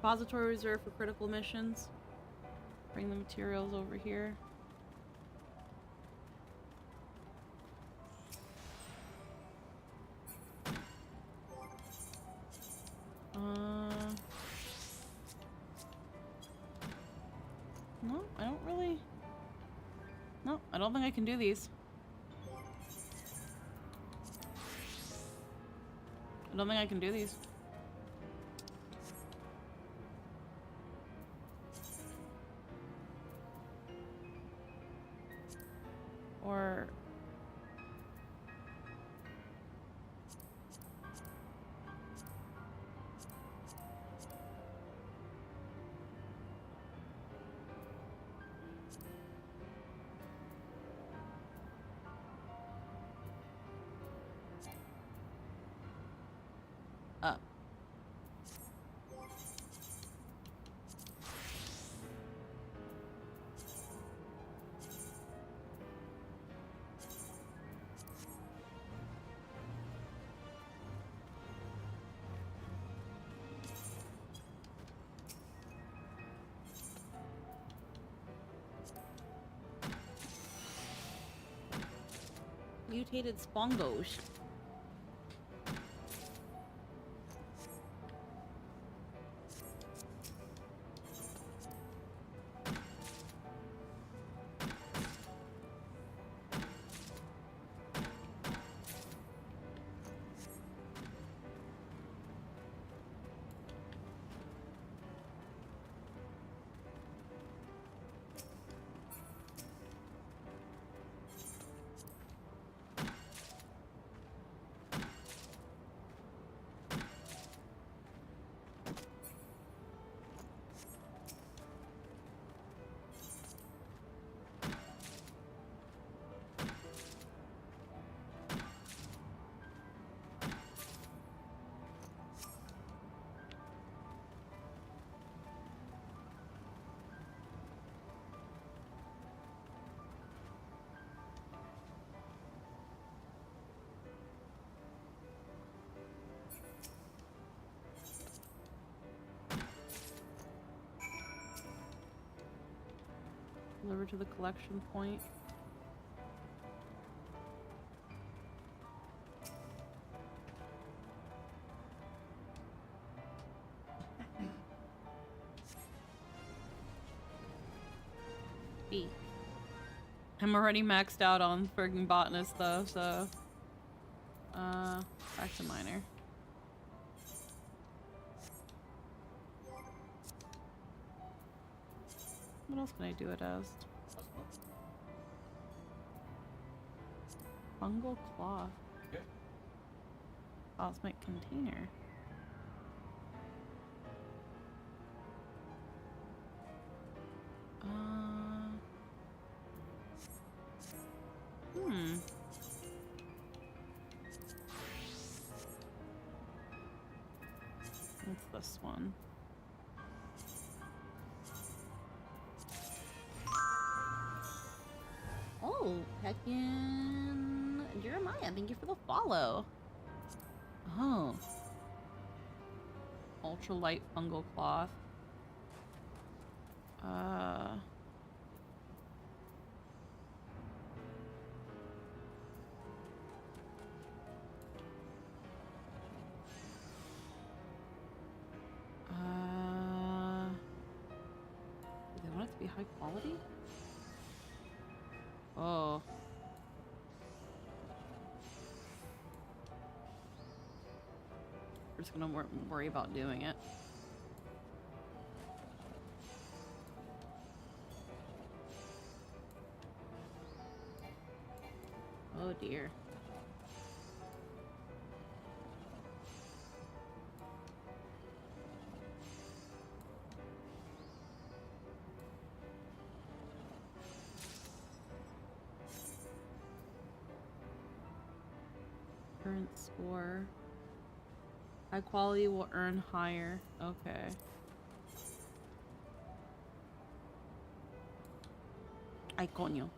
Depository reserved for critical missions. Bring the materials over here. don't think I can do these. I don't think I can do these. Or... up. Mutated spongos. Deliver to the collection point. B. I'm already maxed out on friggin' botanist though, so back to miner. What else can I do it as? Fungal cloth. Okay. Cosmic container. What's this one? Oh, heckin' Jeremiah, thank you for the follow. Oh. Ultralight fungal cloth. Do they want it to be high quality? Oh. We're just gonna worry about doing it. Oh dear. Current score. High quality will earn higher. Okay. Ay, coño.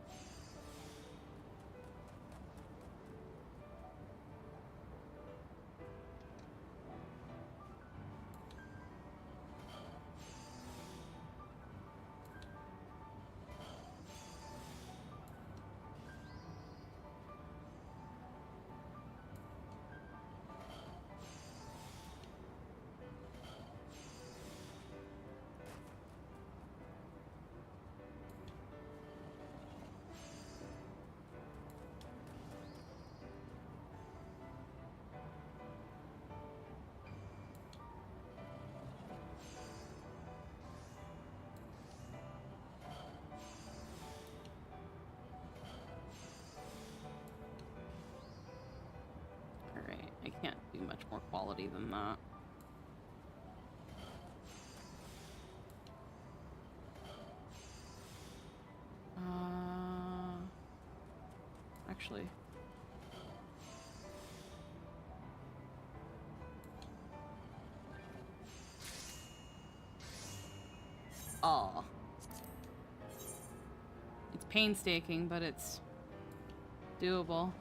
much more quality than that. Actually. Oh. It's painstaking, but it's doable.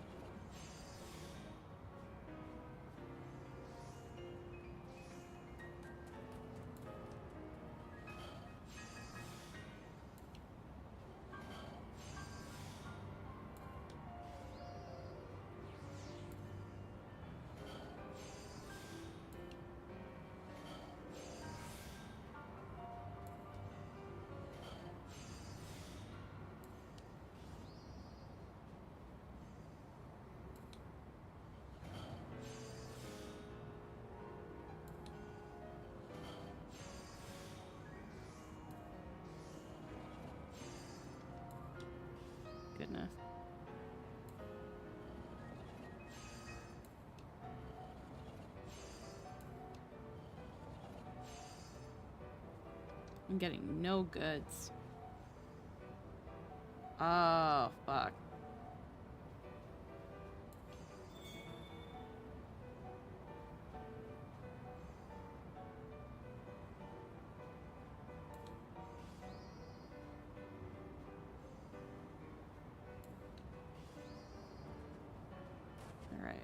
Goodness. I'm getting no goods. Oh, fuck. All right.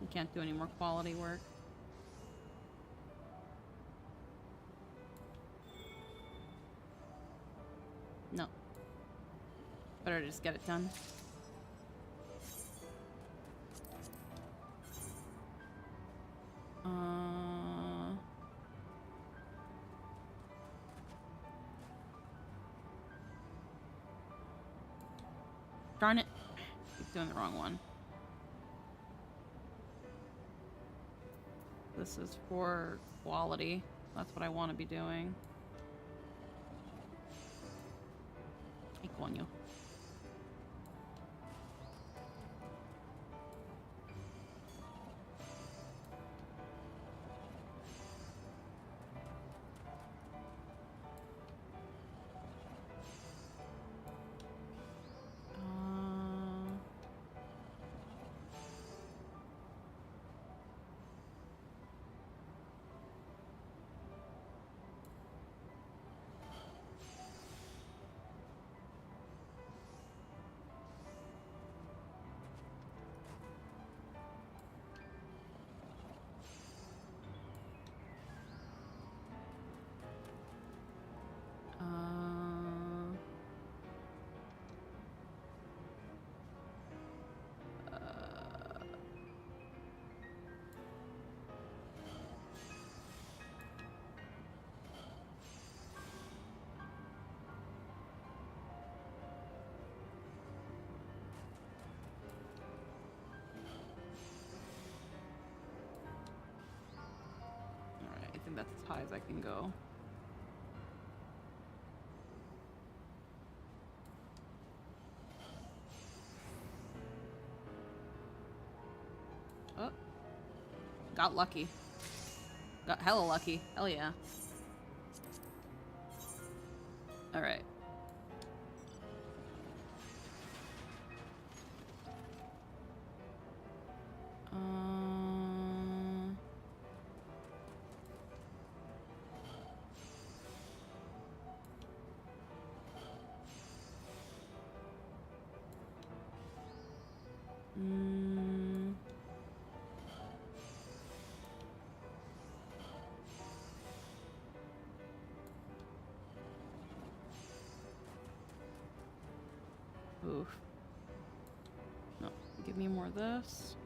We can't do any more quality work. No. Better just get it done. Darn it. Keep doing the wrong one. This is for quality. That's what I want to be doing. Hey, coño. I think that's as high as I can go. Oh. Got lucky. Got hella lucky. Hell yeah. Alright. Oof. No, give me more of this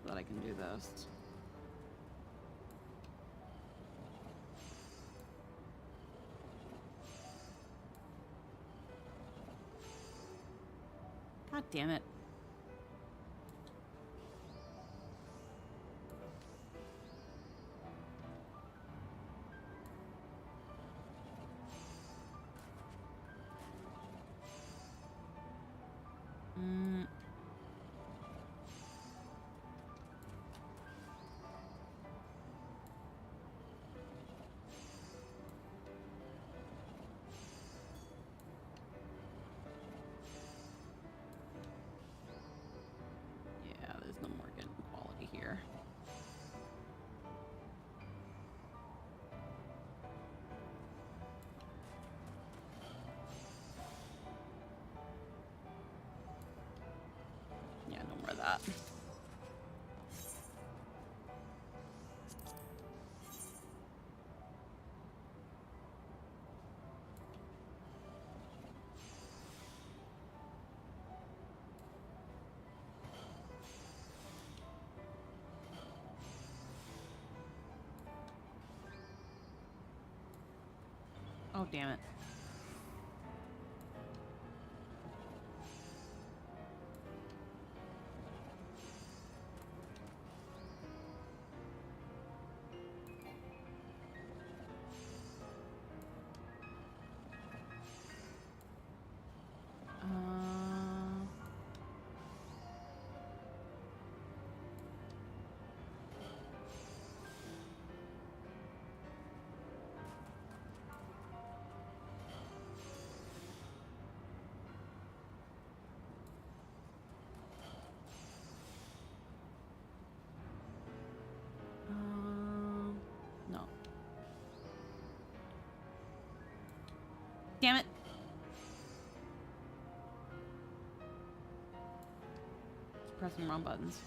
so that I can do this. God damn it. Mm. Yeah, there's no more getting quality here. Yeah, no more of that. Oh, damn it. No. Damn it. Just pressing the wrong buttons.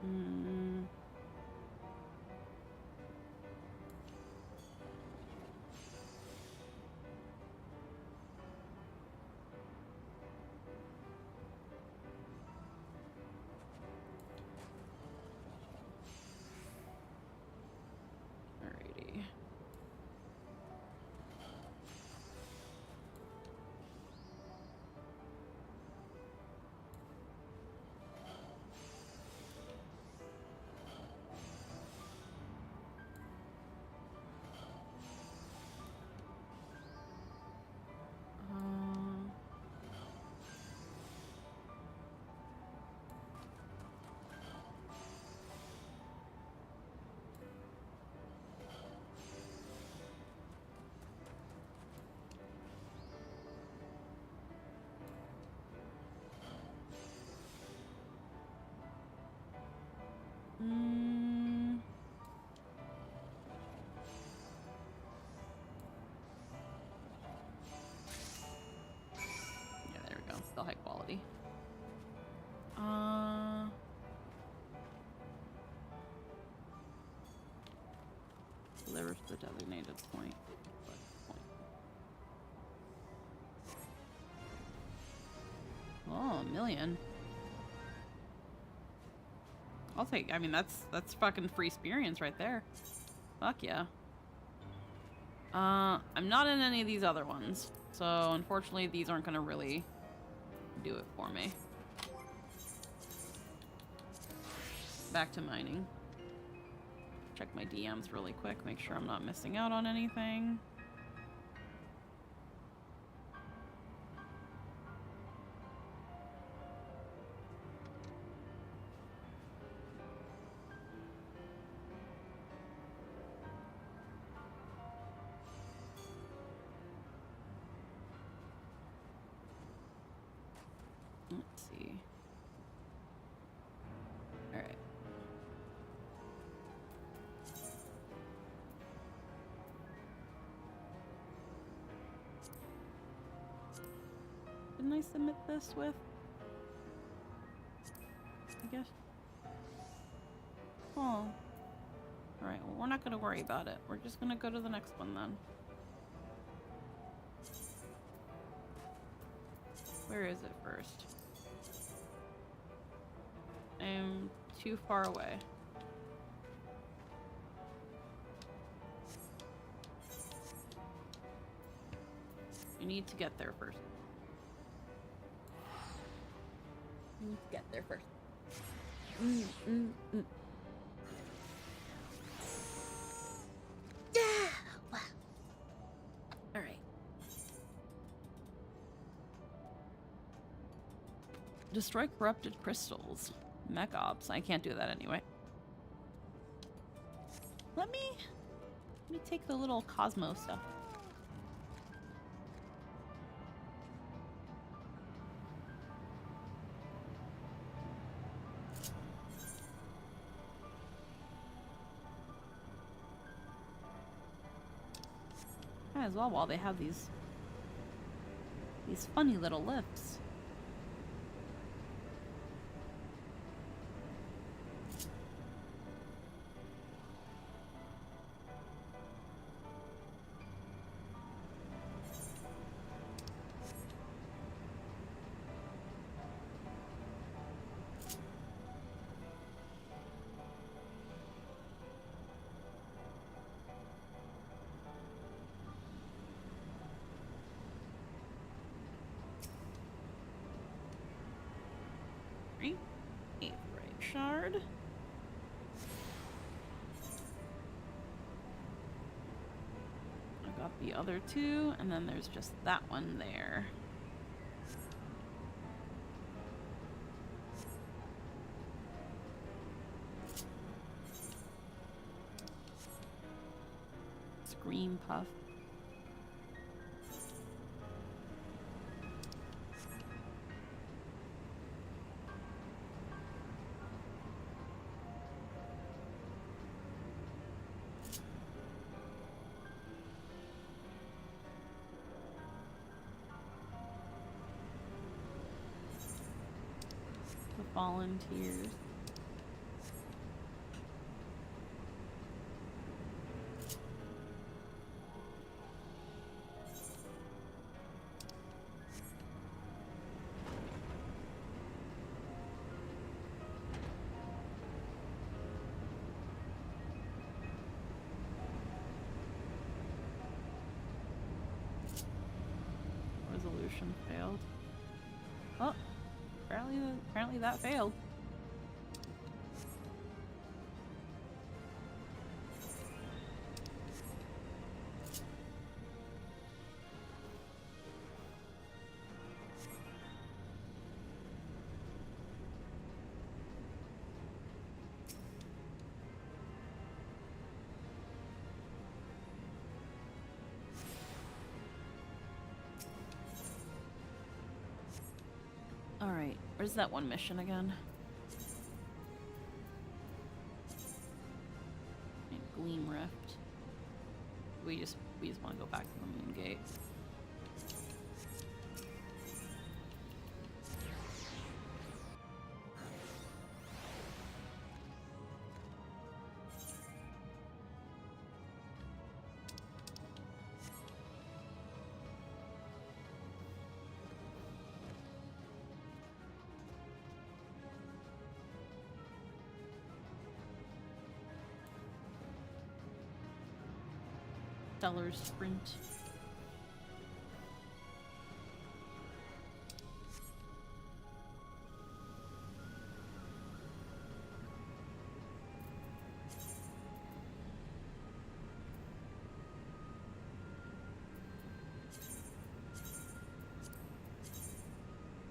Mm. Alrighty. Um, mm. Yeah, there we go. Still high quality. Delivers to the designated point. Oh, a million. I'll take. I mean, that's fucking free experience right there. Fuck yeah. I'm not in any of these other ones, so unfortunately these aren't gonna really do it for me. Back to mining. Check my DMs really quick, make sure I'm not missing out on anything. Let's see. All right. Didn't I submit this with? I guess. Oh. All right. Well, we're not gonna worry about it. We're just gonna go to the next one then. Where is it first? I'm too far away. need to get there first. You need to get there first. All right. Destroy corrupted crystals. Mech ops. I can't do that anyway. Let me take the little Cosmo stuff. Might as well while they have these funny little lifts. Shard. I got the other two, and then there's just that one there. Scream puff. Volunteers. Resolution failed. Oh. Apparently that failed. Alright, where's that one mission again? Gleam Rift. We just want to go back to the Moon Gate. Stellar Sprint.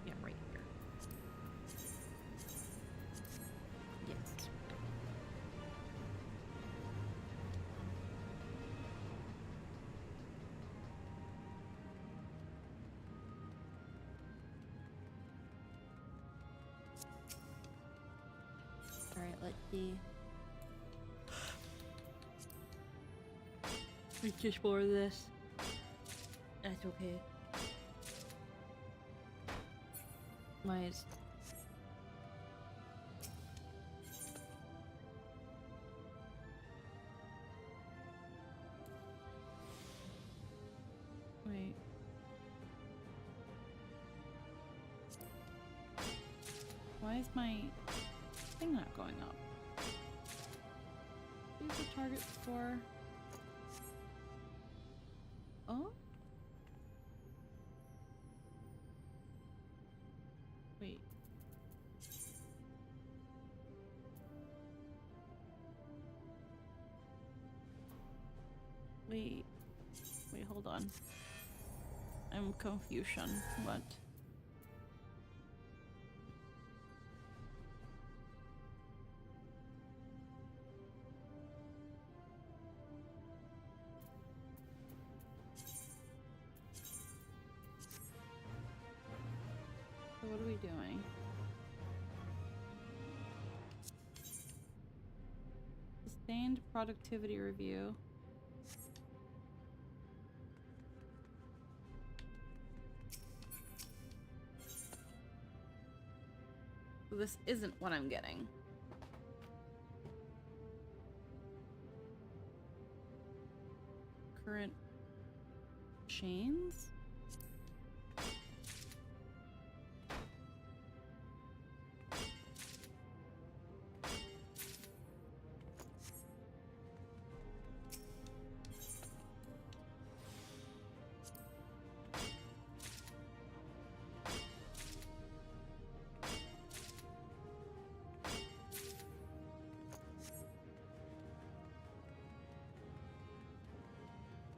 Yeah, right here. Yes. Alright, let's see. It's just more of this. That's okay. Nice. Wait. Why is my thing not going up? Who's the target for? Oh? Wait. Wait, hold on. I'm confusion. What? So what are we doing? Sustained productivity review. So this isn't what I'm getting. Current chains?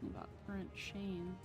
About current chains.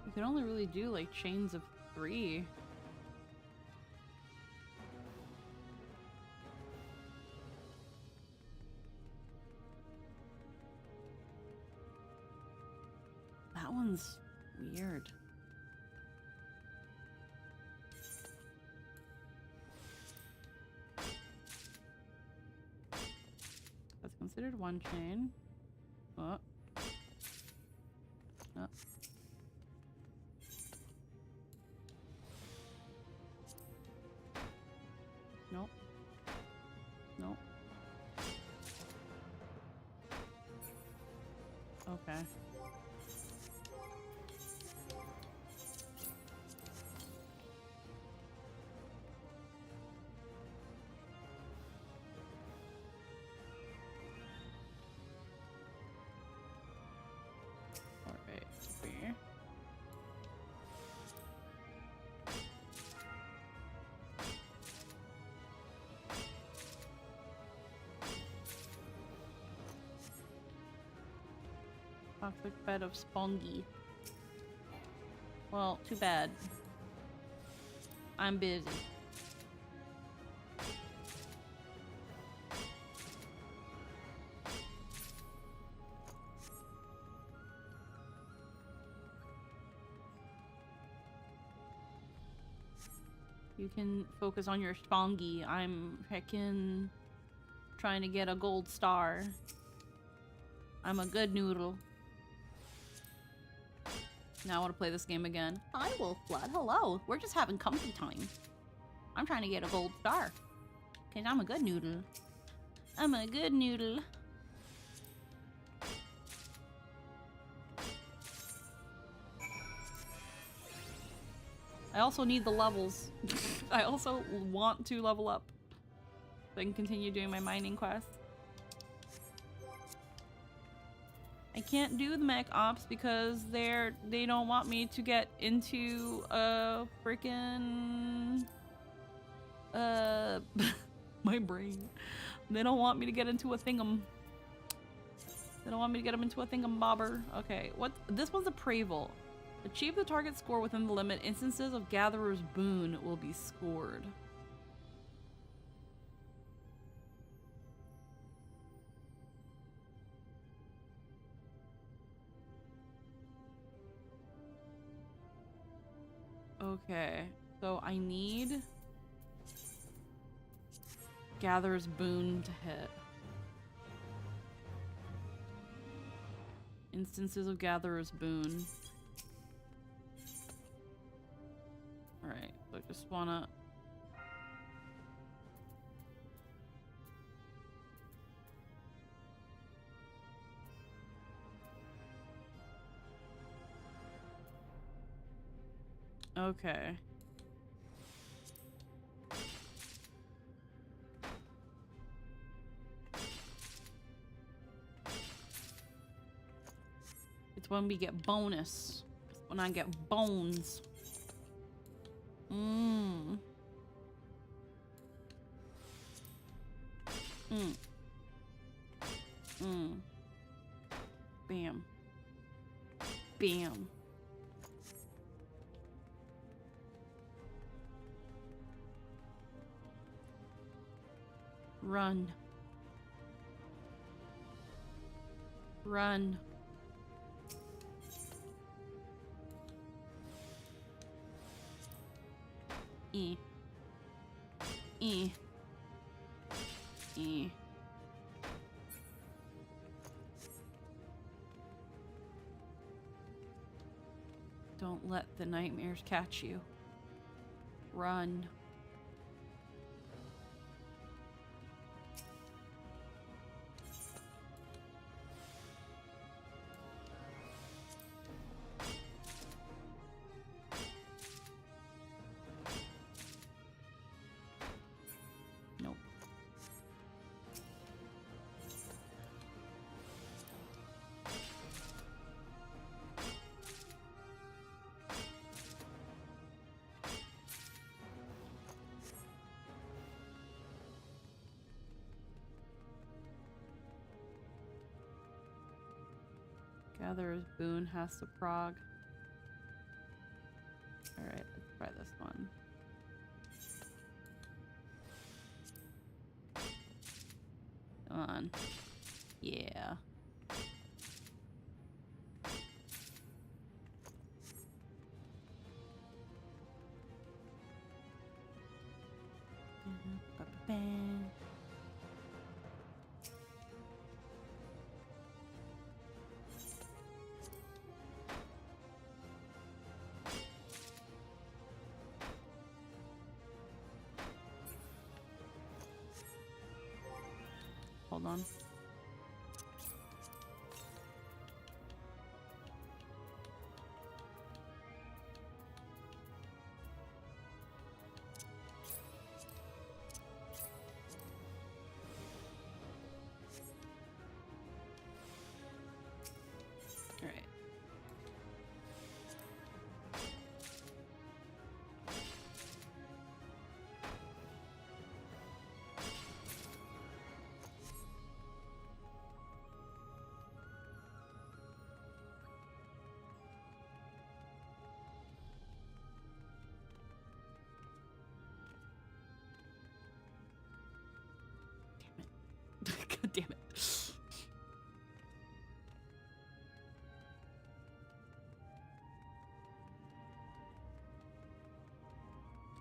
You can only really do like chains of 3. That one's weird. That's considered one chain. Oh. Oh. Nope. Nope. Okay. Alright, here. Toxic bed of spongy. Well, too bad. I'm busy. You can focus on your spongy. I'm heckin' trying to get a gold star. I'm a good noodle. Now I want to play this game again. Hi, Wolfblood. Hello. We're just having comfy time. I'm trying to get a gold star. Because I'm a good noodle. I'm a good noodle. I also need the levels. I also want to level up. So I can continue doing my mining quest. I can't do the mech ops because they don't want me to get into a freaking my brain. They don't want me to get into a thingam. They don't want me to get them into a thingamabobber. Okay, what? This one's a Praval. Achieve the target score within the limit. Instances of Gatherer's Boon will be scored. Okay, so I need Gatherer's Boon to hit. Instances of Gatherer's Boon. Alright, so I just wanna... Okay. It's when we get bonus. It's when I get bones. Mmm. Mm. Mm. Bam. Bam. Run. Run. E. E. E. Don't let the nightmares catch you. Run. Nope. Gatherer's Boon has to prog. Alright, let's try this one. Come on. Yeah. Hold on. All right. God damn it.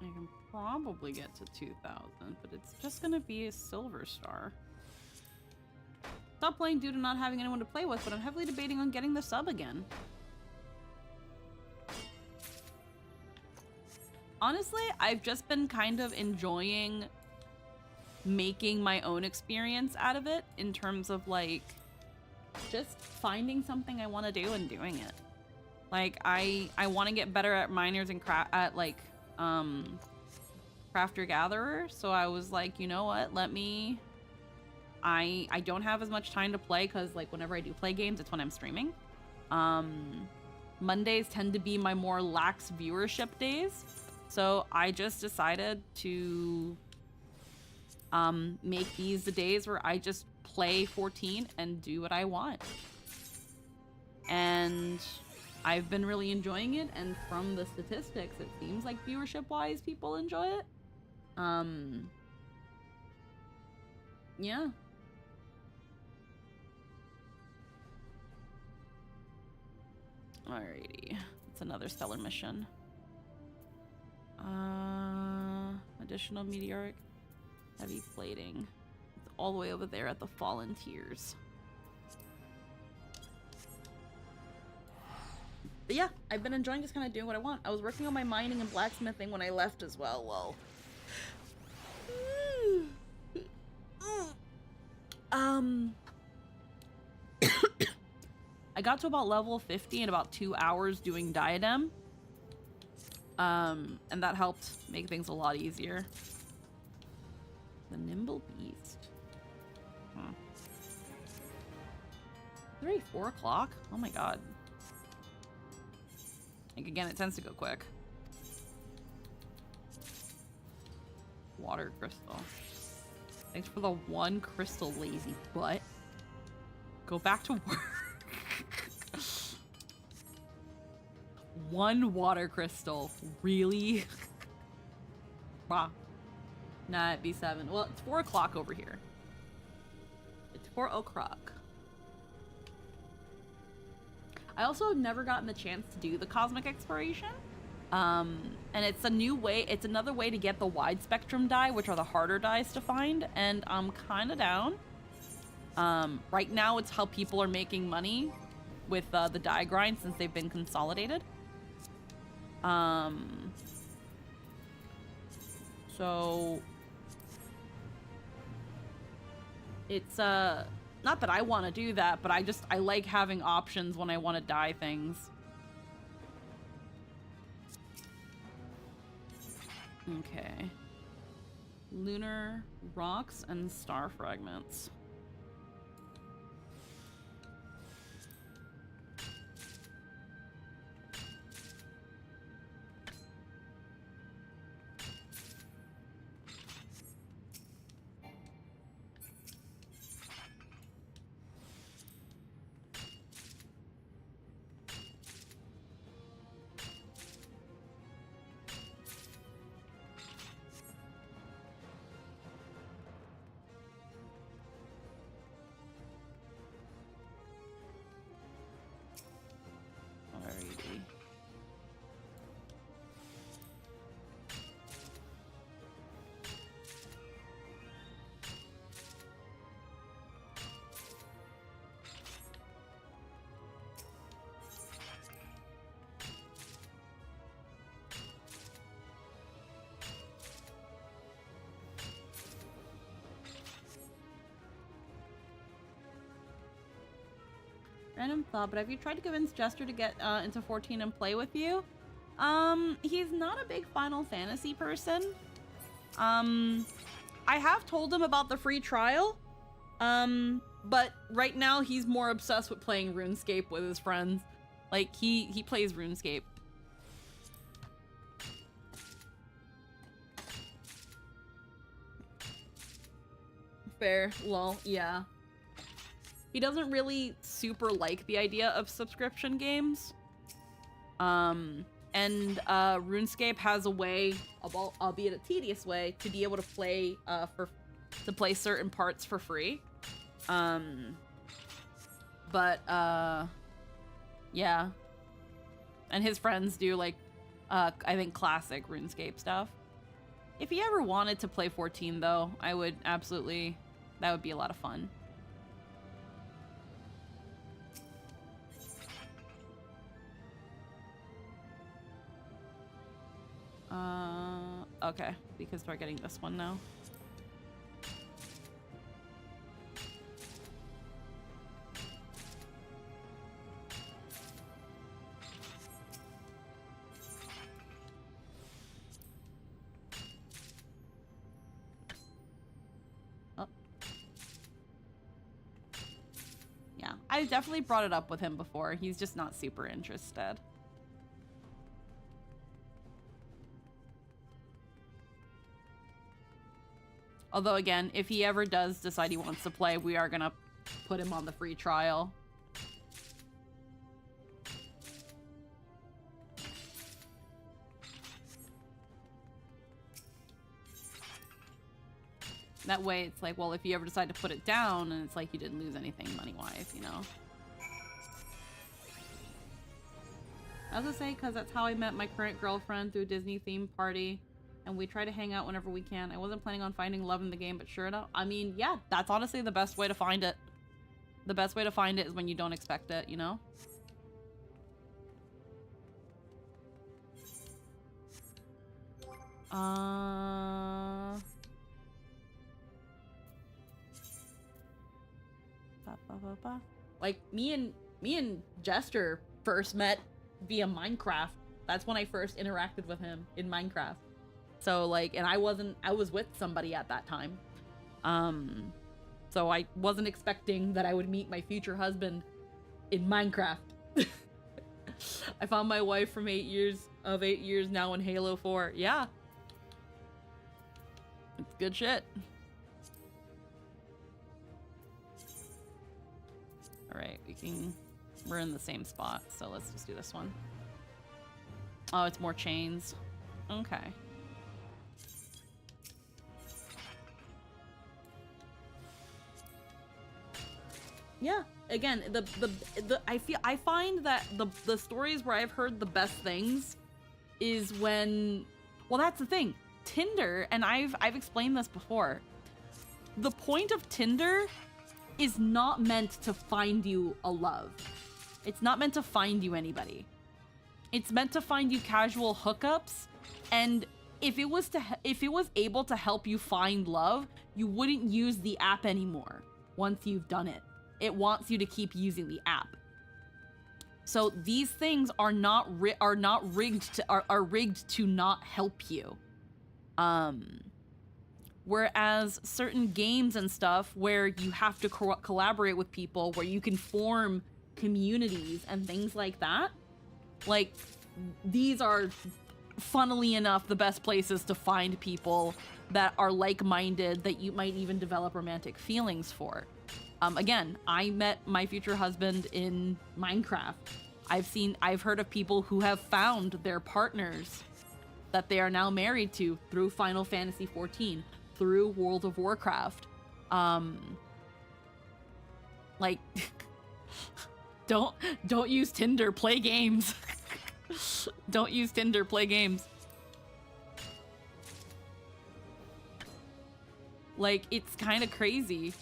I can probably get to 2,000, but it's just gonna be a silver star. Stop playing due to not having anyone to play with, but I'm heavily debating on getting the sub again. Honestly, I've just been kind of enjoying making my own experience out of it in terms of like just finding something I want to do and doing it. Like I want to get better at miners and crafter gatherer, so I was like, you know what, I don't have as much time to play because like whenever I do play games, it's when I'm streaming. Mondays tend to be my more lax viewership days, so I just decided to make these the days where I just play 14 and do what I want. And I've been really enjoying it, and from the statistics, it seems like viewership-wise, people enjoy it. Yeah. Alrighty. It's another stellar mission. Additional meteoric heavy plating. It's all the way over there at the Fallen Tears. But yeah, I've been enjoying just kind of doing what I want. I was working on my mining and blacksmithing when I left as well. Whoa. I got to about level 50 in about 2 hours doing Diadem. And that helped make things a lot easier. The Nimble Beast. Huh. It's already 4 o'clock? Oh my god. Like, again, it tends to go quick. Water crystal. Thanks for the 1 crystal, lazy butt. Go back to work. 1 water crystal. Really? Wow. Nah, it'd be 7. Well, it's 4 o'clock over here. It's 4 o'clock. I also have never gotten the chance to do the cosmic exploration. And it's a new way, it's another way to get the wide spectrum dye, which are the harder dyes to find, and I'm kind of down. Right now it's how people are making money with the dye grind since they've been consolidated. So it's not that I want to do that, but I like having options when I want to dye things. Okay. Lunar rocks and star fragments. Alrighty. Random thought, but have you tried to convince Jester to get into 14 and play with you? He's not a big Final Fantasy person. I have told him about the free trial, but right now he's more obsessed with playing RuneScape with his friends. Like, he plays RuneScape. Fair, lol, yeah. He doesn't really super like the idea of subscription games. And RuneScape has a way, albeit a tedious way, to be able to play play certain parts for free. Yeah. And his friends do, like, I think classic RuneScape stuff. If he ever wanted to play 14, though, I would absolutely, that would be a lot of fun. Okay, we can start getting this one now. Oh. Yeah, I definitely brought it up with him before. He's just not super interested. Although, again, if he ever does decide he wants to play, we are gonna put him on the free trial. That way, it's like, well, if you ever decide to put it down, and it's like you didn't lose anything money-wise, you know? I was gonna say, because that's how I met my current girlfriend, through a Disney-themed party. And we try to hang out whenever we can. I wasn't planning on finding love in the game, but sure enough, I mean, yeah, that's honestly the best way to find it. The best way to find it is when you don't expect it, you know? Like, me and Jester first met via Minecraft That's when I first interacted with him in Minecraft. So like, and I was with somebody at that time. So I wasn't expecting that I would meet my future husband in Minecraft. I found my wife from 8 years now in Halo 4. Yeah. It's good shit. All right, we're in the same spot, so let's just do this one. Oh, it's more chains. Okay. Yeah, again, I find that the stories where I've heard the best things is when, well, that's the thing. Tinder, and I've explained this before. The point of Tinder is not meant to find you a love. It's not meant to find you anybody. It's meant to find you casual hookups, and if it was able to help you find love, you wouldn't use the app anymore once you've done it. It wants you to keep using the app. So these things are rigged to not help you. Whereas certain games and stuff where you have to collaborate with people, where you can form communities and things like that, like these are, funnily enough, the best places to find people that are like-minded, that you might even develop romantic feelings for. Again, I met my future husband in Minecraft. I've heard of people who have found their partners that they are now married to through Final Fantasy XIV, through World of Warcraft. Like, don't use Tinder, play games. Don't use Tinder, play games. Like, it's kind of crazy.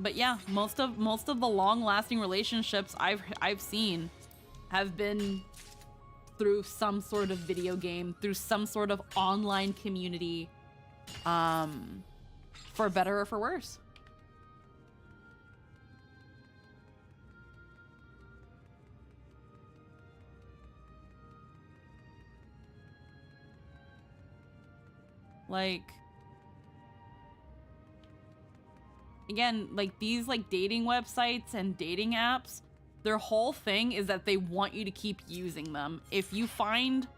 But yeah, most of the long-lasting relationships I've seen have been through some sort of video game, through some sort of online community, for better or for worse. Like, again, like these like dating websites and dating apps, their whole thing is that they want you to keep using them. If you find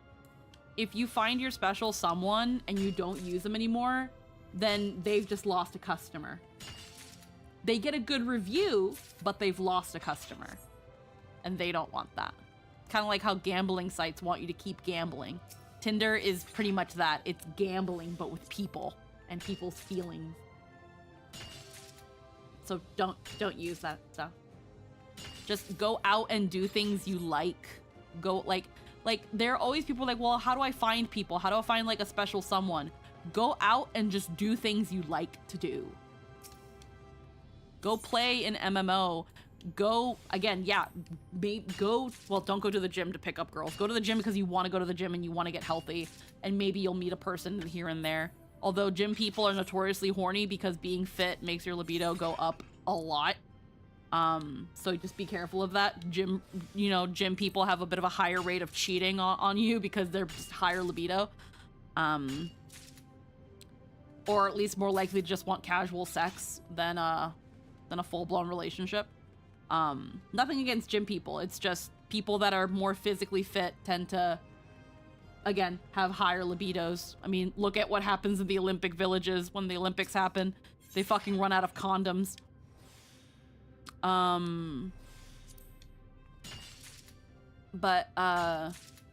your special someone and you don't use them anymore, then they've just lost a customer. They get a good review, but they've lost a customer. And they don't want that. Kind of like how gambling sites want you to keep gambling. Tinder is pretty much that. It's gambling, but with people and people's feelings. So don't use that stuff. Just go out and do things you like. Go like there are always people like, well, how do I find people? How do I find like a special someone? Go out and just do things you like to do. Go play an MMO. Go, again, yeah, well, don't go to the gym to pick up girls. Go to the gym because you want to go to the gym and you want to get healthy, and maybe you'll meet a person here and there. Although gym people are notoriously horny because being fit makes your libido go up a lot. So just be careful of that. Gym people have a bit of a higher rate of cheating on you because they're just higher libido. Or at least more likely to just want casual sex than a full-blown relationship. Nothing against gym people. It's just people that are more physically fit tend to, again, have higher libidos. I mean, look at what happens in the Olympic villages when the Olympics happen. They fucking run out of condoms.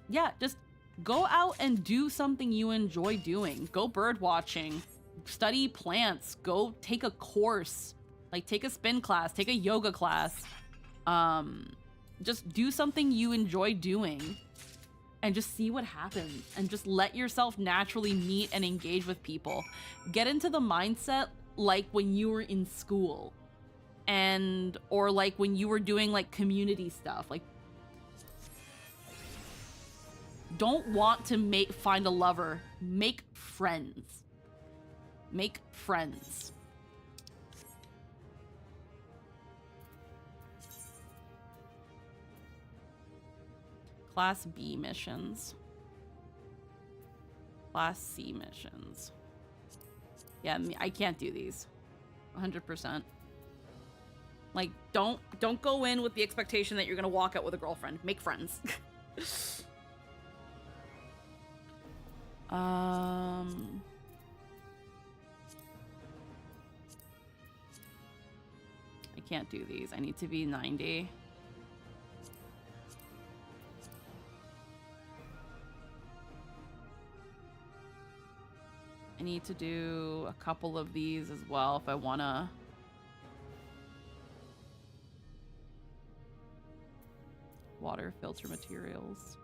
Yeah, just go out and do something you enjoy doing. Go bird watching, study plants, go take a course. Like, take a spin class, take a yoga class. Just do something you enjoy doing and just see what happens. And just let yourself naturally meet and engage with people. Get into the mindset like when you were in school. Or like when you were doing like community stuff. Like, don't want to find a lover. Make friends. Make friends. Class B missions. Class C missions. Yeah, I can't do these. 100%. Like, don't go in with the expectation that you're gonna walk out with a girlfriend. Make friends. I can't do these. I need to be 90. I need to do a couple of these as well if I wanna. Water filter materials.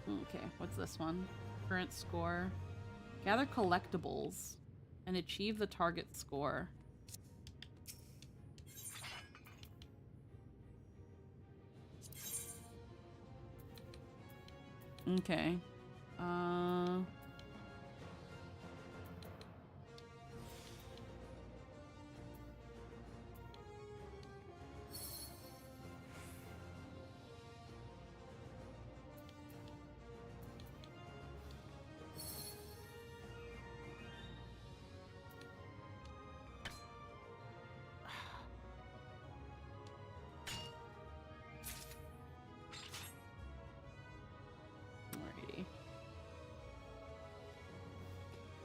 Okay, what's this one? Current score. Gather collectibles and achieve the target score. Okay.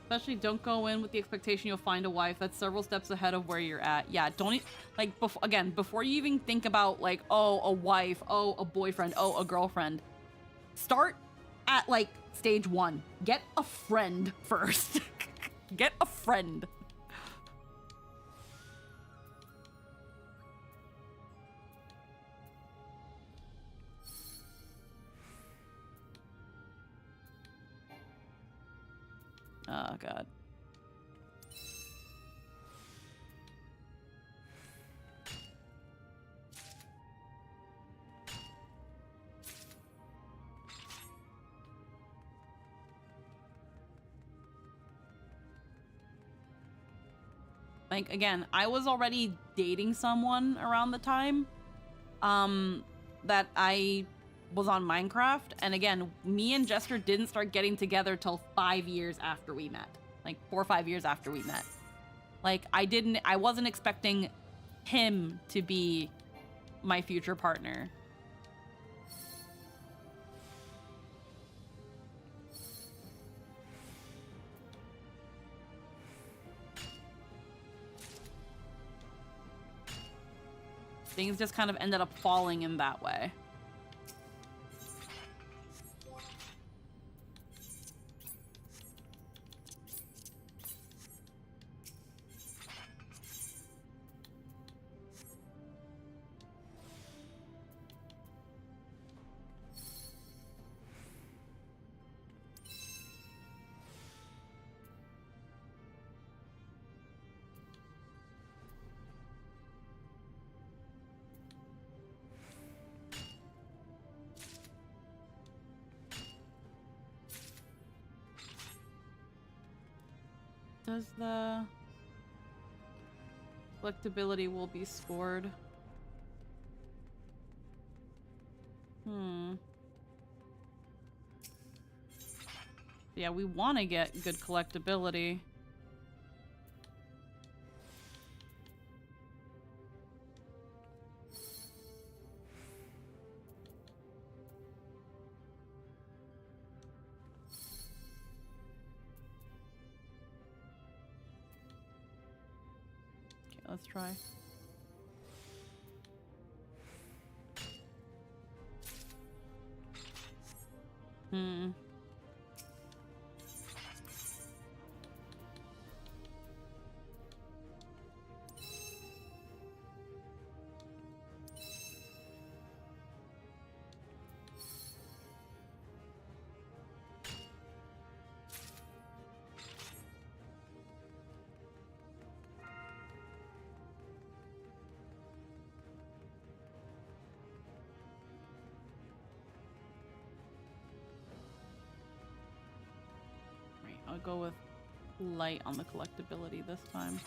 Especially don't go in with the expectation you'll find a wife. That's several steps ahead of where you're at. Yeah, don't like again, before you even think about like, oh, a wife, oh, a boyfriend, oh, a girlfriend. Start at like stage 1. Get a friend first. Get a friend. Oh, God. Like, again, I was already dating someone around the time that I was on Minecraft, and again, me and Jester didn't start getting together till 5 years after we met. Like 4 or 5 years after we met. Like I wasn't expecting him to be my future partner. Things just kind of ended up falling in that way. Does the collectability will be scored? Yeah, we want to get good collectability. Let's try. I'll go with light on the collectability this time.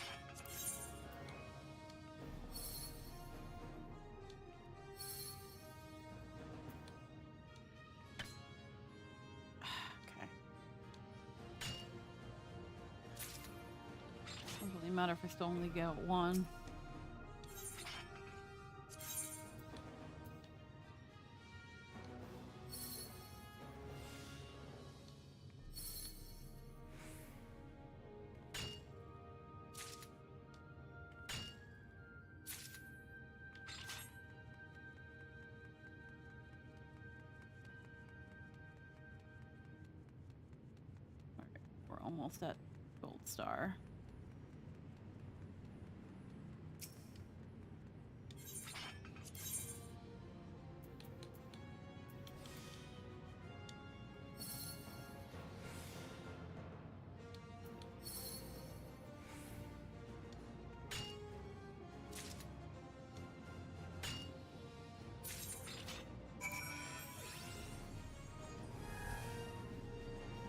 Doesn't matter if I still only get one. Almost at gold star.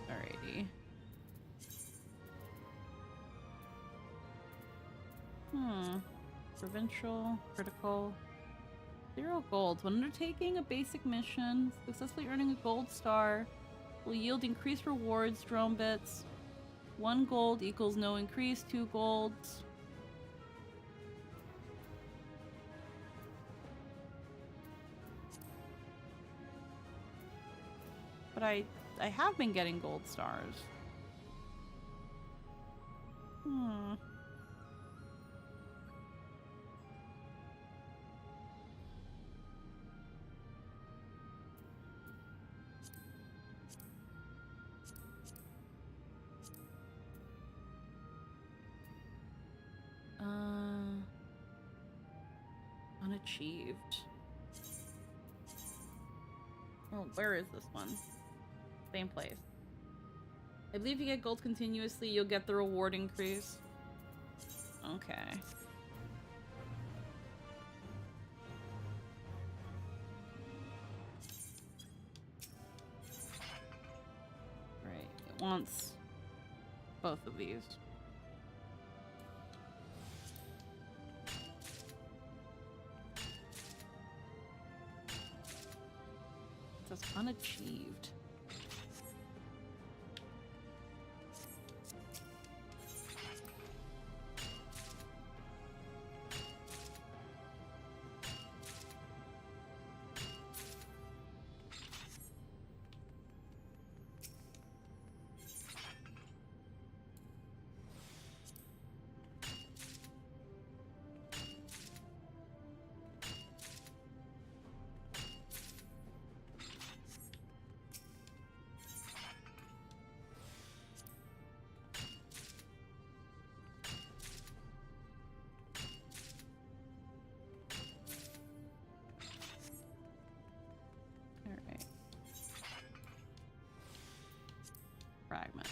Alrighty. Provincial, critical. 0 gold. When undertaking a basic mission, successfully earning a gold star will yield increased rewards, drone bits. 1 gold equals no increase, 2 golds. But I have been getting gold stars. Unachieved. Oh, where is this one? Same place. I believe if you get gold continuously, you'll get the reward increase. Okay. Right, it wants both of these. It says unachieved. Fragment.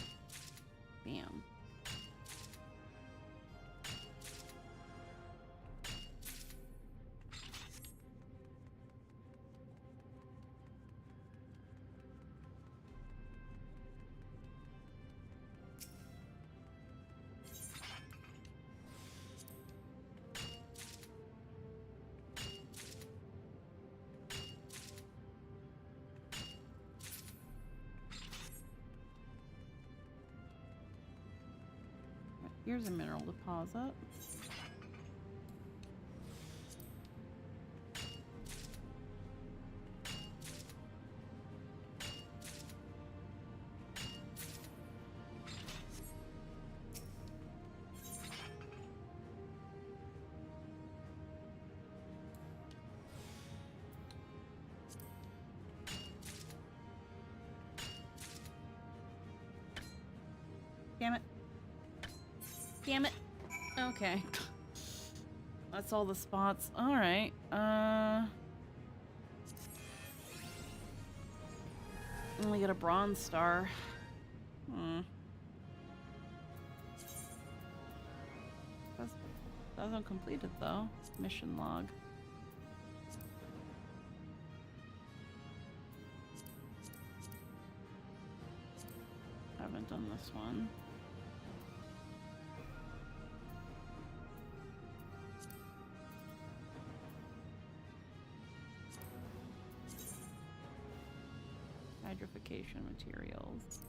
Bam. Here's a mineral deposit. Damn it. Damn it. Okay. That's all the spots. Alright. Only get a bronze star. Doesn't complete it though. Mission log. Haven't done this one. Hydrification materials.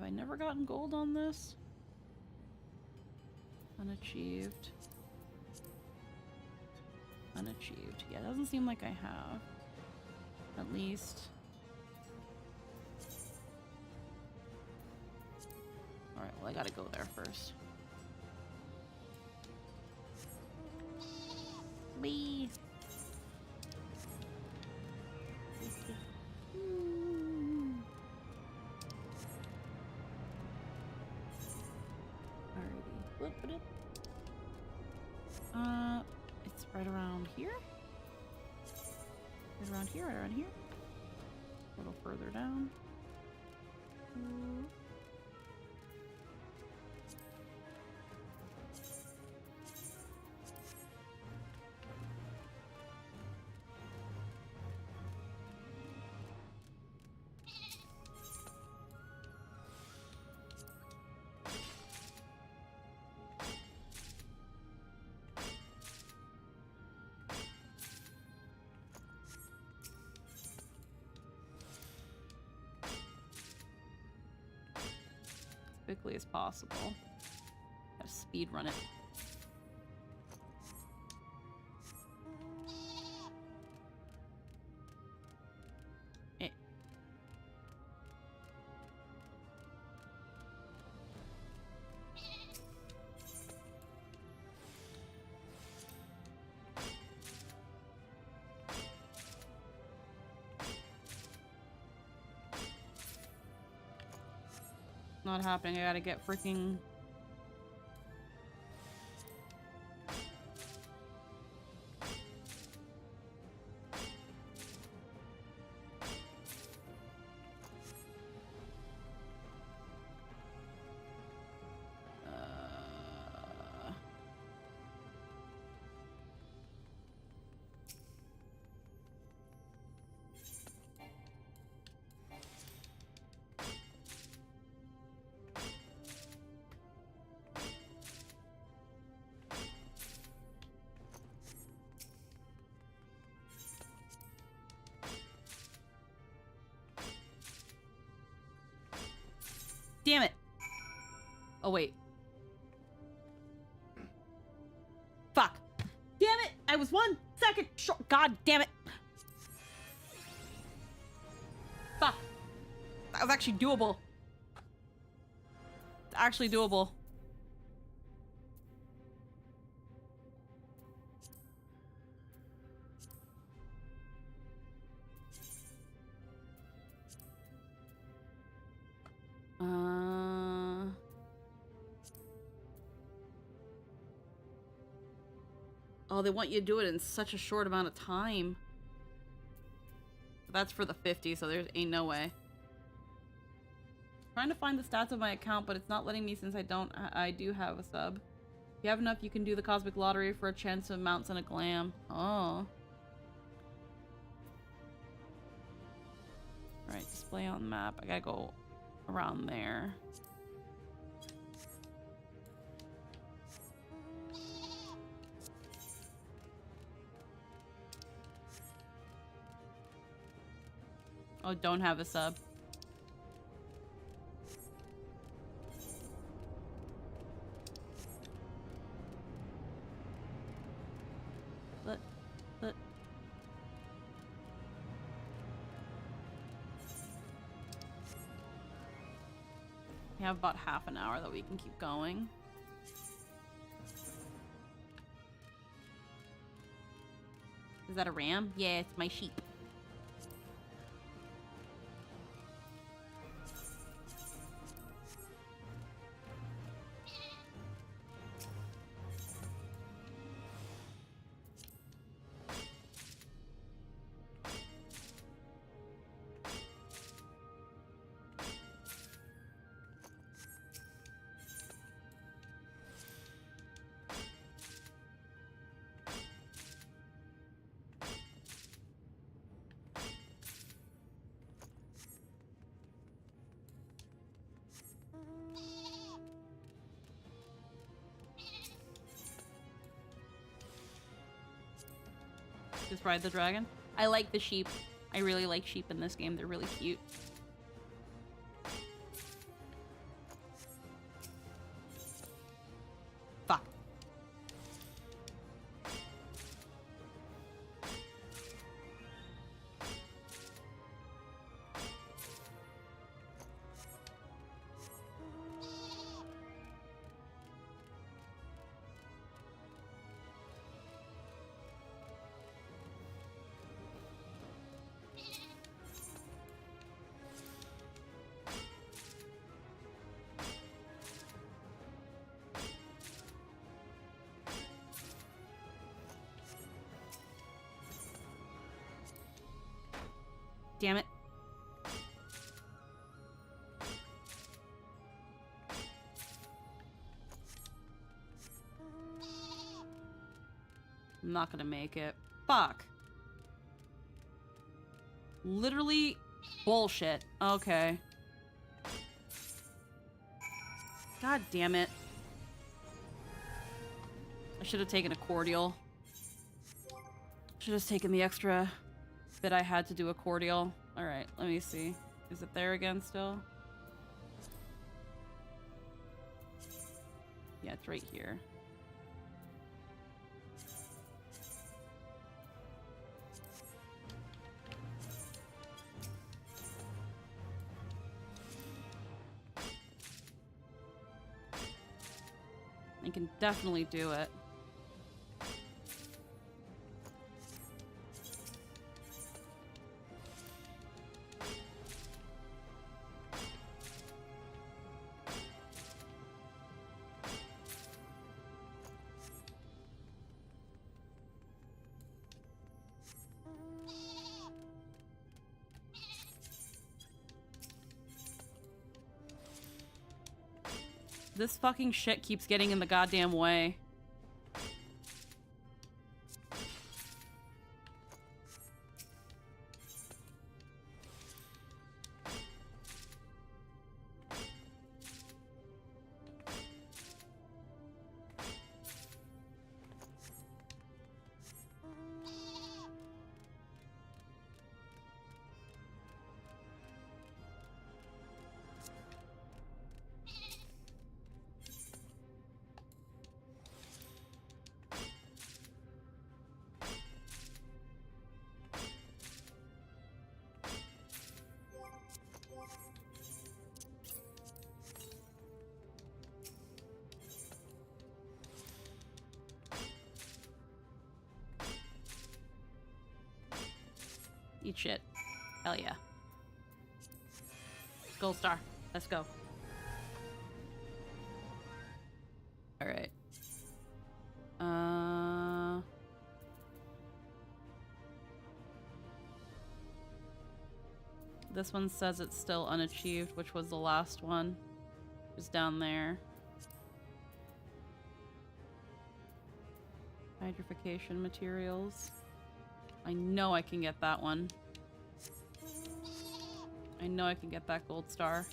Have I never gotten gold on this? Unachieved. Unachieved. Yeah, it doesn't seem like I have. At least. Alright, well I gotta go there first. Wee! Alrighty. It's right around here? Right around here, right around here. A little further down. Quickly as possible. Gotta speed run it. Not happening. I gotta get freaking... Damn it! Oh, wait. Fuck. Damn it! I was 1 second short. God damn it. Fuck. That was actually doable. It's actually doable. Oh, they want you to do it in such a short amount of time. That's for the 50, so there's ain't no way. Trying to find the stats of my account, but it's not letting me since I do have a sub. If you have enough, you can do the Cosmic Lottery for a chance of mounts and a glam. Oh. Alright, display on the map. I gotta go around there. Oh, don't have a sub. Let. We have about half an hour that we can keep going. Is that a ram? Yeah, it's my sheep. Just ride the dragon. I like the sheep. I really like sheep in this game. They're really cute. damn it. I'm not gonna make it. Fuck. Literally bullshit. Okay. God damn it. I should have taken a cordial. Should have taken the extra bit I had to do a cordial. Alright, let me see. Is it there again still? Yeah, it's right here. I can definitely do it. This fucking shit keeps getting in the goddamn way. Eat shit. Hell yeah. Gold star. Let's go. Alright. This one says it's still unachieved, which was the last one. It's down there. Hydrification materials. I know I can get that one. I know I can get that gold star.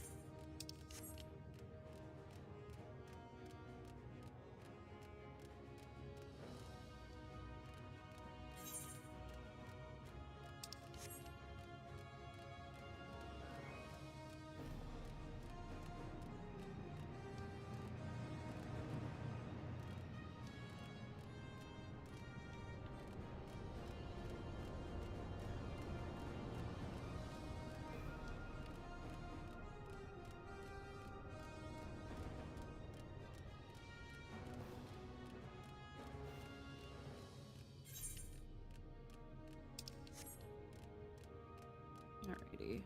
Alrighty.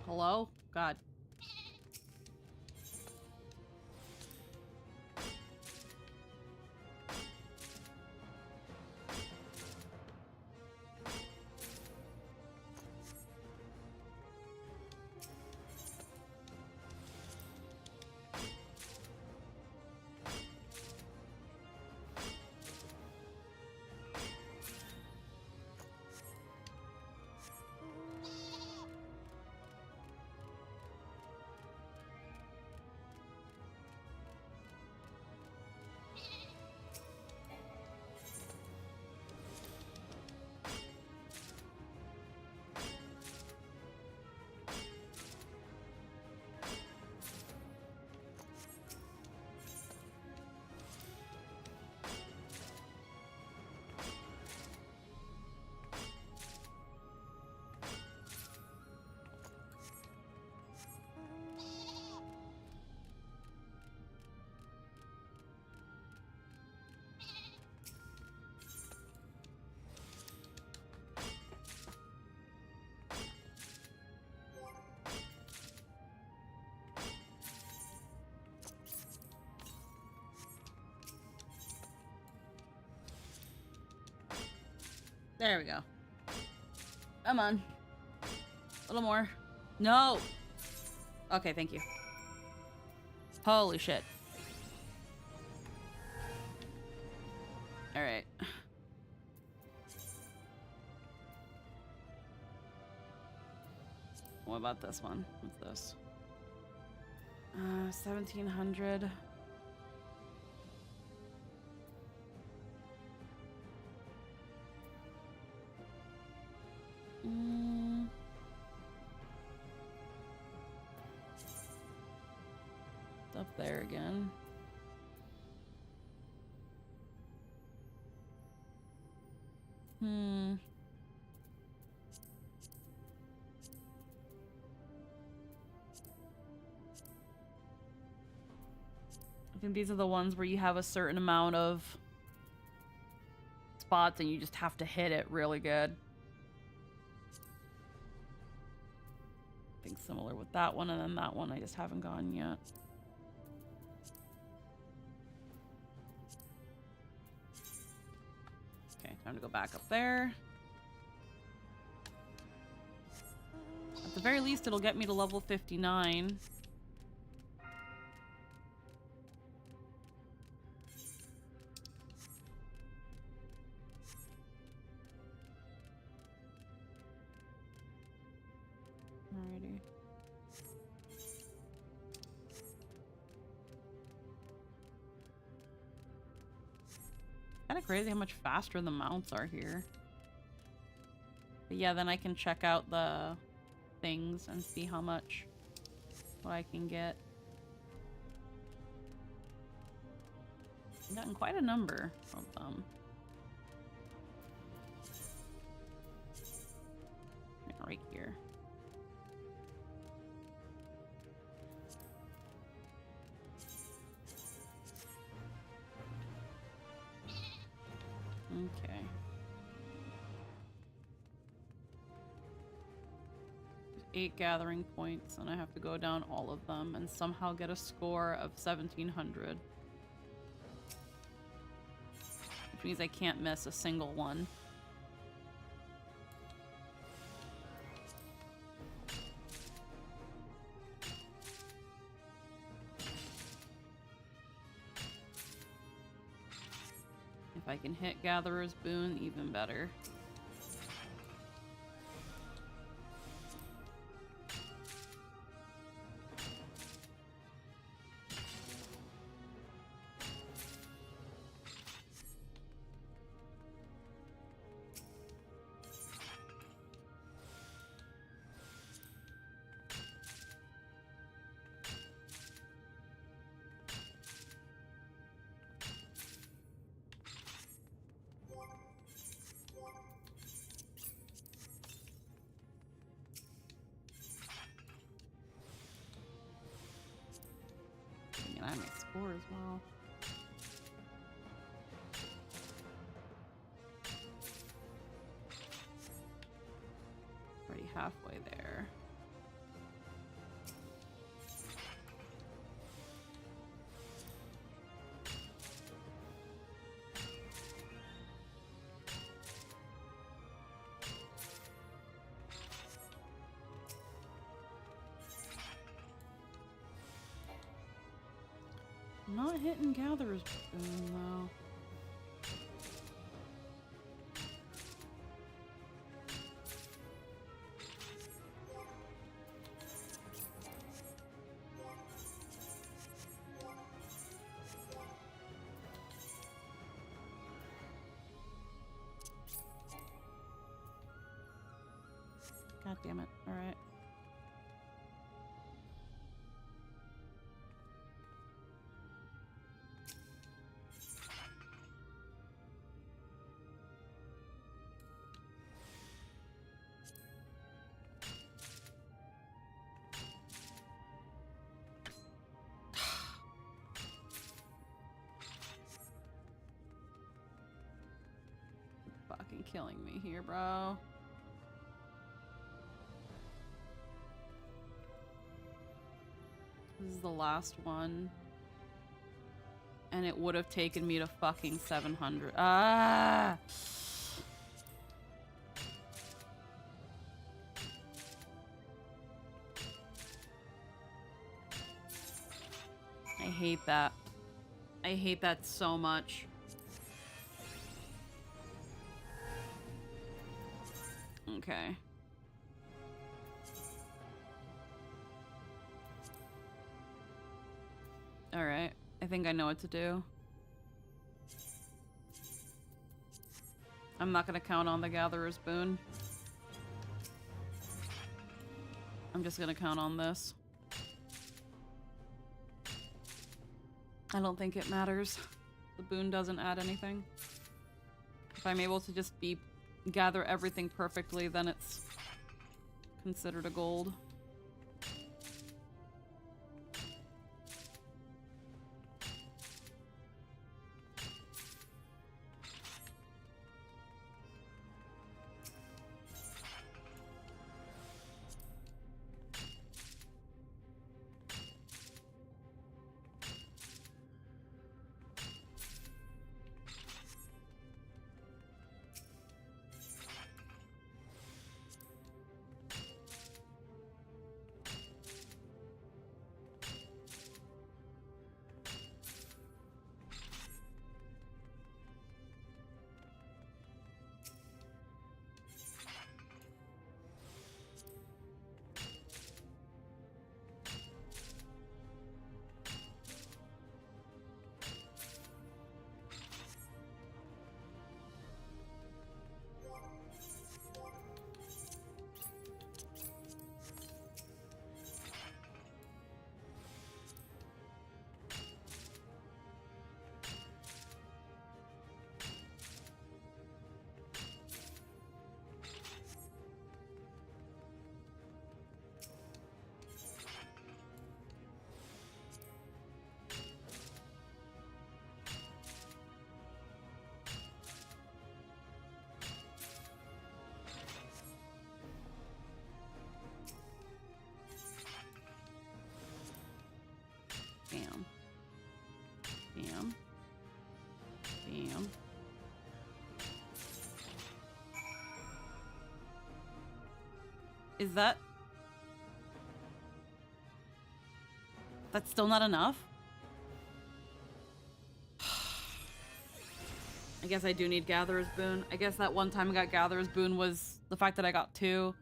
Hello? God. There we go. Come on. A little more. No! Okay, thank you. Holy shit. Alright. What about this one? What's this? 1700. It's up there again. I think these are the ones where you have a certain amount of spots and you just have to hit it really good. I think similar with that one, and then that one I just haven't gone yet. Okay, time to go back up there. At the very least, it'll get me to level 59. Alrighty. Kind of crazy how much faster the mounts are here. But yeah, then I can check out the things and see how much what I can get. I've gotten quite a number of them. Right here. Okay. 8 gathering points, and I have to go down all of them and somehow get a score of 1700. Which means I can't miss a single one. If I can hit Gatherer's Boon, even better. I may score as well. Already halfway there. Not hitting Gatherer's Boon, though. God damn it. All right. Fucking killing me here, bro. This is the last one. And it would have taken me to fucking 700. Ah! hate that. I hate that so much. Okay. Alright. I think I know what to do. I'm not gonna count on the Gatherer's Boon. I'm just gonna count on this. I don't think it matters. The boon doesn't add anything. If I'm able to just gather everything perfectly, then it's considered a gold. Bam. Bam. Bam. Is that... That's still not enough? I guess I do need Gatherer's Boon. I guess that one time I got Gatherer's Boon was the fact that I got 2.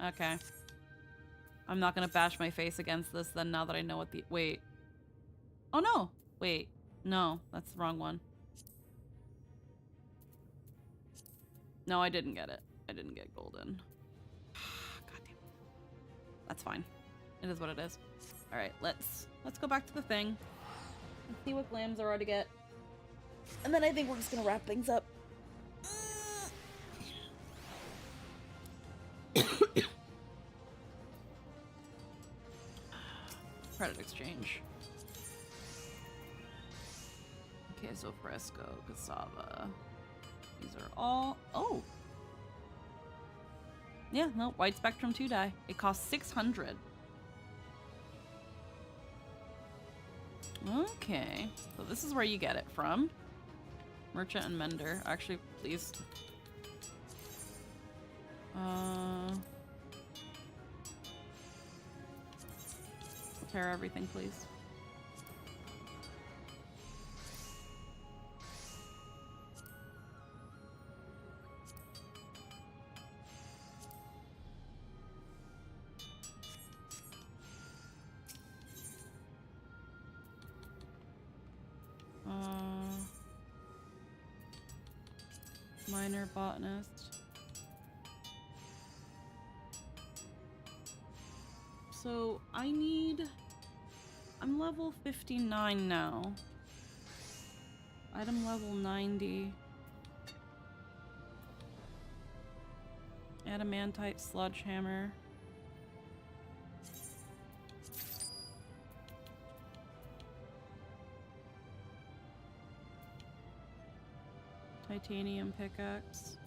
Okay. I'm not gonna bash my face against this then now that I know what the- wait. Oh no! Wait. No, that's the wrong one. No, I didn't get it. I didn't get golden. God damn. That's fine. It is what it is. Alright, let's go back to the thing. Let's see what clams there are to get. And then I think we're just gonna wrap things up. Credit exchange. Queso fresco, cassava. These are all... Oh! Yeah, no, white spectrum 2 dye. It costs 600. Okay. So this is where you get it from. Merchant and Mender. Actually, please. Repair everything, please. Minor botanist. So I'm level 59 now. Item level 90. Adamantite sledgehammer. Titanium pickaxe.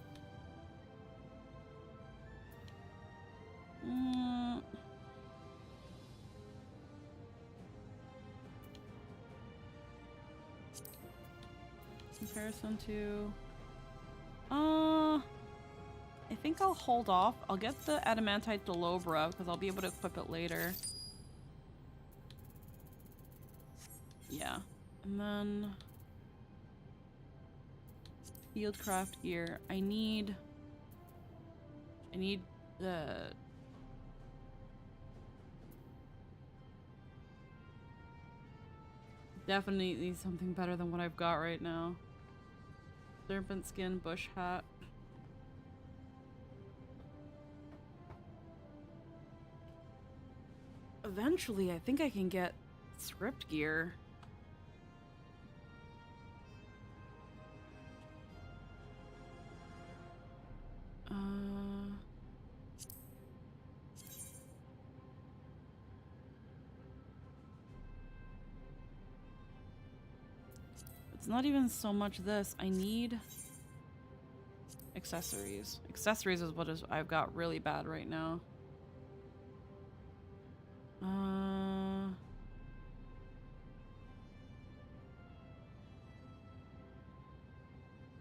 Comparison to... I think I'll hold off. I'll get the Adamantite Delobra because I'll be able to equip it later. Yeah. And then fieldcraft gear. I need definitely need something better than what I've got right now. Serpent skin, bush hat. Eventually, I think I can get script gear. It's not even so much this. I need accessories. Accessories is what I've got really bad right now.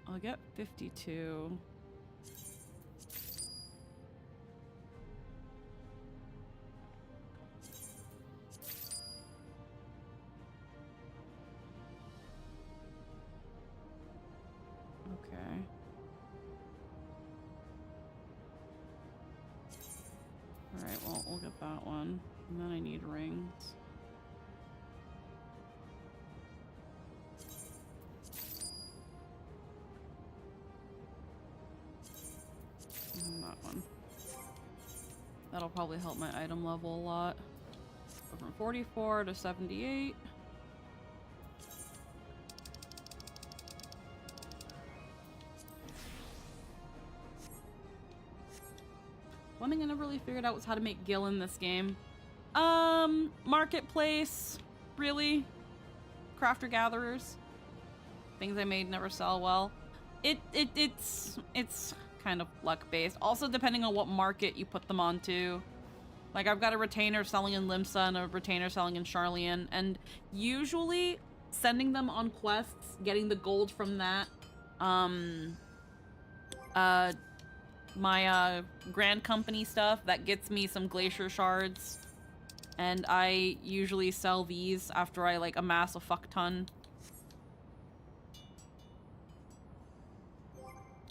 I'll get 52. Okay. Alright, well, we'll get that one. And then I need rings. And that one. That'll probably help my item level a lot. Go from 44 to 78. One thing I never really figured out was how to make gil in this game. Marketplace, really. Crafter gatherers. Things I made never sell well. It's kind of luck based. Also depending on what market you put them onto. Like I've got a retainer selling in Limsa and a retainer selling in Charlian, and usually sending them on quests, getting the gold from that, my Grand Company stuff, that gets me some glacier shards. And I usually sell these after I like amass a fuck ton.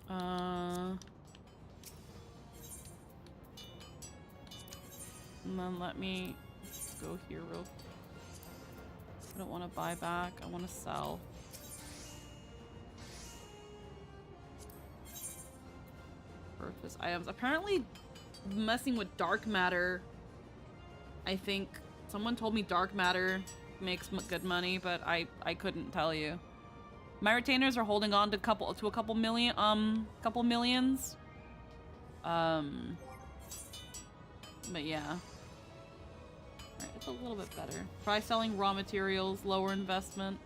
And then let me go here real. I don't want to buy back. I want to sell. Purchase items. Apparently, messing with dark matter. I think someone told me dark matter makes good money, but I couldn't tell you. My retainers are holding on to a couple millions. But yeah. Alright, it's a little bit better. Try selling raw materials, lower investment.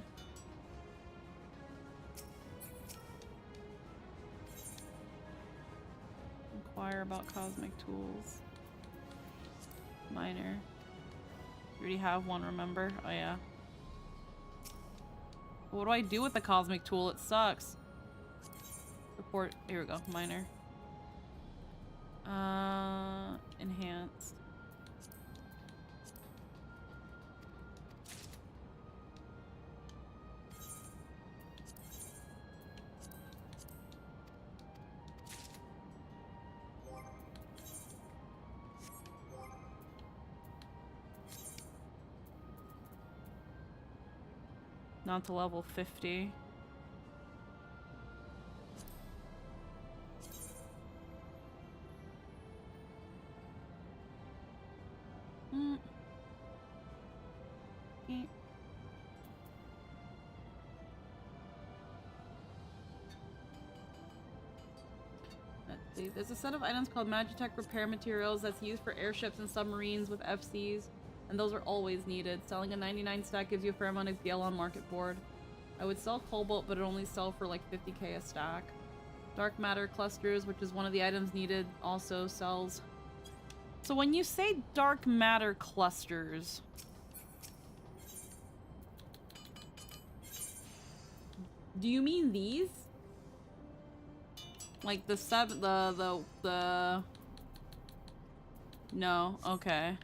Inquire about cosmic tools. Miner. You already have one, remember? Oh yeah. What do I do with the cosmic tool? It sucks. Report. Here we go. Miner. Enhanced. Not to level 50. Let's see. There's a set of items called Magitech repair materials that's used for airships and submarines with FCs. And those are always needed. Selling a 99 stack gives you a fair amount of gil on market board. I would sell cobalt, but it only sell for like 50k a stack. Dark matter clusters, which is one of the items needed, also sells. So when you say dark matter clusters, do you mean these? Like the No, okay.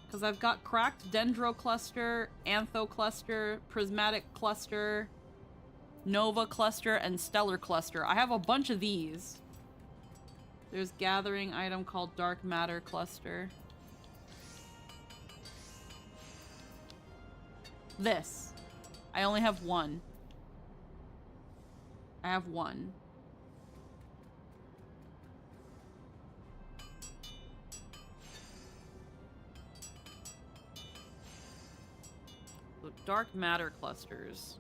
Because I've got cracked dendro cluster, antho cluster, prismatic cluster, nova cluster, and stellar cluster. I have a bunch of these. There's gathering item called dark matter cluster. This. I only have one. I have one. So dark matter clusters.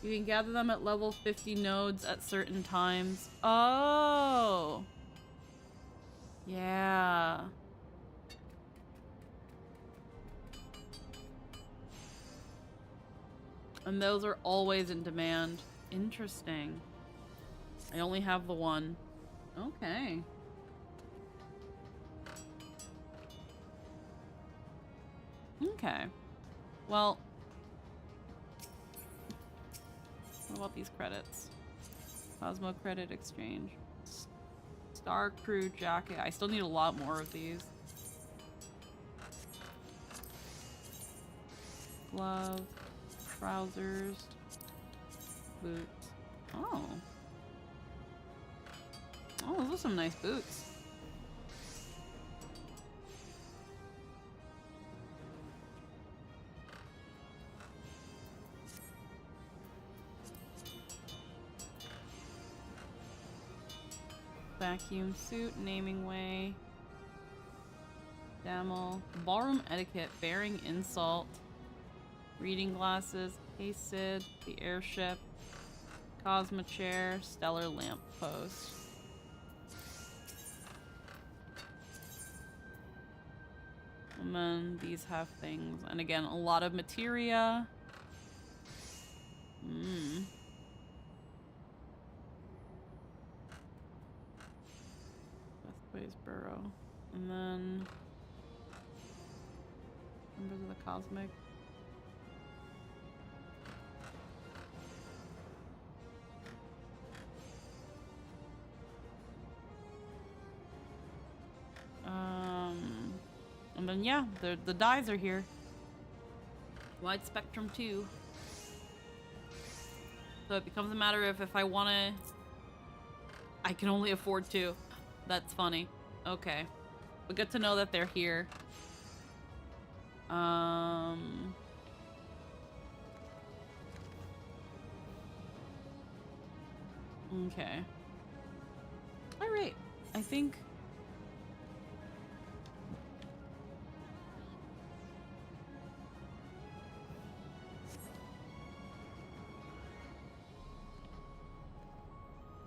You can gather them at level 50 nodes at certain times. Oh! Yeah. And those are always in demand. Interesting. I only have the one. Okay. Okay. Well, what about these credits? Cosmo credit exchange. Star crew jacket. I still need a lot more of these. Glove. Trousers. Boots. Oh. Oh, those are some nice boots. Vacuum suit, naming way. Damel. Ballroom etiquette, bearing insult. Reading glasses, Acid, the airship. Cosmo chair, stellar lamppost. And then these have things. And again, a lot of materia. Bethways Burrow. And then members of the Cosmic. And then yeah, the dyes are here. Wide spectrum too. So it becomes a matter of if I wanna... I can only afford two. That's funny. Okay. But good to know that they're here. Okay. Alright. I think...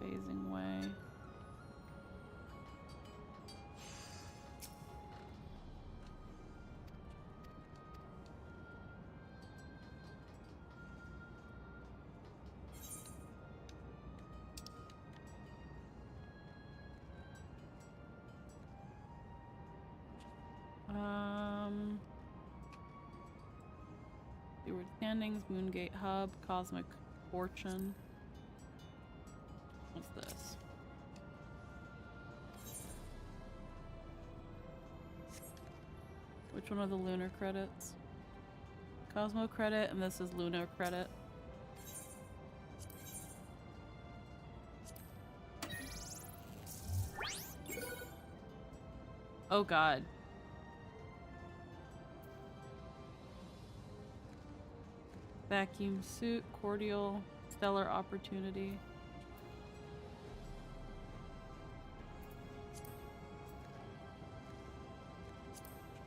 Phasing way. Seaward Standings, Moongate Hub, Cosmic Fortune. What's this? Which one are the lunar credits? Cosmo credit, and this is lunar credit. Oh god. Vacuum suit, cordial, stellar opportunity.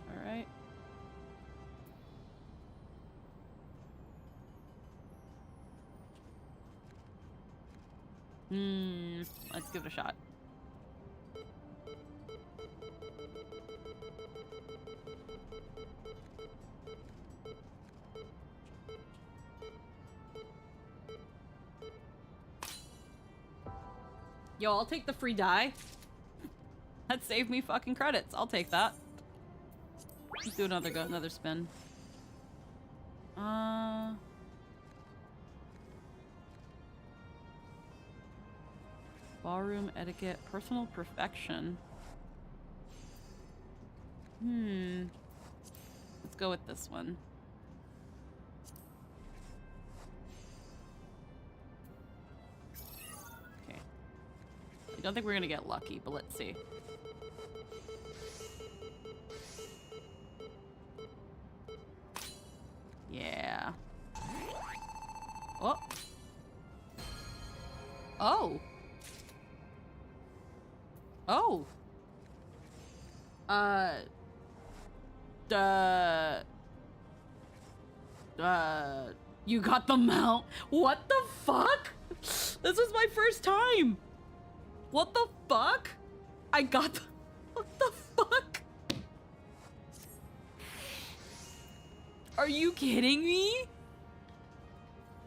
Alright. Let's give it a shot. Yo, I'll take the free dye. That saved me fucking credits. I'll take that. Let's do another spin. Ballroom etiquette, personal perfection. Let's go with this one. Okay. I don't think we're gonna get lucky, but let's see. Yeah. Oh. Oh. Oh. You got the mount. What the fuck? This was my first time. What the fuck? I got the... What the fuck? Are you kidding me?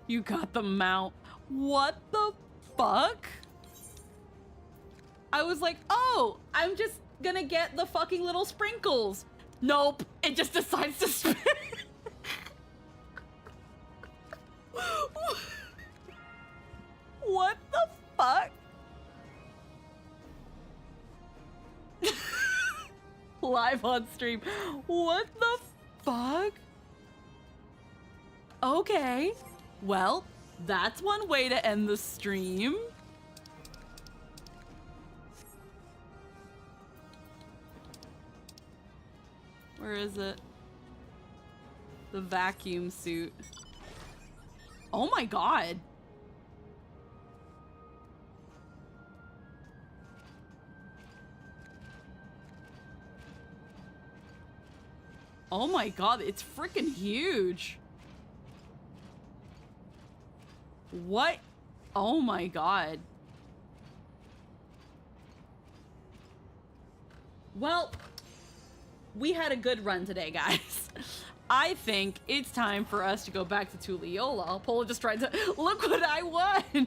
You got the mount. What the fuck? I was like, oh, I'm just gonna get the fucking little sprinkles. Nope, it just decides to spin. What the fuck? Live on stream. What the fuck? Okay. Well, that's one way to end the stream. Where is it? The vacuum suit. Oh my god. Oh my god, it's freaking huge. What? Oh my god. Well, we had a good run today, guys. I think it's time for us to go back to Tulliola. Polo just tried to... Look what I won!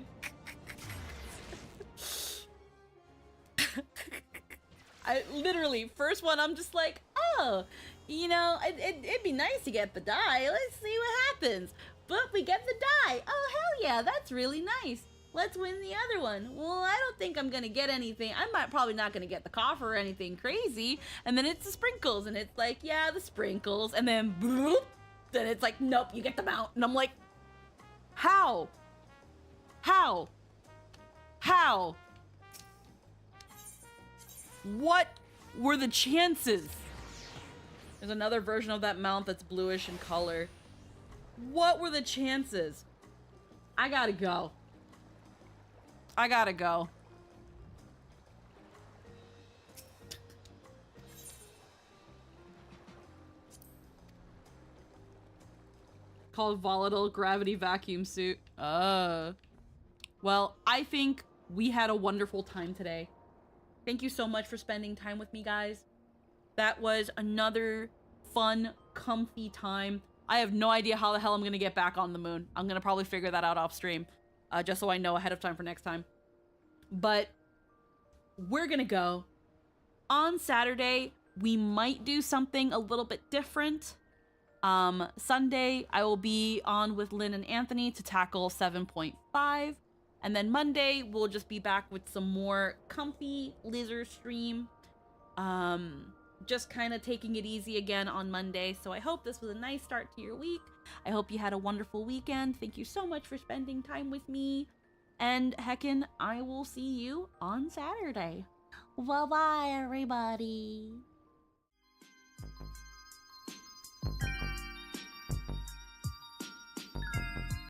I literally, first one, I'm just like, oh, you know, it'd be nice to get the die. Let's see what happens. But we get the die. Oh, hell yeah, that's really nice. Let's win the other one. Well, I don't think I'm gonna get anything. I'm probably not gonna get the coffer or anything crazy. And then it's the sprinkles, and it's like, yeah, the sprinkles. And then, bloop, then it's like, nope, you get the mount. And I'm like, how? How? How? What were the chances? There's another version of that mount that's bluish in color. What were the chances? I gotta go. I gotta go. Called volatile gravity vacuum suit. Well, I think we had a wonderful time today. Thank you so much for spending time with me, guys. That was another fun, comfy time. I have no idea how the hell I'm gonna get back on the moon. I'm gonna probably figure that out off stream. Just so I know ahead of time for next time. But we're gonna go. On Saturday, we might do something a little bit different. Sunday, I will be on with Lynn and Anthony to tackle 7.5. And then Monday, we'll just be back with some more comfy Lizarr stream. Just kind of taking it easy again on Monday. So I hope this was a nice start to your week. I hope you had a wonderful weekend. Thank you so much for spending time with me. And heckin', I will see you on Saturday. Bye-bye, everybody.